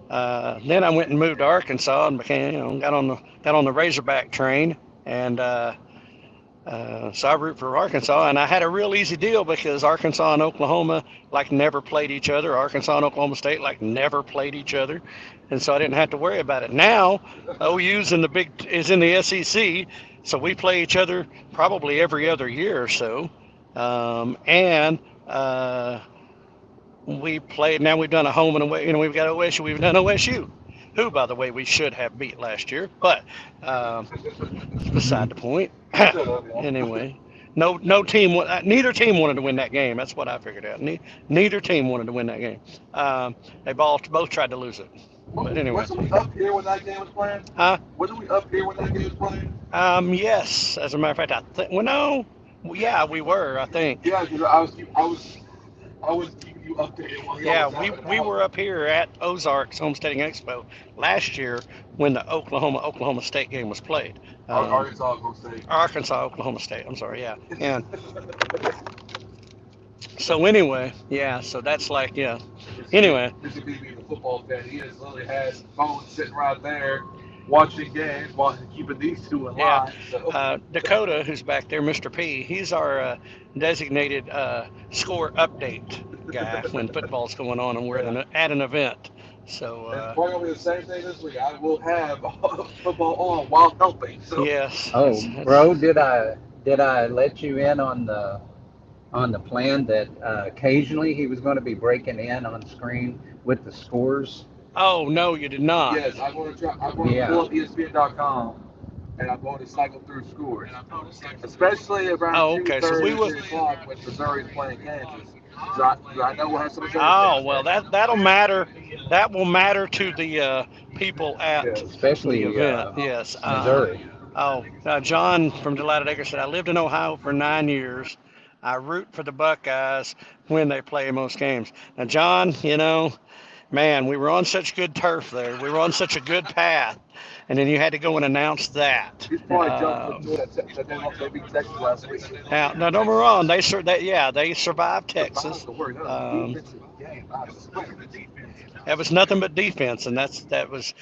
Speaker 1: then I went and moved to Arkansas and became, got on the Razorback train, and so I root for Arkansas, and I had a real easy deal because Arkansas and Oklahoma like never played each other. Arkansas and Oklahoma State like never played each other, and so I didn't have to worry about it. Now OU's in the SEC, so we play each other probably every other year or so, and we play now. We've done a home and away. We've got OSU. We've done OSU, who, by the way, we should have beat last year, but beside the point. Anyway, no team. Neither team wanted to win that game. That's what I figured out. Neither team wanted to win that game. They both tried to lose it. But anyway.
Speaker 5: Wasn't we up here when that game was playing?
Speaker 1: Huh?
Speaker 5: Wasn't we up here when that game was playing?
Speaker 1: Yes. As a matter of fact, well, no. Yeah, we were. I think.
Speaker 5: Yeah, because I was keeping you updated.
Speaker 1: Yeah, we were up here at Ozarks Homesteading Expo last year when the Oklahoma State game was played.
Speaker 5: Arkansas Oklahoma State.
Speaker 1: Arkansas Oklahoma State. I'm sorry. Yeah. And so anyway, yeah. So that's like yeah. Anyway.
Speaker 5: This is being a football fan. He has literally had phones sitting right there, watching games while keeping these two in line. So.
Speaker 1: Dakota, who's back there, Mr. P, he's our designated score update guy when football's going on and we're at an event. So
Speaker 5: it's probably the same thing this week. I will have football on while helping. So.
Speaker 1: Yes.
Speaker 2: Oh, bro, did I let you in on the plan that occasionally he was going to be breaking in on screen with the scores?
Speaker 1: Oh no, you did not.
Speaker 5: Yes, I'm going to pull up ESPN.com and I'm going to cycle through scores, especially around 2:30 o'clock when Missouri's playing Kansas. So I know we'll have some.
Speaker 1: Oh well, that'll matter. That will matter to the people at
Speaker 2: especially
Speaker 1: the event. Yes,
Speaker 2: Missouri.
Speaker 1: John from Delighted Acres said I lived in Ohio for 9 years. I root for the Buckeyes when they play most games. Now, John, man, we were on such good turf there. We were on such a good path. and then you had to go and announce that.
Speaker 5: He's probably jumped for joy that they beat Texas last week.
Speaker 1: Now, don't get me wrong, they survived Texas. That was nothing but defense, and that was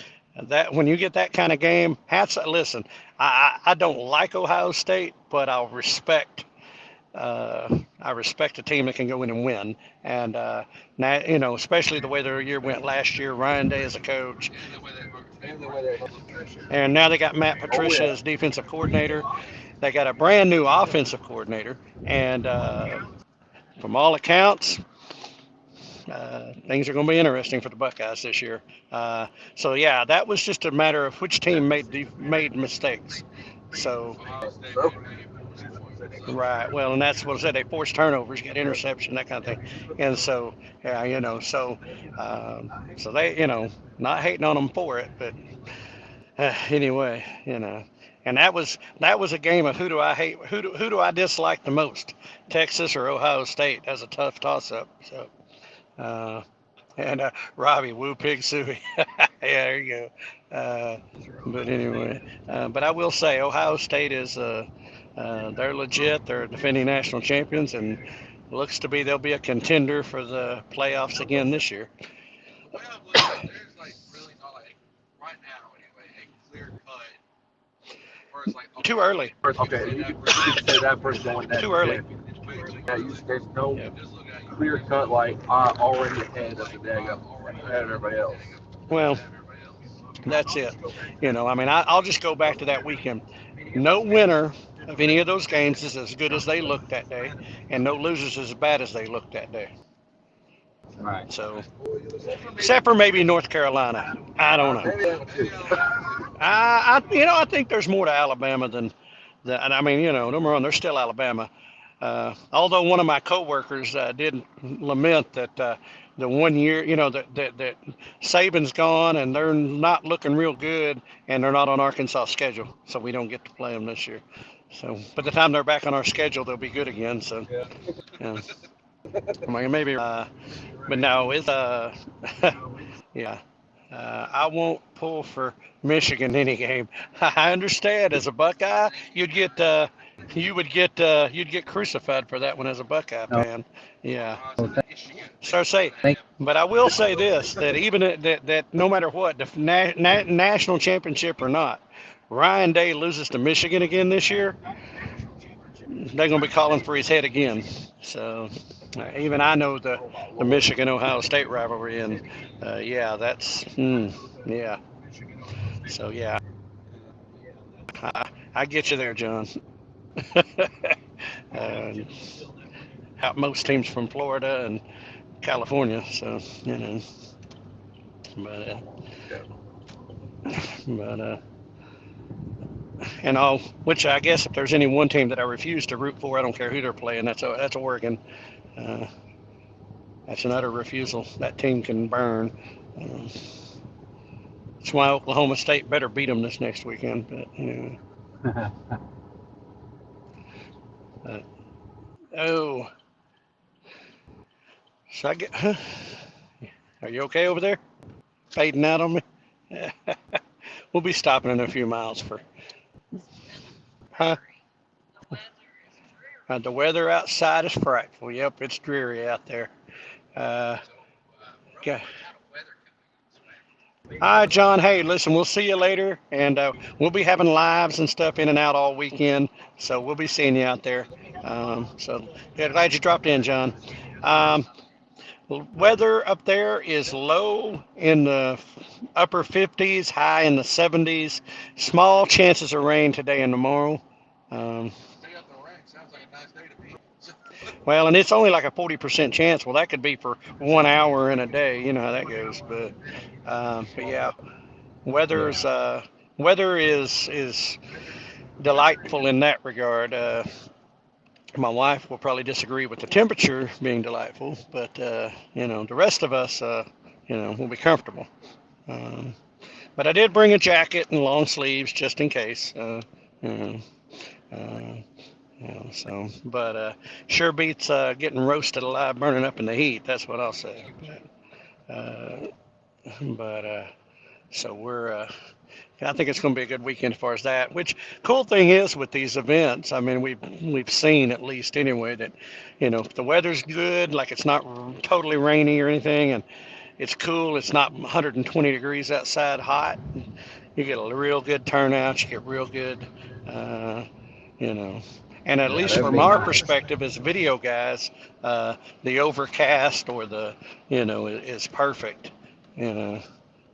Speaker 1: that. When you get that kind of game, listen. I don't like Ohio State, but I respect a team that can go in and win. And now, especially the way their year went last year. Ryan Day as a coach, and now they got Matt Patricia as defensive coordinator. They got a brand new offensive coordinator, and from all accounts, things are going to be interesting for the Buckeyes this year. So yeah, that was just a matter of which team made mistakes. So right, well, and that's what I said. They forced turnovers, got interception, that kind of thing, and so yeah, so they, not hating on them for it, but anyway, and that was a game of who do I hate, who do I dislike the most, Texas or Ohio State? That's a tough toss-up. So. And Robbie, woo pig suey. Yeah, there you go. But anyway, but I will say Ohio State is they're legit. They're defending national champions, and looks to be they'll be a contender for the playoffs again this year.
Speaker 6: Well, there's like really not like right now anyway a clear cut. Whereas like
Speaker 1: Too early.
Speaker 5: Okay, you can say that person going that
Speaker 1: Too early.
Speaker 5: Yeah, there's no clear cut like already ahead of the daggum ahead of everybody else.
Speaker 1: Well, that's it. I mean, I'll just go back to that weekend. No winner of any of those games is as good as they looked that day, and no losers as bad as they looked that day.
Speaker 2: Right.
Speaker 1: So, except for maybe North Carolina, I don't know. I think there's more to Alabama than that. And I mean, don't get me wrong, they're still Alabama. Although one of my coworkers did lament that the 1 year, that Saban's gone and they're not looking real good, and they're not on Arkansas' schedule, so we don't get to play them this year. So, by the time they're back on our schedule, they'll be good again. So, yeah. I mean, maybe, but no, it's yeah. I won't pull for Michigan any game. I understand as a Buckeye, you'd get crucified for that one as a Buckeye fan. Yeah. So but I will say this: that even that no matter what, the national championship or not, Ryan Day loses to Michigan again this year, they're going to be calling for his head again. So even I know the Michigan-Ohio State rivalry, and yeah, that's yeah. So yeah, I get you there, John. Out most teams from Florida and California, so but and all, which I guess if there's any one team that I refuse to root for, I don't care who they're playing. That's Oregon. That's another refusal. That team can burn. That's why Oklahoma State better beat them this next weekend. But oh, so I get. Are you okay over there? Fading out on me. We'll be stopping in a few miles for. Huh? The weather outside is frightful. Yep, it's dreary out there. Okay. All right, John. Hey, listen, we'll see you later, and we'll be having lives and stuff in and out all weekend, so we'll be seeing you out there. So yeah, glad you dropped in, John. Weather up there is low in the upper 50s, high in the 70s. Small chances of rain today and tomorrow. Well, and it's only like a 40% chance. Well, that could be for 1 hour in a day. You know how that goes. But yeah, weather is delightful in that regard. My wife will probably disagree with the temperature being delightful, but the rest of us, will be comfortable. But I did bring a jacket and long sleeves just in case. But sure beats getting roasted alive, burning up in the heat. That's what I'll say. So we're I think it's going to be a good weekend as far as that. Which cool thing is with these events, I mean, we've seen at least anyway that, if the weather's good, like it's not totally rainy or anything, and it's cool, it's not 120 degrees outside, hot. You get a real good turnout. You get real good, uh, you know. And at
Speaker 2: Yeah,
Speaker 1: least
Speaker 2: that'd
Speaker 1: from
Speaker 2: be
Speaker 1: our
Speaker 2: nice.
Speaker 1: perspective as video guys, the overcast or is perfect, you know.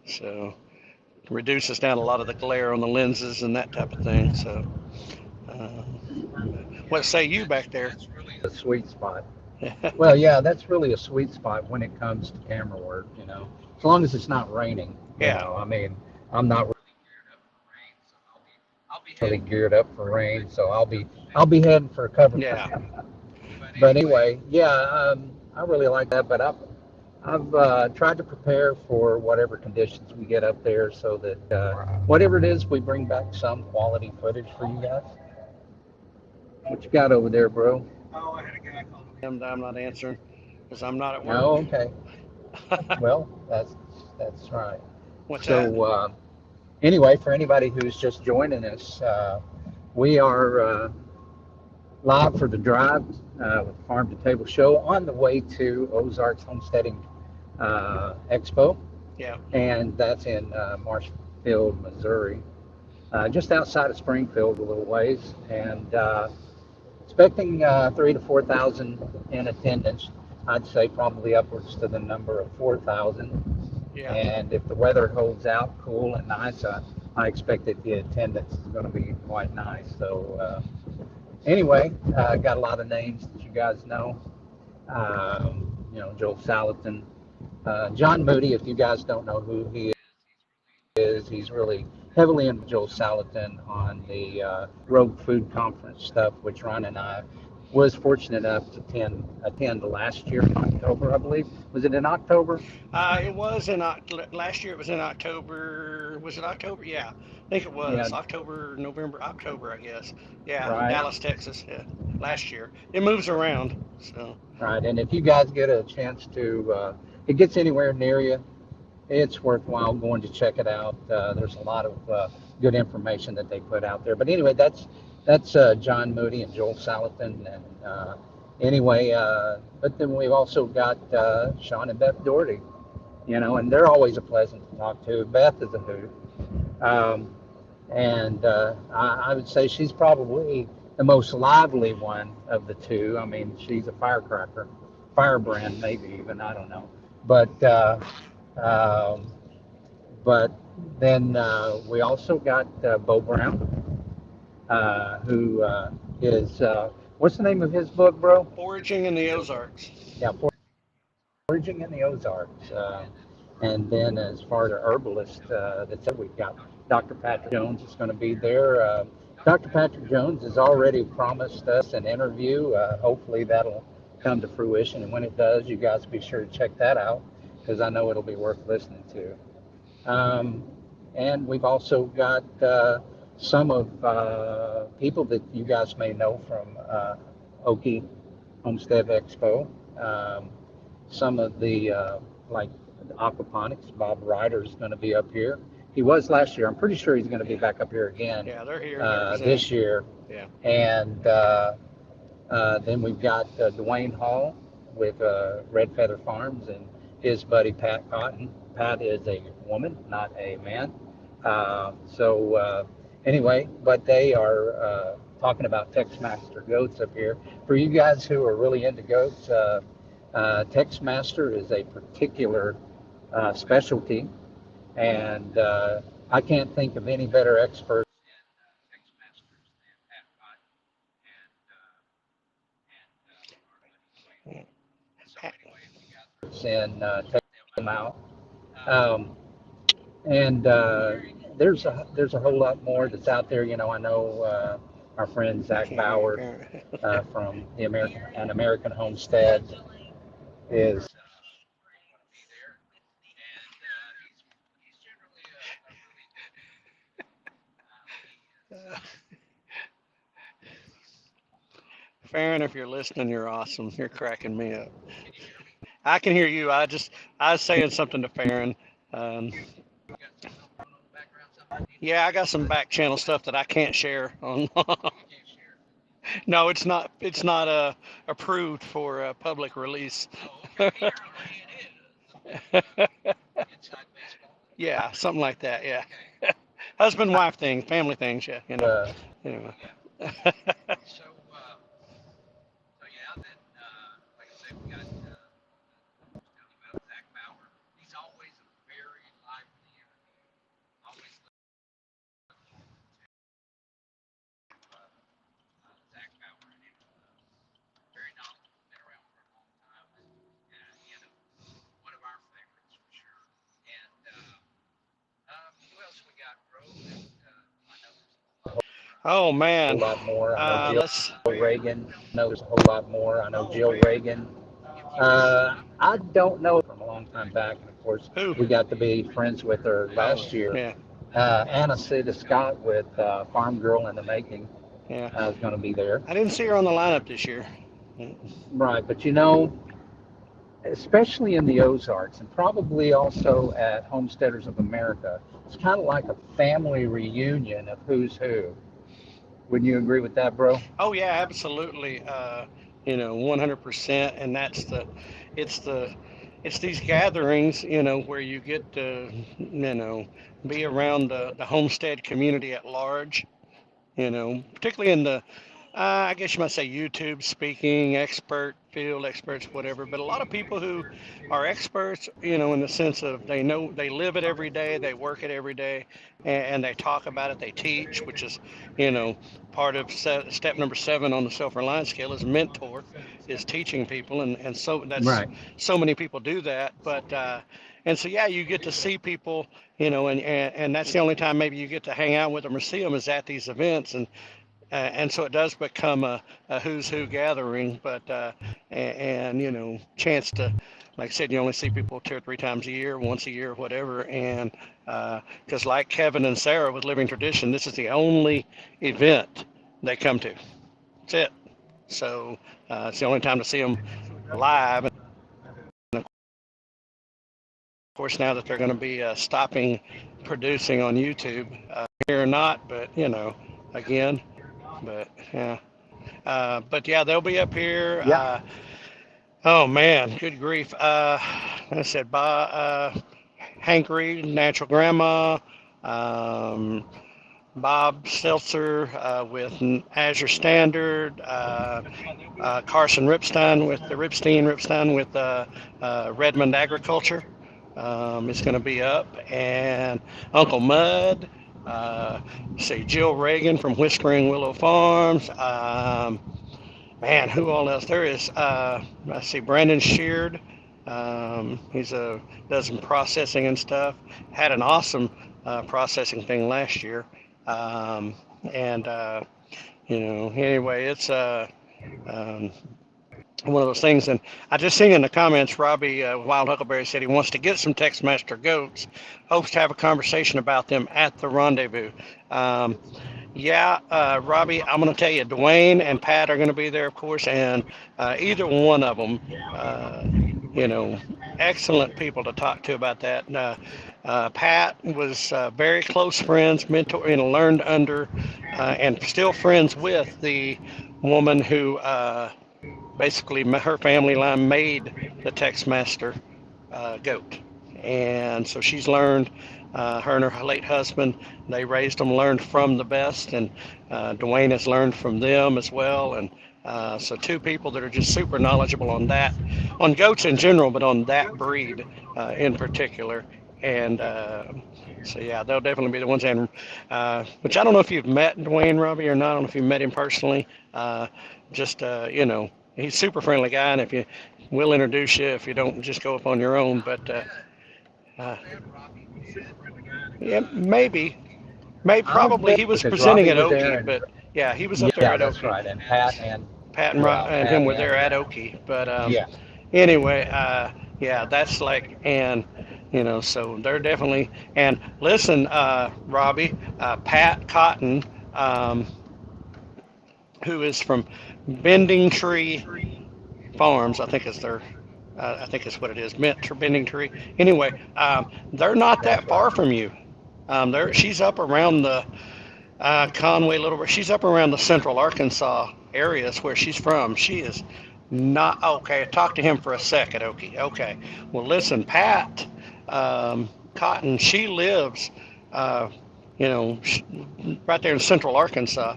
Speaker 1: So reduces down a lot of the glare on the lenses and that type of thing. So, uh, what say you back there?
Speaker 4: That's really
Speaker 2: A sweet spot. Well, yeah, that's really a sweet spot when it comes to camera work, as long as it's not raining,
Speaker 1: Yeah,
Speaker 2: I mean, I'm not
Speaker 4: I'll be
Speaker 2: really
Speaker 4: heading,
Speaker 2: geared up for rain, so I'll be heading for cover.
Speaker 1: yeah,
Speaker 4: but
Speaker 2: But
Speaker 4: anyway,
Speaker 2: anyway, yeah, I really like that. But I've tried to prepare for whatever conditions we get up there, so that whatever it is, we bring back some quality footage for you guys. What you got over there, bro?
Speaker 1: oh, I had a guy call me. I'm not answering because I'm not at work.
Speaker 2: Oh, okay. Well, that's right.
Speaker 1: What's that?
Speaker 2: So anyway, for anybody who's just joining us, we are live for the drive with the Farm to Table Show on the way to Ozarks Homesteading Expo,
Speaker 1: Yeah,
Speaker 2: and that's in Marshfield, Missouri, just outside of Springfield a little ways, and expecting 3 to 4,000 in attendance. I'd say probably upwards to the number of 4,000.
Speaker 1: yeah.
Speaker 2: And if the weather holds out cool and nice, I expect that the attendance is going to be quite nice. So anyway, got a lot of names that you guys know. Joel Salatin, John Moody. If you guys don't know who he is, he's really heavily into Joel Salatin on the Rogue Food Conference stuff, which Ron and I was fortunate enough to attend last year in October, I believe. Was it in October?
Speaker 1: It was in last year. It was in October. Was it October? Yeah, I think it
Speaker 2: Yeah,
Speaker 1: was October, November, October, I guess. Yeah,
Speaker 2: right.
Speaker 1: Dallas, Texas. Yeah, last year. It moves around. So
Speaker 2: Right. And if you guys get a chance to, it gets anywhere near you, it's worthwhile going to check it out. There's a lot of good information that they put out there. But anyway, that's John Moody and Joel Salatin. And anyway, but then we've also got Sean and Beth Doherty, and they're always a pleasant to talk to. Beth is a hoot. Um, and I would say she's probably the most lively one of the two. I mean, she's a firecracker, firebrand, maybe even, I don't know. But um, but then we also got Bo Brown, who is what's the name of his book, bro?
Speaker 1: foraging in the Ozarks.
Speaker 2: Yeah, Foraging in the Ozarks. And then as far as the herbalist, that's it. We've got Dr. Patrick Jones is going to be there. Dr. Patrick Jones has already promised us an interview. Hopefully that'll come to fruition. And when it does, you guys be sure to check that out because I know it'll be worth listening to. Um, and we've also got some of people that you guys may know from Okie Homestead Expo. Some of the like aquaponics. Bob Ryder is going to be up here. He was last year. I'm pretty sure he's going to be back up here again
Speaker 1: Yeah, they're here.
Speaker 2: this year.
Speaker 1: Yeah.
Speaker 2: And then we've got Dwayne Hall with Red Feather Farms and his buddy Pat Cotton. Pat is a woman, not a man. So anyway, but they are talking about Tex-Master goats up here. For you guys who are really into goats, Tex-Master is a particular specialty, and I can't think of any better experts in taking them out. Um, and there's a whole lot more that's out there. I know our friend Zach Bauer from the American Homestead is
Speaker 1: Farron, if you're listening, you're awesome. You're cracking me up. I can hear you. I was saying something to Farron. Um, Yeah, I got some back channel stuff that I can't share on. No, it's not. It's not approved for public release. Yeah, something like that. Yeah, husband wife thing, family things. Yeah, you know. Anyway. Oh
Speaker 2: A
Speaker 1: man.
Speaker 2: lot more. I know
Speaker 1: Let's.
Speaker 2: Jill Reagan knows a whole lot more. I know Jill Reagan. I don't know from a long time back, and of course
Speaker 1: Who?
Speaker 2: we got to be friends with her last year.
Speaker 1: Yeah.
Speaker 2: Anna Sita Scott with Farm Girl in the Making
Speaker 1: Yeah.
Speaker 2: is going to be there.
Speaker 1: I didn't see her on the lineup this year.
Speaker 2: Right, but you know, especially in the Ozarks and probably also at Homesteaders of America, it's kind of like a family reunion of who's who. Wouldn't you agree with that, bro?
Speaker 1: Oh yeah, absolutely. 100%. And it's the, it's these gatherings, where you get to, be around the homestead community at large. Particularly in the, I guess you might say YouTube speaking, expert, field experts, whatever. But a lot of people who are experts, in the sense of they know they live it every day, they work it every day, and they talk about it, they teach, which is, you know, part of step number 7 on the self-reliance scale is mentor, is teaching people, and so that's
Speaker 2: Right.
Speaker 1: so many people do that, but and so yeah, you get to see people, and that's the only time maybe you get to hang out with them or see them is at these events, and so it does become a who's who gathering, but chance to, like I said, you only see people 2 or 3 times a year, once a year, whatever, and because like Kevin and Sarah with Living Tradition, this is the only event they come to. That's it. So it's the only time to see them live. And of course, now that they're going to be stopping producing on YouTube, here or not, but again, but yeah. But yeah, they'll be up here.
Speaker 2: Yeah.
Speaker 1: Oh man, good grief. I said, Hank Reed, Natural Grandma, um, Bob Seltzer with Azure Standard, Carson Ripstein with Redmond Agriculture. Is going to be up, and Uncle Mud. Say Jill Reagan from Whispering Willow Farms. Man, who all else? There is, I see Brandon Sheard. He's does some processing and stuff. Had an awesome processing thing last year. And anyway, it's um, one of those things. And I just seen in the comments, Robbie Wild Huckleberry said he wants to get some Textmaster goats. Hopes to have a conversation about them at the rendezvous. Um, yeah, Robbie, I'm going to tell you, Dwayne and Pat are going to be there, of course, and either one of them, excellent people to talk to about that. Pat was very close friends, mentor, learned under, and still friends with the woman who basically her family line made the Textmaster goat. And so she's learned, her and her late husband, they raised them, learned from the best, and Dwayne has learned from them as well. And so 2 people that are just super knowledgeable on that, on goats in general, but on that breed in particular. And so yeah, they'll definitely be the ones. And which I don't know if you've met Dwayne, Robbie, or not. I don't know if you met him personally. Just he's a super friendly guy, and if you will introduce you if you don't just go up on your own. But uh, yeah, maybe probably he was
Speaker 2: Because
Speaker 1: presenting
Speaker 2: Robbie
Speaker 1: at
Speaker 2: was there,
Speaker 1: Oki,
Speaker 2: and
Speaker 1: but yeah, he was up there
Speaker 2: yeah,
Speaker 1: at
Speaker 2: that's
Speaker 1: Oki.
Speaker 2: right. And Pat and
Speaker 1: Pat and, and him were there at Oki, but
Speaker 2: yeah,
Speaker 1: anyway, yeah, that's like, and so they're definitely, and listen, Robbie, Pat Cotton, who is from Bending Tree Farms, I think is their, I think is what it is, Bending Tree. Anyway, they're not that
Speaker 2: that's
Speaker 1: far
Speaker 2: right.
Speaker 1: from you. She's up around the Conway, Little Rock. She's up around the central Arkansas areas where she's from. She is not okay. Talk to him for a second, Okie. Okay. Well, listen, Pat Cotton. She lives, uh, right there in central Arkansas.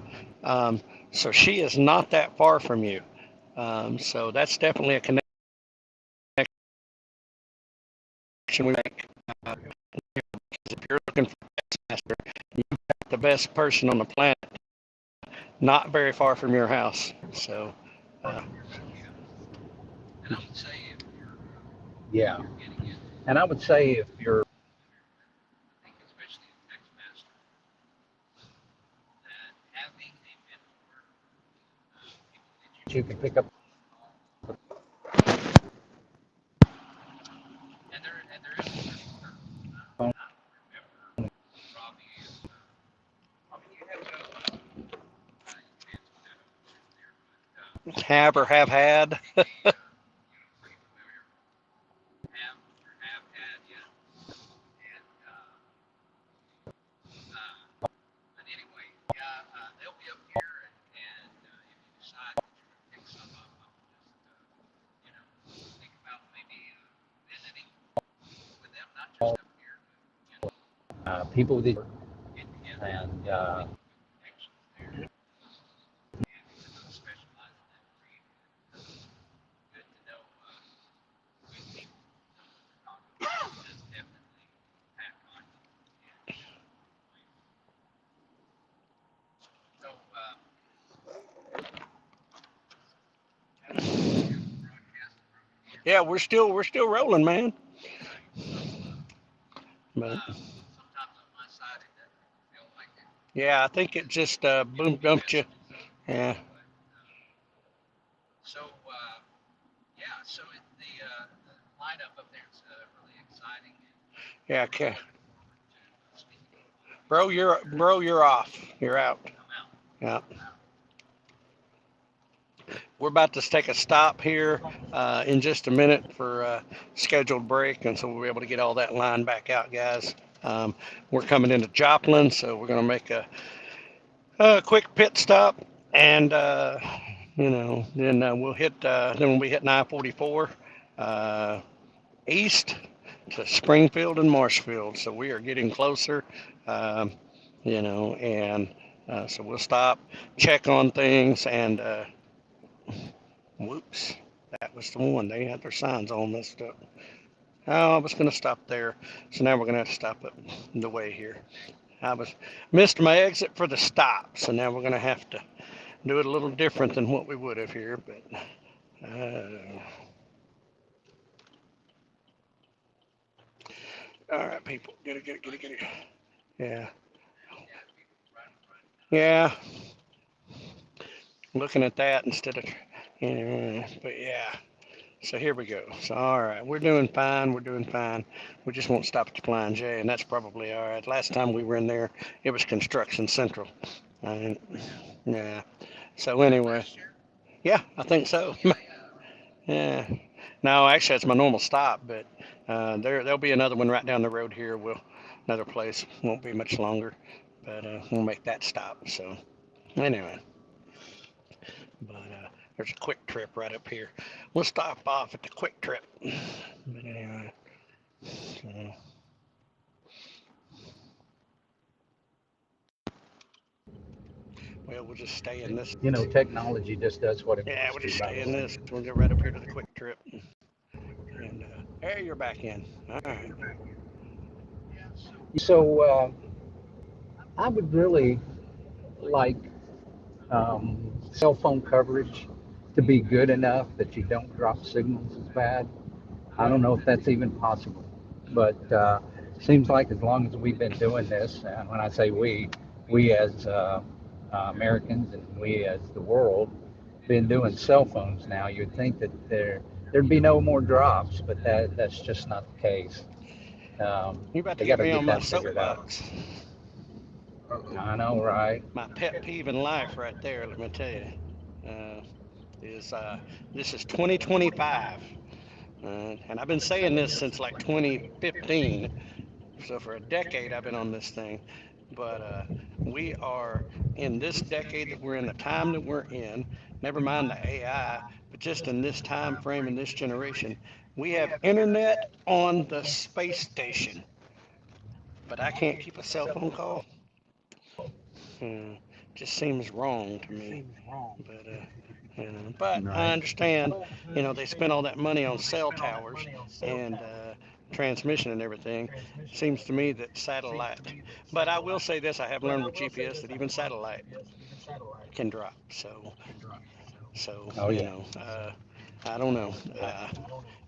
Speaker 1: So she is not that far from you. So that's definitely a connection we make. Uh, if you're looking for a master, you've got the best person on the planet, not very far from your house. So, uh,
Speaker 4: And I would say if you're
Speaker 2: Yeah.
Speaker 4: getting it,
Speaker 2: And I would say if you're,
Speaker 4: I think especially in text master, that having a mentor, people that you
Speaker 2: you
Speaker 4: can
Speaker 2: can pick up
Speaker 4: and there is a learning curve.
Speaker 2: the phone.
Speaker 4: I don't remember Robbie is. I mean, you have to advance with that there, but
Speaker 1: have or have had.
Speaker 4: being a pretty familiar have had yet, and but anyway, yeah, they'll be up here, and if you decide that you're going to pick some up, I would just think about maybe visiting with them, not just up here, but
Speaker 2: People that
Speaker 4: in
Speaker 2: and
Speaker 4: making good connections there. And even though I specialize in that breed, good to know good people know what they're talking about. So that's definitely Pat Cotton. And so how's your broadcasting room here?
Speaker 1: Yeah, we're still rolling, man.
Speaker 4: Right. So
Speaker 1: But
Speaker 4: sometimes on my side it doesn't feel like it.
Speaker 1: yeah, I think it just boom
Speaker 4: Getting any
Speaker 1: dumped you.
Speaker 4: messages in there,
Speaker 1: Yeah,
Speaker 4: but so yeah, so the lineup up there is really exciting, and
Speaker 1: yeah.
Speaker 4: I'm really
Speaker 1: Okay,
Speaker 4: looking forward to speaking with one of these guys here
Speaker 1: you're off. You're out.
Speaker 4: when I'm out.
Speaker 1: Yeah.
Speaker 4: I'm out.
Speaker 1: We're about to take a stop here in just a minute for a scheduled break, and so we'll be able to get all that line back out, guys. We're coming into Joplin, so we're going to make a quick pit stop, and then we'll be hitting I-44 uh, east to Springfield and Marshfield. So we are getting closer, um, and so we'll stop, check on things, and whoops, that was the one. They had their signs all messed up. Oh, I was going to stop there. So now we're going to have to stop up the way here. I was missed my exit for the stop. So now we're going to have to do it a little different than what we would have here. But all right, people, get it. Yeah,
Speaker 4: Yeah, people right in front.
Speaker 1: yeah. Looking at that instead of, but yeah. So here we go. So all right, we're doing fine. We're doing fine. We just won't stop at the Flying J, and that's probably all right. Last time we were in there, it was Construction Central. Uh, yeah. So
Speaker 4: Was that
Speaker 1: anyway,
Speaker 4: last year?
Speaker 1: yeah, I think so.
Speaker 4: Yeah, yeah, right.
Speaker 1: Yeah. No, actually, it's my normal stop, but there'll be another one right down the road here. Another place won't be much longer, but we'll make that stop. So anyway, but there's a quick trip right up here. We'll stop off at the quick trip. But anyway, so, well, we'll just stay in this.
Speaker 2: technology just does what it
Speaker 1: Yeah,
Speaker 2: wants
Speaker 1: we'll
Speaker 2: to,
Speaker 1: just
Speaker 2: by
Speaker 1: stay
Speaker 2: the
Speaker 1: in
Speaker 2: way.
Speaker 1: this. We'll get right up here to the quick trip. And there you're back in. All right.
Speaker 4: Yeah. So
Speaker 2: So I would really like cell phone coverage to be good enough that you don't drop signals as bad. I don't know if that's even possible, but seems like as long as we've been doing this, and when I say we as Americans and we as the world, been doing cell phones now, you'd think that there'd be no more drops, but that's just not the case.
Speaker 1: You're about to
Speaker 2: They got
Speaker 1: get
Speaker 2: to
Speaker 1: me on
Speaker 2: get
Speaker 1: my
Speaker 2: that figured out.
Speaker 1: soapbox.
Speaker 2: I know, right?
Speaker 1: My pet peeve in life, right there. Let me tell you, uh, is this is 2025, and I've been saying this since like 2015. So for a decade, I've been on this thing. But we are in this decade that we're in, the time that we're in, never mind the AI, but just in this time frame, in this generation, we have internet on the space station, but I can't keep a cell phone call. Hmm, just seems wrong to me. But but I
Speaker 2: Right.
Speaker 1: understand, they spend all that money on cell towers and transmission and everything. Seems to me that satellite. But I will say this: I have learned with GPS that even satellite can drop. So
Speaker 2: Oh yeah.
Speaker 1: I don't know.
Speaker 2: Yeah.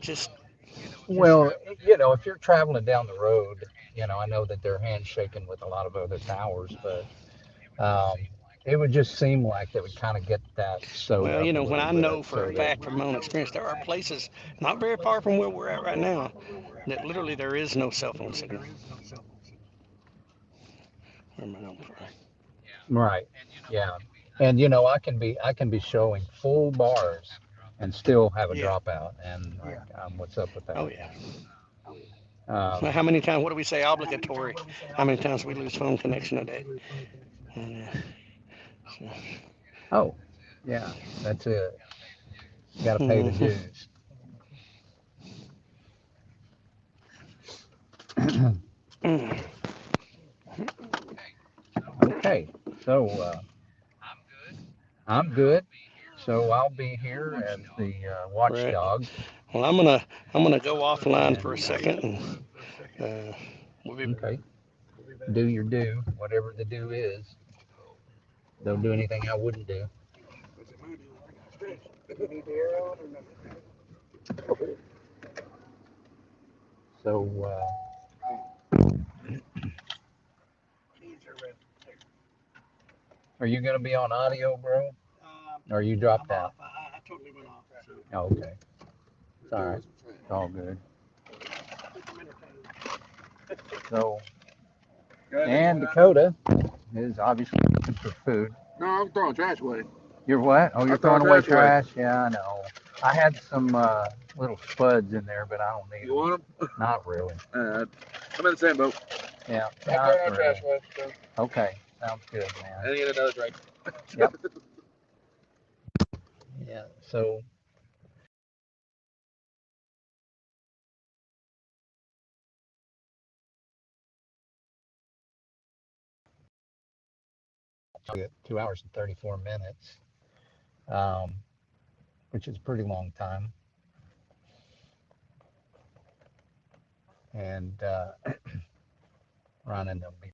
Speaker 1: Just
Speaker 2: Well, if you're traveling down the road, I know that they're handshaking with a lot of other towers, but it would just seem like they would kind of get that sewed
Speaker 1: well,
Speaker 2: up a
Speaker 1: when
Speaker 2: little
Speaker 1: I
Speaker 2: bit
Speaker 1: know for a
Speaker 2: so that.
Speaker 1: fact from my own experience, there are places not very far from where we're at right now that literally there is no cell phone signal. Where am I going for?
Speaker 2: Right. Yeah. And I can be showing full bars and still have a
Speaker 1: Yeah.
Speaker 2: dropout, and like, what's up with
Speaker 1: Oh
Speaker 2: that?
Speaker 1: yeah. Well,
Speaker 2: Um,
Speaker 1: how many times? What do we say? Obligatory. How many times we lose phone connection a day? And, so,
Speaker 2: oh, yeah, that's it. Got to pay the
Speaker 1: mhm.
Speaker 2: dues.
Speaker 1: Mm.
Speaker 2: Okay, so I'm good. So I'll be here as the
Speaker 1: Right.
Speaker 2: watchdog,
Speaker 1: Well, I'm gonna go offline for a
Speaker 2: and
Speaker 1: second, and we'll be.
Speaker 2: okay, do your do, whatever the do is. Don't do anything I wouldn't do. So, are you going to be on audio, bro? Or you dropped out?
Speaker 1: I totally went off. So.
Speaker 2: Oh, okay, it's all right. It's all good. So, and Dakota is obviously looking for food.
Speaker 5: No, I'm throwing trash away.
Speaker 2: You're what? Oh,
Speaker 5: I
Speaker 2: you're
Speaker 5: throw
Speaker 2: throwing away
Speaker 5: trash away.
Speaker 2: trash? Yeah, I know. I had some little spuds in there, but I don't need
Speaker 5: You
Speaker 2: them.
Speaker 5: want them?
Speaker 2: Not really.
Speaker 5: I'm in the same boat.
Speaker 2: Yeah,
Speaker 5: I'm
Speaker 2: not
Speaker 5: throwing
Speaker 2: really.
Speaker 5: trash away. So.
Speaker 2: Okay, sounds good, man.
Speaker 5: I need another drink.
Speaker 2: Yep. Yeah. So I'll get 2 hours and 34 minutes, um, which is a pretty long time. And Ron and they'll be.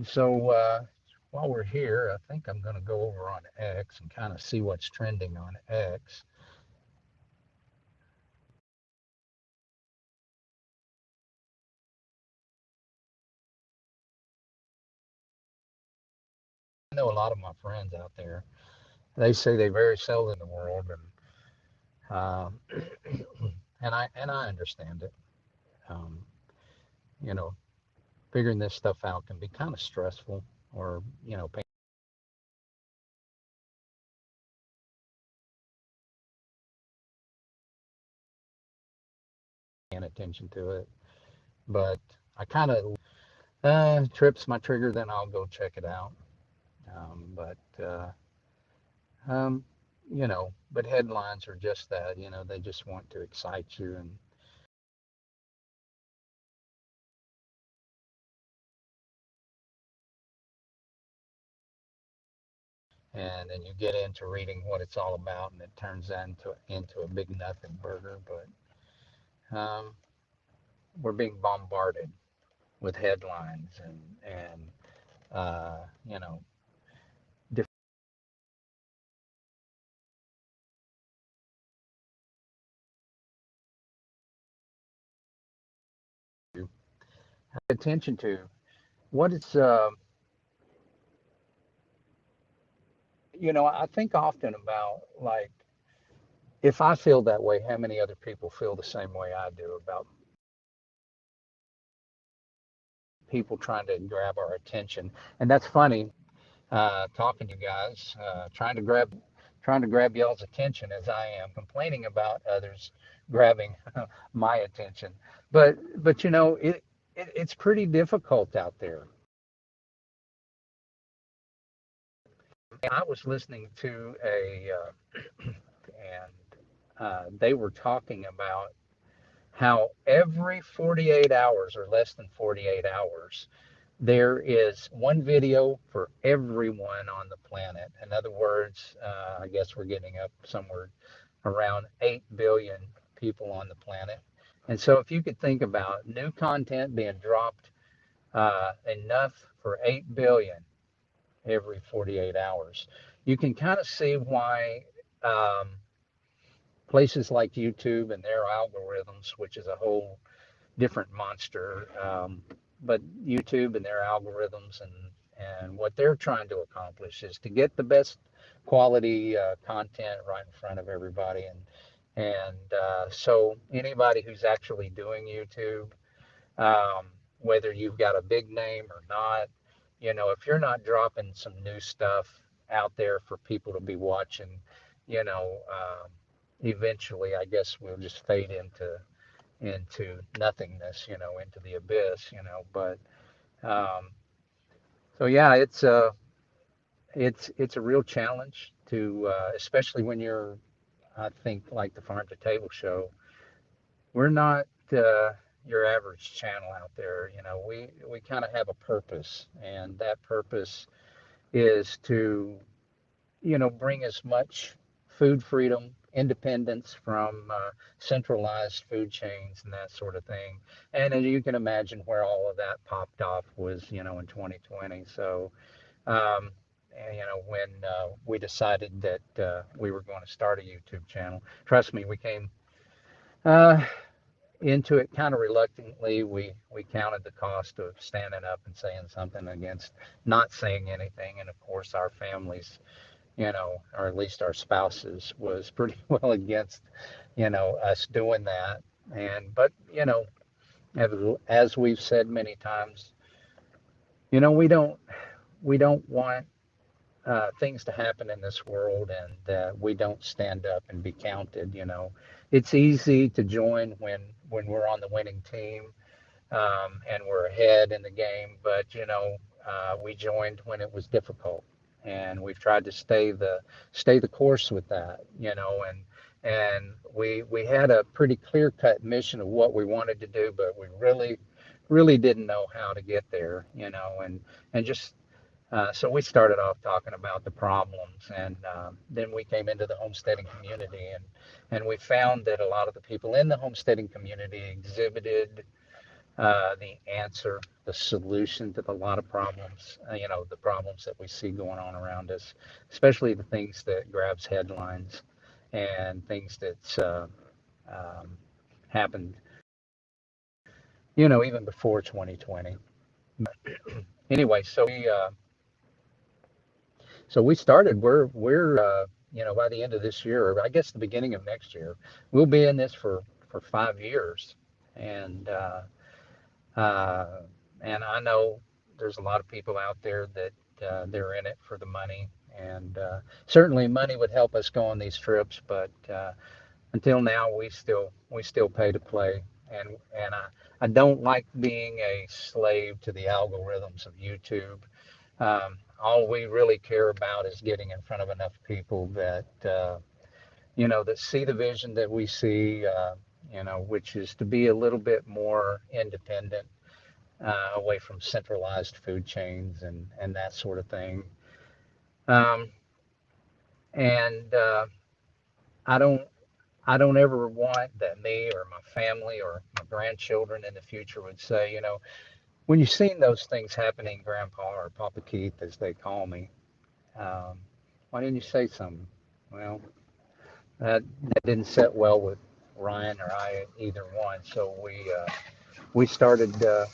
Speaker 2: So while we're here, I think I'm going to go over on X and kind of see what's trending on X. I know a lot of my friends out there. They say they very sell in the world, and and I understand it. Um, you know, figuring this stuff out can be kind of stressful, or paying attention to it. But I kind of trips my trigger, then I'll go check it out. But um, but headlines are just that. They just want to excite you, and then you get into reading what it's all about, and it turns into a big nothing burger. But we're being bombarded with headlines and you know different. Pay attention to what it's. I think often about, like, if I feel that way, how many other people feel the same way I do about people trying to grab our attention. And that's funny, talking to you guys, trying to grab y'all's attention as I am complaining about others grabbing my attention. But it's pretty difficult out there. I was listening to and they were talking about how every 48 hours or less than 48 hours, there is one video for everyone on the planet. In other words, I guess we're getting up somewhere around 8 billion people on the planet. And so if you could think about new content being dropped enough for 8 billion every 48 hours, you can kind of see why um, places like YouTube and their algorithms, which is a whole different monster, but YouTube and their algorithms and what they're trying to accomplish is to get the best quality content right in front of everybody. And so anybody who's actually doing YouTube, whether you've got a big name or not, if you're not dropping some new stuff out there for people to be watching, eventually, I guess we'll just fade into nothingness, into the abyss, But um, so yeah, it's a real challenge to, especially when you're, I think, like the Farm to Table Show. We're not your average channel out there. We kind of have a purpose, and that purpose is to bring as much food freedom, independence from centralized food chains and that sort of thing. And as you can imagine, where all of that popped off was, in 2020. So, um, when we decided that we were going to start a YouTube channel, trust me, we came uh, into it kind of reluctantly. We counted the cost of standing up and saying something against not saying anything, and of course, our families, or at least our spouses, was pretty well against, us doing that. But as we've said many times, we don't want things to happen in this world, and that we don't stand up and be counted. It's easy to join when we're on the winning team, and we're ahead in the game. But we joined when it was difficult, and we've tried to stay the course with that. And we had a pretty clear cut mission of what we wanted to do, but we really didn't know how to get there. And just so we started off talking about the problems, and then we came into the homesteading community, and we found that a lot of the people in the homesteading community exhibited the answer, the solution to a lot of problems, the problems that we see going on around us, especially the things that grabs headlines and things that's um, happened, even before 2020. Anyway, so we started. We're by the end of this year, or I guess the beginning of next year, we'll be in this for 5 years, and Uh, and I know there's a lot of people out there that they're in it for the money, and certainly money would help us go on these trips. But until now, we still pay to play, and I don't like being a slave to the algorithms of YouTube. All we really care about is getting in front of enough people that that see the vision that we see. Which is to be a little bit more independent, away from centralized food chains and that sort of thing. Um, and I don't I don't ever want that me or my family or my grandchildren in the future would say, when you've seen those things happening, Grandpa or Papa Keith, as they call me, um, why didn't you say something? Well, that didn't sit well with Ryan or I, either one. So we started the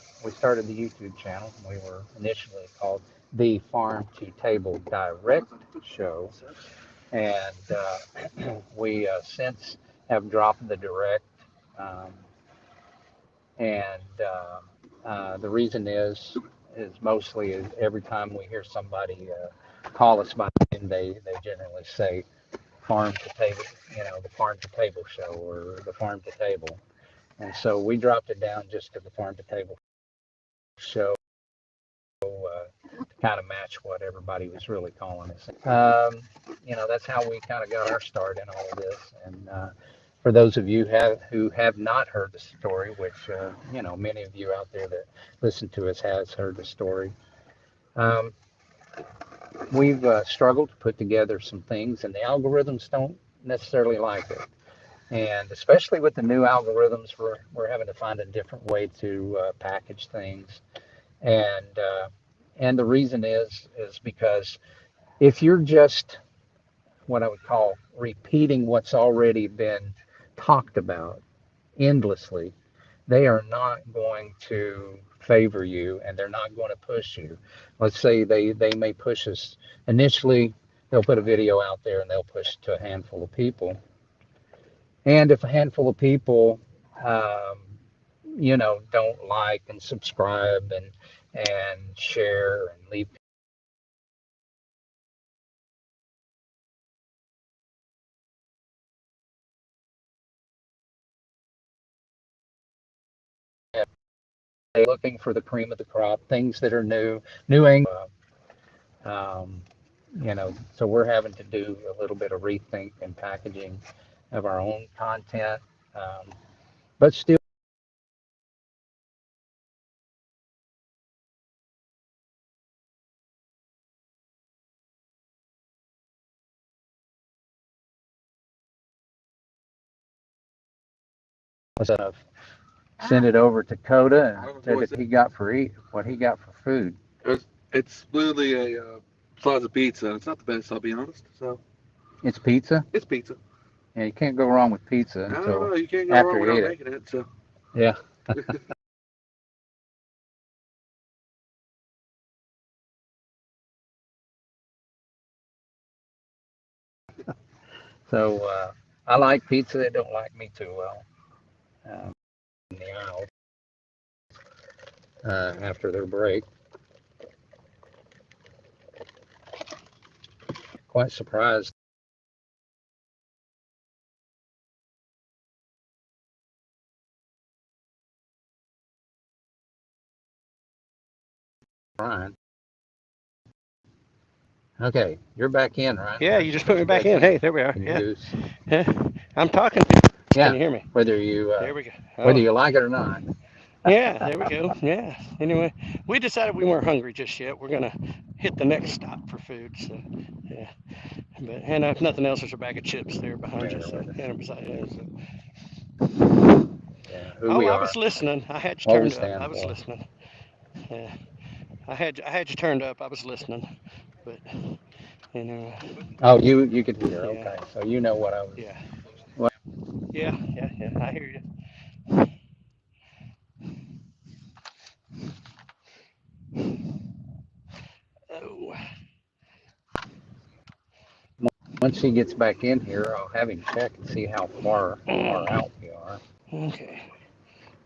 Speaker 2: YouTube channel. We were initially called the Farm to Table Direct Show, and we since have dropped the direct, um, and The reason is mostly every time we hear somebody call us by name, they generally say farm to table, the Farm to Table Show or the Farm to Table. And so we dropped it down just to the Farm to Table Show to kind of match what everybody was really calling us. That's how we kind of got our start in all of this. And for those of you who have not heard the story, which many of you out there that listen to us has heard the story, we've struggled to put together some things, and the algorithms don't necessarily like it. And especially with the new algorithms, we're having to find a different way to package things. And the reason is because if you're just what I would call repeating what's already been talked about endlessly, they are not going to favor you, and they're not going to push you. Let's say they may push us initially. They'll put a video out there and they'll push it to a handful of people. And if a handful of people, um, don't like and subscribe and share and leave looking for the cream of the crop, things that are new um, so we're having to do a little bit of rethink and packaging of our own content, but still enough. Send it over to Coda and said that he got what he got for food.
Speaker 5: It's literally a slice of pizza. It's not the best, I'll be honest. So
Speaker 2: It's pizza.
Speaker 5: it's pizza.
Speaker 2: Yeah, you can't go wrong with pizza
Speaker 5: I don't
Speaker 2: until
Speaker 5: know. You can't go
Speaker 2: after
Speaker 5: wrong
Speaker 2: you
Speaker 5: without
Speaker 2: eat it.
Speaker 5: making it. So
Speaker 2: Yeah. So I like pizza. They don't like me too well in the aisle after their break. Quite surprised. Ryan. Okay, you're back in, Ryan.
Speaker 1: Yeah, you just put me back in. Hey, there we are.
Speaker 2: Can
Speaker 1: Yeah.
Speaker 2: you
Speaker 1: Yeah. I'm talking to you.
Speaker 2: Yeah.
Speaker 1: Can you hear me?
Speaker 2: Whether you
Speaker 1: There we go.
Speaker 2: whether
Speaker 1: Oh,
Speaker 2: you like it or not.
Speaker 1: yeah, there we go. Yeah. Anyway, we decided we weren't hungry just yet. We're gonna hit the next stop for food. So, yeah. But and if nothing else, there's a bag of chips there behind you.
Speaker 2: Yeah,
Speaker 1: So, and beside you. So.
Speaker 2: who
Speaker 1: Oh,
Speaker 2: we
Speaker 1: I
Speaker 2: are,
Speaker 1: was listening. I had you
Speaker 2: what we
Speaker 1: turned up.
Speaker 2: stand
Speaker 1: I was
Speaker 2: for.
Speaker 1: listening. Yeah. I had you turned up. I was listening. But anyway.
Speaker 2: Oh, you could hear.
Speaker 1: Yeah.
Speaker 2: Okay, so you know what I was.
Speaker 1: Yeah.
Speaker 2: What?
Speaker 1: Yeah. Yeah. Yeah. I hear you. Oh.
Speaker 2: Once he gets back in here, I'll have him check and see how far out we are.
Speaker 1: Okay.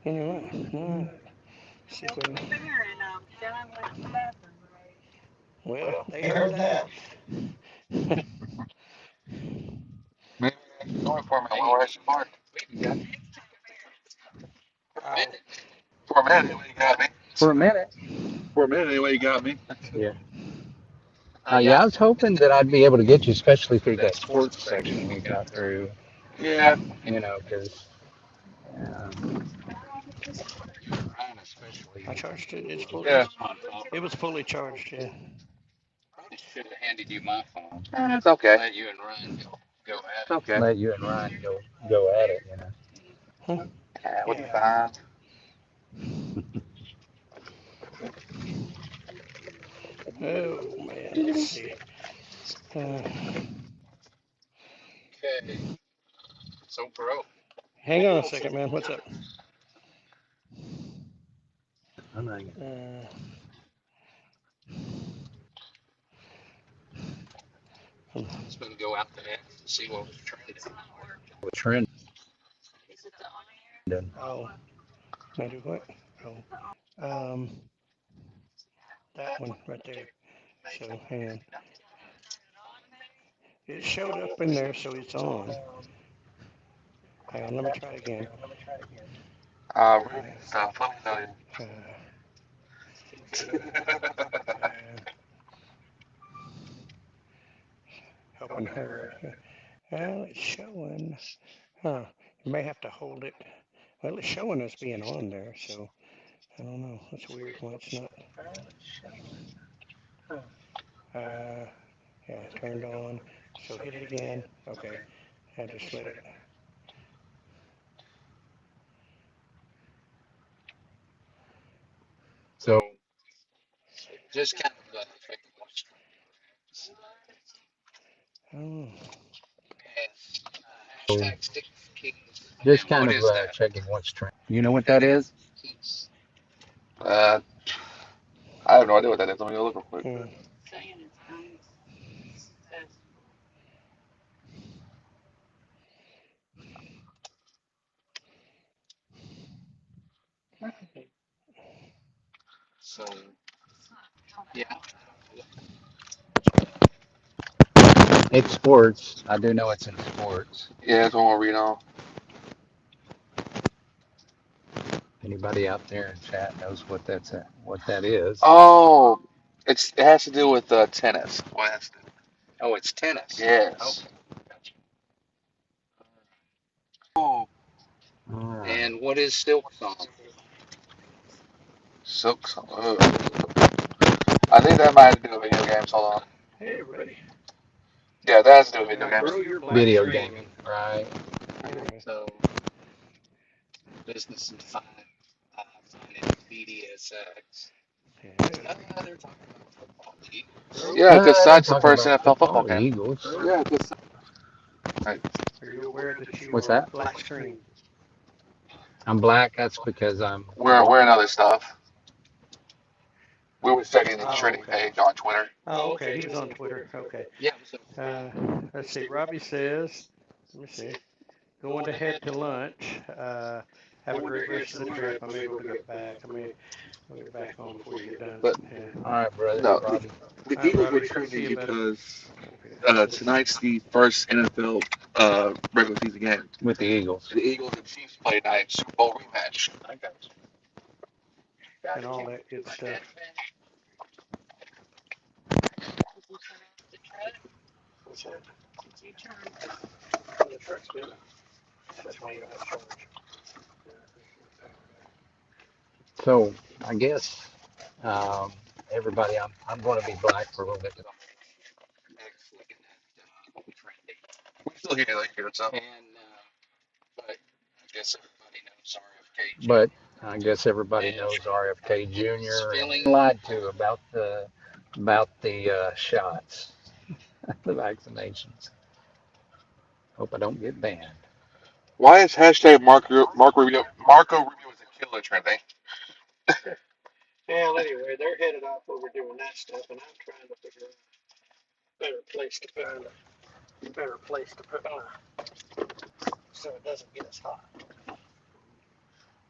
Speaker 1: Anyway. All right. See if we can. Well, they heard that.
Speaker 5: maybe going for me while we're at park.
Speaker 1: Oh.
Speaker 5: For a minute, anyway, you got me.
Speaker 2: For a minute.
Speaker 5: For a minute, anyway, you got me.
Speaker 2: Yeah. Yeah, I was hoping that I'd be able to get you, especially through that sports section we got through.
Speaker 5: Yeah.
Speaker 2: Because
Speaker 1: I charged it. It's full.
Speaker 5: Yeah.
Speaker 1: It was fully charged. Yeah.
Speaker 2: Probably should have handed you my phone.
Speaker 5: It's okay.
Speaker 2: Let you and Ryan go at it.
Speaker 5: It's okay.
Speaker 2: Let you and Ryan go at it.
Speaker 1: Huh?
Speaker 5: What's
Speaker 1: Yeah.
Speaker 5: fine?
Speaker 1: Oh man. Let's see.
Speaker 2: Okay. So pro.
Speaker 1: Hang on a second, man. What's up?
Speaker 2: I'm not. Just gonna go out there and see what was trending. What trending?
Speaker 1: Oh. Can I do what? Oh, um, that one right there. So, hang on. It showed up in there, so it's on. Hang on, let me try it again.
Speaker 5: Rudy, stuff. Let me tell you.
Speaker 1: Uh, uh, helping her. Well, it's showing. Huh. You may have to hold it. Well, it's showing us being on there, so I don't know. That's weird why it's not. Uh, yeah, turned on. So hit it again. Okay. I just let it.
Speaker 2: So just kind of checking what's
Speaker 1: Oh,
Speaker 2: hashtag stick kings. Just kind of checking what's trending. You know what that is?
Speaker 5: Uh, I have no idea what that is. Let me go look real quick.
Speaker 1: hmm.
Speaker 2: So yeah, it's sports. I do know it's in sports.
Speaker 5: Yeah, that's one we'll read on.
Speaker 2: Anybody out there in chat knows what that is?
Speaker 5: Oh, it has to do with tennis. What it has to do?
Speaker 2: Oh, it's tennis.
Speaker 5: Yes.
Speaker 2: Okay, gotcha.
Speaker 5: Oh,
Speaker 2: All right. And what is silk song?
Speaker 5: Silk. I think that might have to do with video games. Hold on.
Speaker 1: Hey, everybody.
Speaker 5: Yeah, that has to do with video games.
Speaker 1: Grow your black
Speaker 2: Video
Speaker 1: screen.
Speaker 2: gaming, right?
Speaker 1: Anyway.
Speaker 2: So businesses find BDSX.
Speaker 1: Yeah.
Speaker 2: They're talking about football, the Eagles.
Speaker 5: Yeah, because
Speaker 2: They're
Speaker 5: tonight's the
Speaker 2: talking
Speaker 5: first
Speaker 2: about
Speaker 5: NFL
Speaker 2: football,
Speaker 5: football
Speaker 2: the
Speaker 5: game.
Speaker 2: Eagles.
Speaker 5: Yeah, because
Speaker 1: Are you aware that
Speaker 2: What's
Speaker 1: you are
Speaker 2: that?
Speaker 1: black screen?
Speaker 2: I'm black. That's because I'm
Speaker 5: we're in other stuff. We were checking the
Speaker 1: Oh,
Speaker 5: trending
Speaker 1: okay.
Speaker 5: page on Twitter.
Speaker 1: Oh, okay. He was on Twitter. Okay.
Speaker 2: yeah. So
Speaker 1: Uh, let's see. Robbie says, let me see. Going to head to lunch. Have a great rest of the trip. I may be able to get back. I'll get back on before you get done.
Speaker 5: But
Speaker 1: Yeah.
Speaker 2: all right, brother
Speaker 5: no,
Speaker 2: Robbie.
Speaker 5: the
Speaker 1: All right,
Speaker 5: Eagles were
Speaker 1: Robbie. See
Speaker 5: trending
Speaker 1: you, buddy.
Speaker 5: because
Speaker 1: Okay.
Speaker 5: tonight's the first NFL regular season game.
Speaker 2: With the Eagles.
Speaker 5: The Eagles and Chiefs play tonight, Super Bowl rematch.
Speaker 2: I got you.
Speaker 1: And all that good stuff. What's that? The truck's good. That's why you don't have charge.
Speaker 2: So I guess everybody, I'm going to be black for a little bit. Next, looking at trending.
Speaker 5: We still hear you here, so.
Speaker 2: And but I guess everybody knows RFK. But I guess everybody knows RFK Jr. Feeling lied to about the shots, the vaccinations. Hope I don't get banned.
Speaker 5: Why is hashtag Marco Rubio is a killer trending?
Speaker 1: Well, anyway, they're headed off over doing that stuff, and I'm trying to figure out a better place to find a better place to put on so it doesn't get as hot.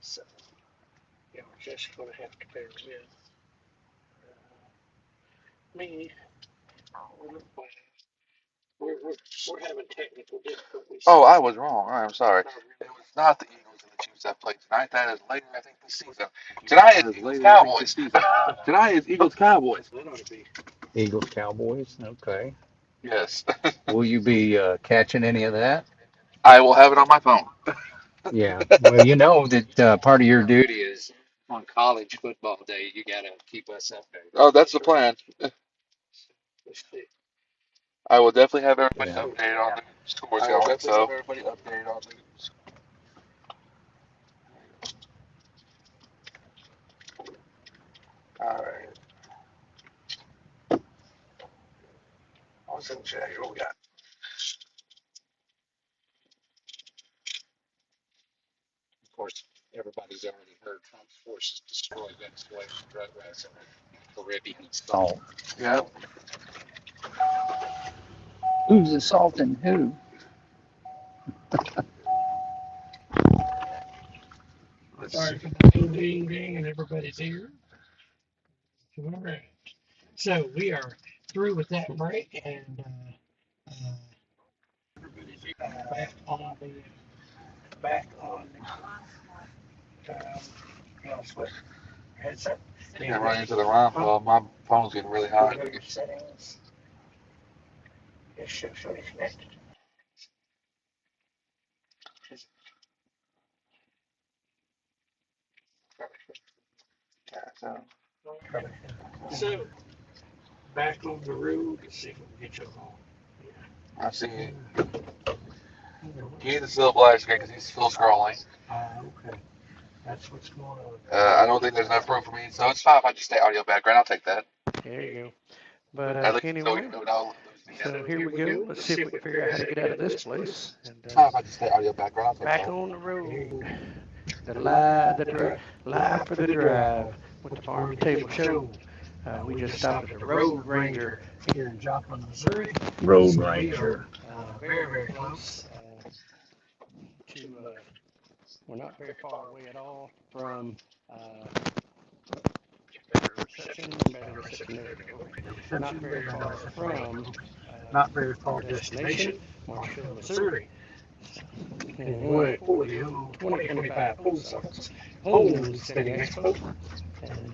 Speaker 1: So, yeah, we're just going to have to bear with me. We're having technical difficulties.
Speaker 5: Oh, I was wrong. I'm sorry. It was not the Eagles and the Chiefs that played tonight. That is later, I think, this season. Tonight is Eagles Cowboys. Tonight is Eagles Cowboys.
Speaker 1: That ought to be.
Speaker 2: Eagles Cowboys. Okay.
Speaker 5: Yes.
Speaker 2: Will you be catching any of that?
Speaker 5: I will have it on my phone.
Speaker 2: Yeah. Well, you know that part of your duty is on college football day. You got to keep us updated.
Speaker 5: Oh, that's the plan.
Speaker 1: Let's see.
Speaker 5: I will definitely have everybody
Speaker 2: Yeah.
Speaker 5: updated on the scores going. So. Everybody updated on the. All right. Awesome chat. Here we got.
Speaker 2: Of course, everybody's already heard Trump's forces destroy Venezuelan drug wrestling Caribbean salt.
Speaker 5: Yep.
Speaker 2: Who's assaulting who?
Speaker 1: Sorry for the ding, ding, ding, and everybody's here. All right. So we are through with that break, and everybody's here, back on the switch headset.
Speaker 5: Yeah, right into the rhyme. Well, my phone's getting really hot.
Speaker 1: Settings. This show is connected. So back on the road. Let's see if we can get you along.
Speaker 5: I see it. Keith is still black screen because he's still scrolling.
Speaker 1: Okay. That's what's going on.
Speaker 5: I don't think there's enough room for me, so it's fine if I just stay audio background. I'll take that.
Speaker 1: There you go. But
Speaker 5: At least
Speaker 1: anyway, so here we go. Let's see if we can figure out how to get out of this place. And,
Speaker 5: it's fine if I just stay audio background.
Speaker 1: back on the road. Live for the drive with the Farm2Table Show. We just stopped at the Road Ranger here in Joplin, Missouri.
Speaker 7: Road Ranger.
Speaker 1: Very, very close to, we're not very far away at all from, better reception, there we go. Not very far from, not very far destination, Marshall, Missouri. Anyway, for the 2025 Ozarks Homesteading Expo. And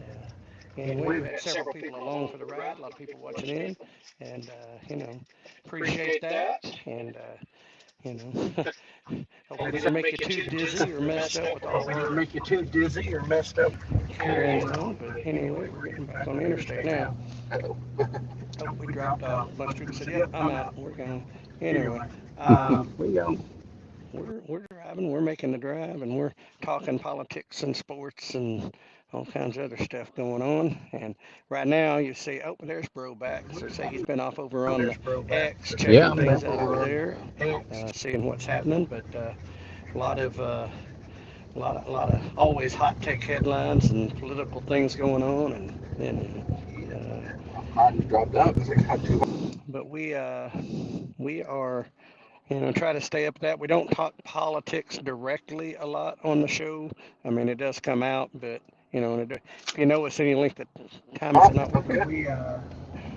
Speaker 1: anyway, we've had several people along for the ride, a lot of people watching in, and appreciate that. And hope we didn't make you too dizzy or messed up with all our carrying on. But anyway, we're getting back on the interstate now. Hope we dropped off. A bunch of people said, "Yep, I'm out. We're going." Anyway, we're driving. We're making the drive, and we're talking politics and sports and all kinds of other stuff going on. And right now, you see, oh, there's Bro back. So say he's been off over on the X, checking things out over there, seeing what's happening. But a lot of always hot tech headlines and political things going on, and
Speaker 5: Mine just dropped out because it got too.
Speaker 1: but we are try to stay up with that. We don't talk politics directly a lot on the show. I mean, it does come out, but if you notice any length of time it's not working.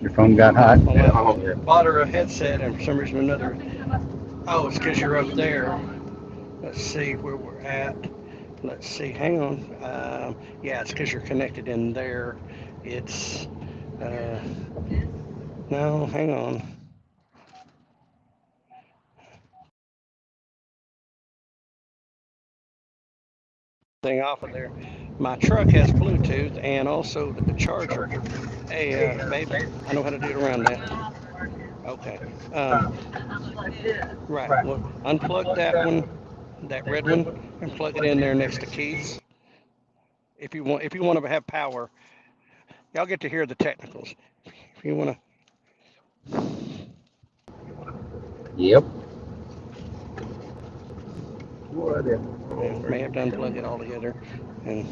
Speaker 7: Your phone got hot.
Speaker 1: I bought her a headset, and for some reason another. Oh, it's because you're up there. Let's see where we're at. Let's see. Hang on. Yeah, it's because you're connected in there. It's no. Hang on. Thing off of there. My truck has Bluetooth and also the charger. Hey, baby, I know how to do it around that. Okay. Right. Well, unplug that one, that red one, and plug it in there next to Keith's. If you want to have power, y'all get to hear the technicals. If you want to.
Speaker 7: Yep.
Speaker 1: May have to unplug it all together. And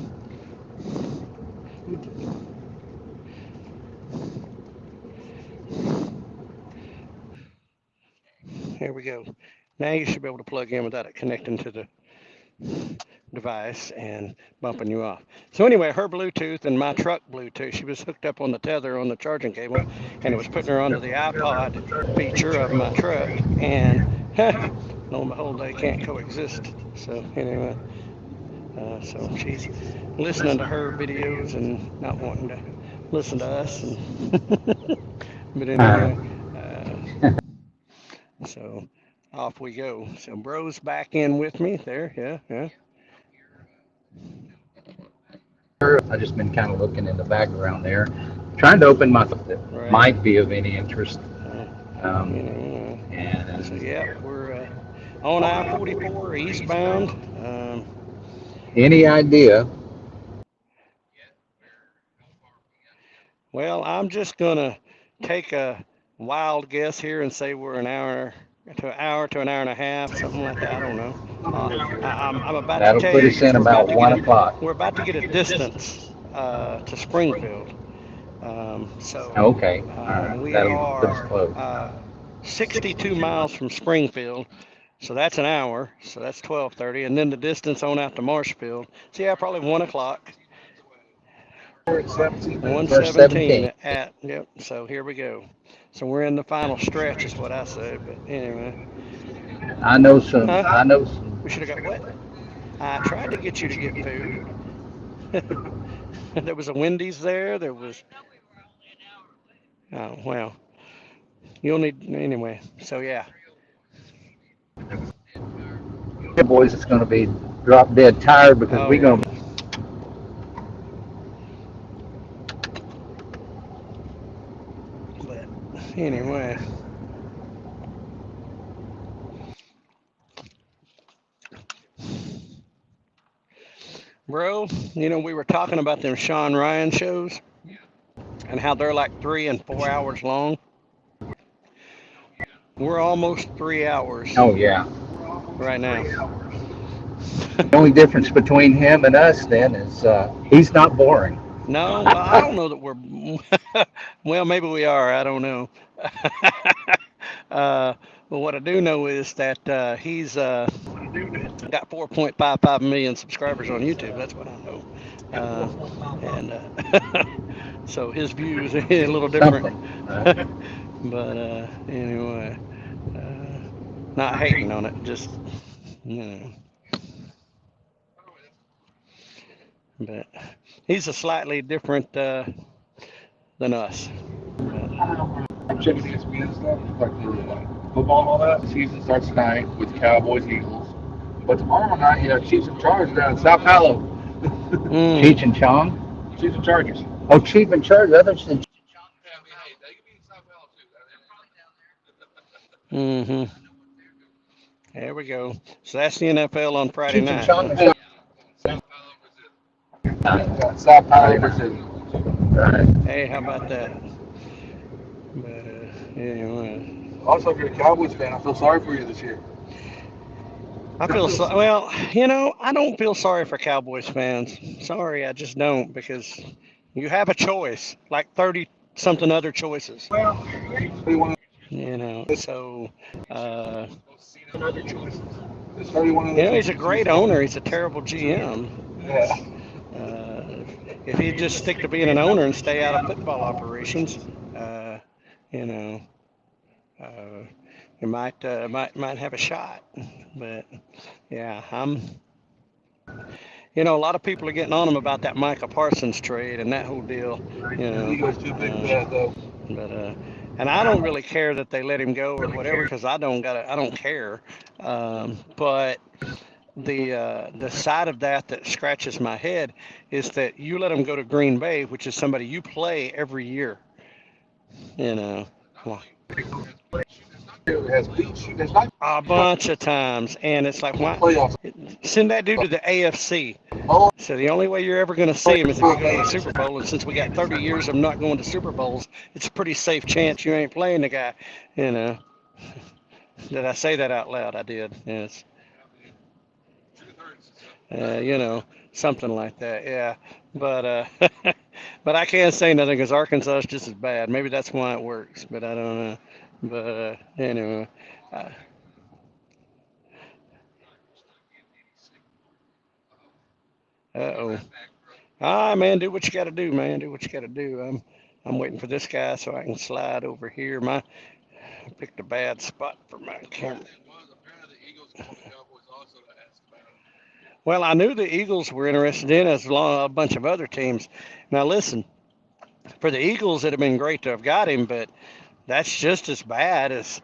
Speaker 1: here we go. Now you should be able to plug in without it connecting to the device and bumping you off. So anyway, her Bluetooth and my truck Bluetooth, she was hooked up on the tether on the charging cable, and it was putting her onto the iPod feature of my truck, and lo and behold, they can't coexist. So anyway, so she's listening to her videos and not wanting to listen to us. But anyway, so off we go. So Bro's back in with me there. Yeah.
Speaker 7: I've just been kind of looking in the background there, trying to open my that
Speaker 1: Right.
Speaker 7: might be of any interest.
Speaker 1: And so yeah, we're on I-44 eastbound.
Speaker 7: Any idea?
Speaker 1: Well, I'm just gonna take a wild guess here and say we're an hour to an hour and a half, something like that. I don't know. I'm about
Speaker 7: That'll
Speaker 1: to tell
Speaker 7: put
Speaker 1: you
Speaker 7: us in about 1 o'clock.
Speaker 1: we're about to get a distance to Springfield. So
Speaker 7: Okay. All right.
Speaker 1: we
Speaker 7: That'll put us
Speaker 1: are
Speaker 7: close.
Speaker 1: 62 miles from Springfield. So that's an hour. So that's 12:30, and then the distance on out to Marshfield. So yeah, probably 1 o'clock. 1:17
Speaker 7: 17.
Speaker 1: at yep. So here we go. So we're in the final stretch, is what I say. But anyway,
Speaker 7: I know some.
Speaker 1: huh?
Speaker 7: I know some.
Speaker 1: We should have got what? I tried to get you to get food. There was a Wendy's there. There was. Oh well, you'll need anyway. So yeah.
Speaker 7: Boys, it's going to be drop dead tired because
Speaker 1: Oh
Speaker 7: we're
Speaker 1: yeah.
Speaker 7: going to.
Speaker 1: But anyway, bro, we were talking about them Sean Ryan shows and how they're like 3 and 4 hours long. We're almost 3 hours
Speaker 7: Oh yeah.
Speaker 1: right now.
Speaker 7: The only difference between him and us then is he's not boring.
Speaker 1: No, well, I don't know that we're. Well, maybe we are. I don't know. But what I do know is that he's got 4.55 million subscribers on YouTube. That's what I know. Uh, and so his views are a little different.
Speaker 7: Something. Uh,
Speaker 1: But anyway, uh, not hating on it, just you know. But he's a slightly different than us. But
Speaker 5: I'm checking ESPN stuff, like the football and all that. The season starts tonight with Cowboys, Eagles. But tomorrow night, you know, Chiefs and Chargers down in South Hallow.
Speaker 1: mm,
Speaker 7: Cheech and Chong.
Speaker 5: Chiefs and Chargers.
Speaker 7: Oh, Chief and Charge. Others than
Speaker 6: Yeah, I mean, hey, they can be in South Bell too.
Speaker 1: hmm There we go. So that's the NFL on Friday
Speaker 7: Cheech and
Speaker 1: night, huh?
Speaker 7: Chong.
Speaker 6: South Bell, Brazil.
Speaker 5: South Hallow, Brazil.
Speaker 7: Right.
Speaker 1: Hey, how about that? But anyway,
Speaker 5: Also, if you're a Cowboys fan, I feel sorry for you this year.
Speaker 1: I feel so. Well, I don't feel sorry for Cowboys fans. Sorry, I just don't because you have a choice, like 30 something other choices. So uh,
Speaker 5: There's 31 other
Speaker 1: he's a
Speaker 5: teams.
Speaker 1: great owner. He's a terrible GM.
Speaker 5: Yeah.
Speaker 1: Uh, if he'd just stick to being an owner and stay out of football operations, uh, you know, uh, you might have a shot. But yeah, a lot of people are getting on him about that Micah Parsons trade and that whole deal. You know,
Speaker 5: He goes too big for
Speaker 1: uh,
Speaker 5: that, though.
Speaker 1: but and I don't really care that they let him go or whatever because I don't care. But the side of that scratches my head is that you let him go to Green Bay, which is somebody you play every year. You know, well,
Speaker 5: It has beat you. There's not
Speaker 1: a bunch of times, and it's like why
Speaker 5: playoffs.
Speaker 1: send that dude to the AFC?
Speaker 5: Oh,
Speaker 1: So the only way you're ever going to see him is if you go to the Super Bowl. And since we got 30 years of not going to Super Bowls, it's a pretty safe chance you ain't playing the guy. You know, did I say that out loud? I did. Yes. Something like that. Yeah. But but I can't say nothing because Arkansas is just as bad. Maybe that's why it works, but I don't know. But anyway. Uh oh. Ah, man, do what you got to do, man. Do what you got to do. I'm waiting for this guy so I can slide over here. I picked a bad spot for my camera.
Speaker 6: Apparently the Eagles called the Cowboys also to ask about him.
Speaker 1: Well, I knew the Eagles were interested in as long a bunch of other teams. Now listen, for the Eagles, it'd have been great to have got him, but that's just as bad as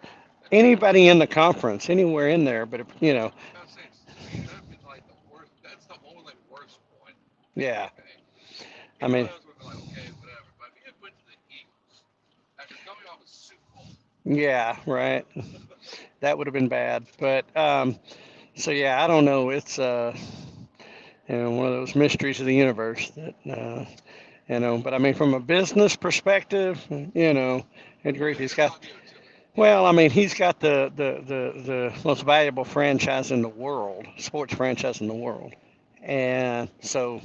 Speaker 1: anybody in the conference, anywhere in there. But
Speaker 6: I'm saying, see, that'd been like the worst. That's the only worst one.
Speaker 1: yeah,
Speaker 6: Okay.
Speaker 1: I
Speaker 6: Anybody
Speaker 1: mean,
Speaker 6: else would be like, okay, whatever. But if he had went to the Eagles after coming off a Super Bowl,
Speaker 1: yeah, right. That would have been bad. But so yeah, I don't know. It's one of those mysteries of the universe that But I mean, from a business perspective, good grief, he's got.
Speaker 6: I'll give it to him.
Speaker 1: Well, I mean, he's got the most valuable franchise in the world, sports franchise in the world, and so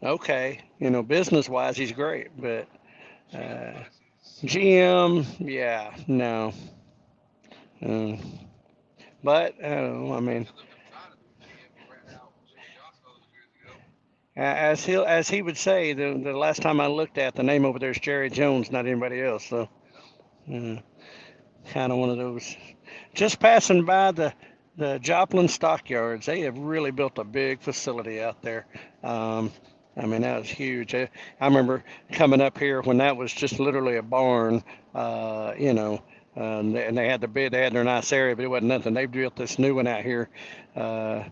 Speaker 1: okay, business wise, he's great, but
Speaker 6: GM
Speaker 1: uh,
Speaker 6: wise, he's
Speaker 1: GM, yeah, no, um, But I mean, as he would say, the last time I looked at, the name over there is Jerry Jones, not anybody else. So uh, kind of one of those. Just passing by the Joplin Stockyards, they have really built a big facility out there. Um, I mean, that was huge. I remember coming up here when that was just literally a barn, you know, and they had the bid, they had their nice area, but it wasn't nothing. They built this new one out here uh,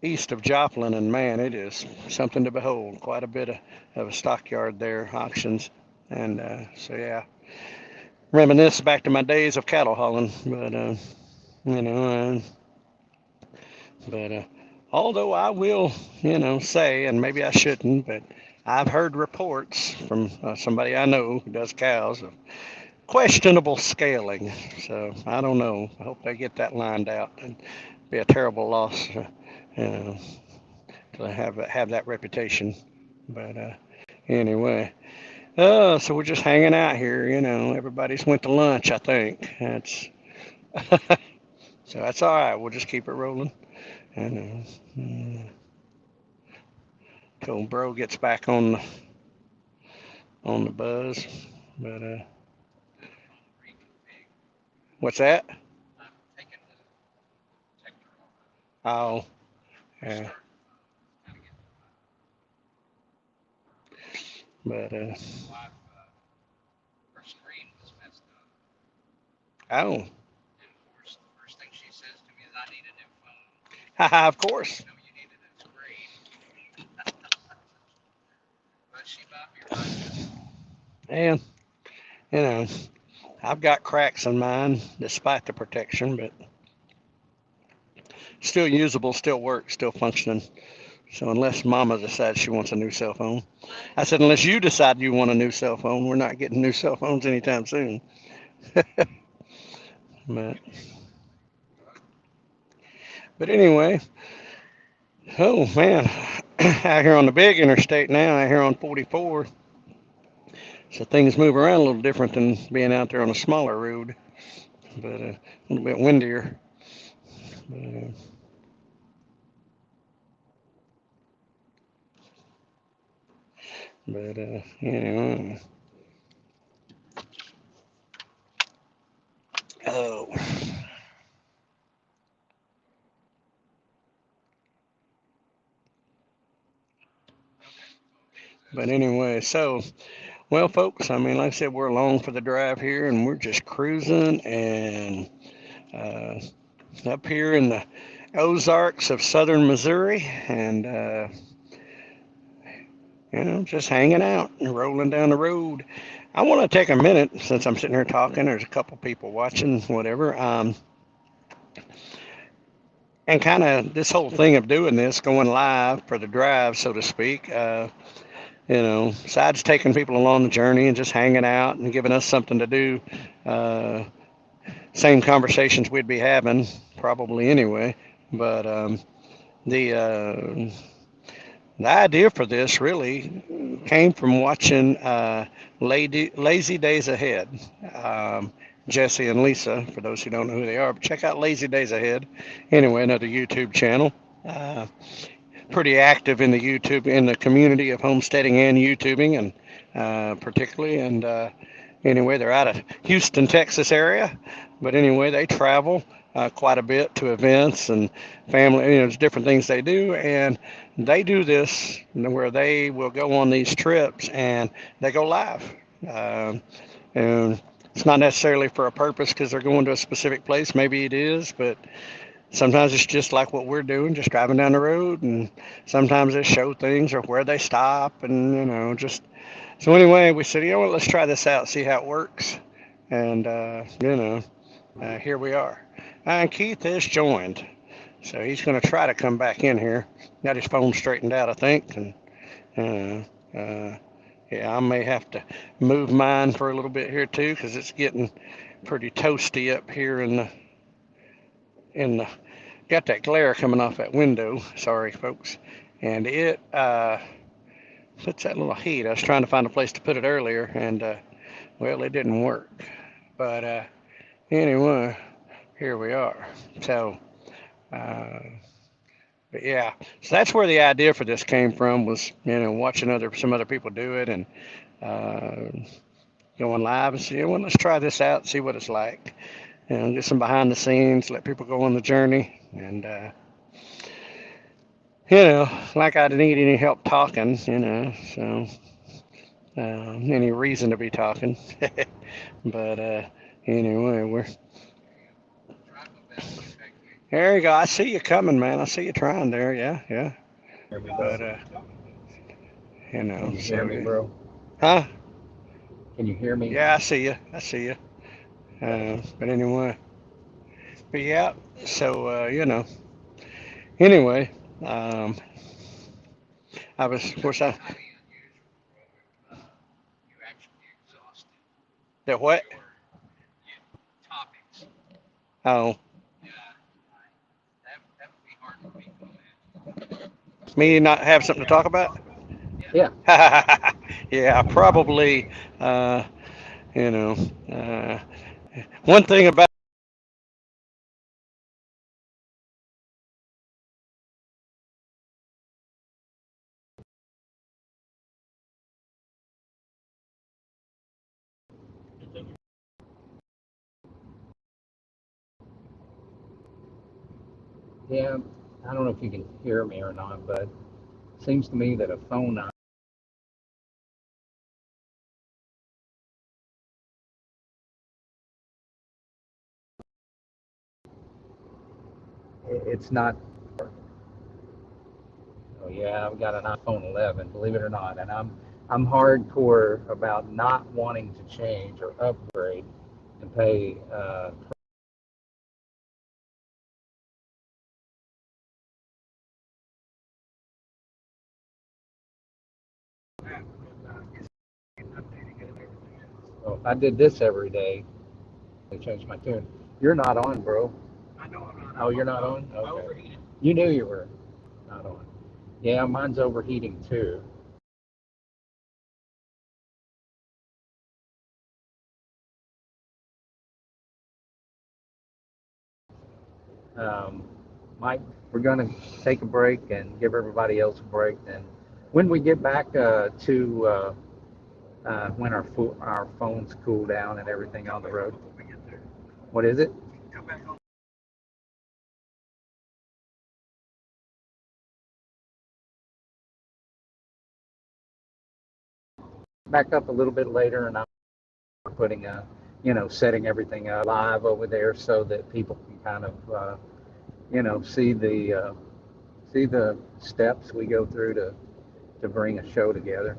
Speaker 1: east of Joplin, and man, it is something to behold. Quite a bit of a stockyard there, auctions, and so yeah, reminisce back to my days of cattle hauling, but you know, but although I will, say, and maybe I shouldn't, but I've heard reports from somebody I know who does cows of questionable scaling. So I don't know. I hope they get that lined out. And be a terrible loss, uh, to have that reputation. But anyway, so we're just hanging out here. Everybody's went to lunch. I think that's so that's all right. We'll just keep it rolling. And till bro gets back on the buzz. But what's that? Oh, yeah. But oh, of course. And you know, I've got cracks in mine despite the protection, but still usable, still works, still functioning. So unless Mama decides she wants a new cell phone, I said unless you decide you want a new cell phone, we're not getting new cell phones anytime soon. But but anyway, oh man, out here on the big interstate now, out here on 44, so things move around a little different than being out there on a smaller road, but a little bit windier. But, anyway, oh, but anyway, so well, folks, I mean, like I said, we're along for the drive here, and we're just cruising and uh, up here in the Ozarks of southern Missouri, and just hanging out and rolling down the road. I want to take a minute since I'm sitting here talking. There's a couple people watching, whatever. And kind of this whole thing of doing this, going live for the drive, so to speak. Besides taking people along the journey and just hanging out and giving us something to do, uh, same conversations we'd be having probably anyway. But the uh, the idea for this really came from watching Lazy Days Ahead. Um, Jesse and Lisa, for those who don't know who they are, but check out Lazy Days Ahead. Anyway, another YouTube channel. Uh, Pretty active in the YouTube in the community of homesteading and YouTubing, and particularly. And anyway, they're out of Houston, Texas area, but anyway, they travel quite a bit to events and family. There's different things they do, and they do this where they will go on these trips and they go live. And it's not necessarily for a purpose because they're going to a specific place. Maybe it is, but sometimes it's just like what we're doing, just driving down the road, and sometimes they show things or where they stop, and just so anyway, we said, what, let's try this out, see how it works, and here we are. And Keith has joined, so he's going to try to come back in here. Got his phone straightened out, I think, and yeah, I may have to move mine for a little bit here too, because it's getting pretty toasty up here in the got that glare coming off that window. Sorry, folks. And it puts that little heat. I was trying to find a place to put it earlier, and well, it didn't work. But anyway, here we are. So, but yeah, so that's where the idea for this came from, was, watching some other people do it, and going live and see, well, let's try this out and see what it's like. Get some behind the scenes, let people go on the journey, and like I didn't need any help talking, so any reason to be talking. But anyway, there you go. I see you coming, man. I see you trying there. Yeah, yeah. But
Speaker 7: Can you hear me, bro?
Speaker 1: Huh?
Speaker 7: Can you hear me?
Speaker 1: Yeah, I see you. I see you. But anyway, but yeah. So anyway, I was, of course, the what? Oh, me not have something to talk about?
Speaker 7: Yeah.
Speaker 1: Yeah, probably. Uh, you know, uh, one thing about
Speaker 7: Yeah. I don't know if you can hear me or not, but it seems to me that a phone, it's not. Oh yeah, I've got an iPhone 11, believe it or not, and I'm hardcore about not wanting to change or upgrade and pay. So if I did this every day, I change my tune. You're not on, bro. Oh, you're not on? Okay. You knew you were not on. Yeah, mine's overheating too. Um, Mike, we're going to take a break and give everybody else a break. And when we get back to when our phones cool down and everything on the road, what is it? Back up a little bit later, and I'm putting setting everything live over there so that people can kind of see the steps we go through to bring a show together.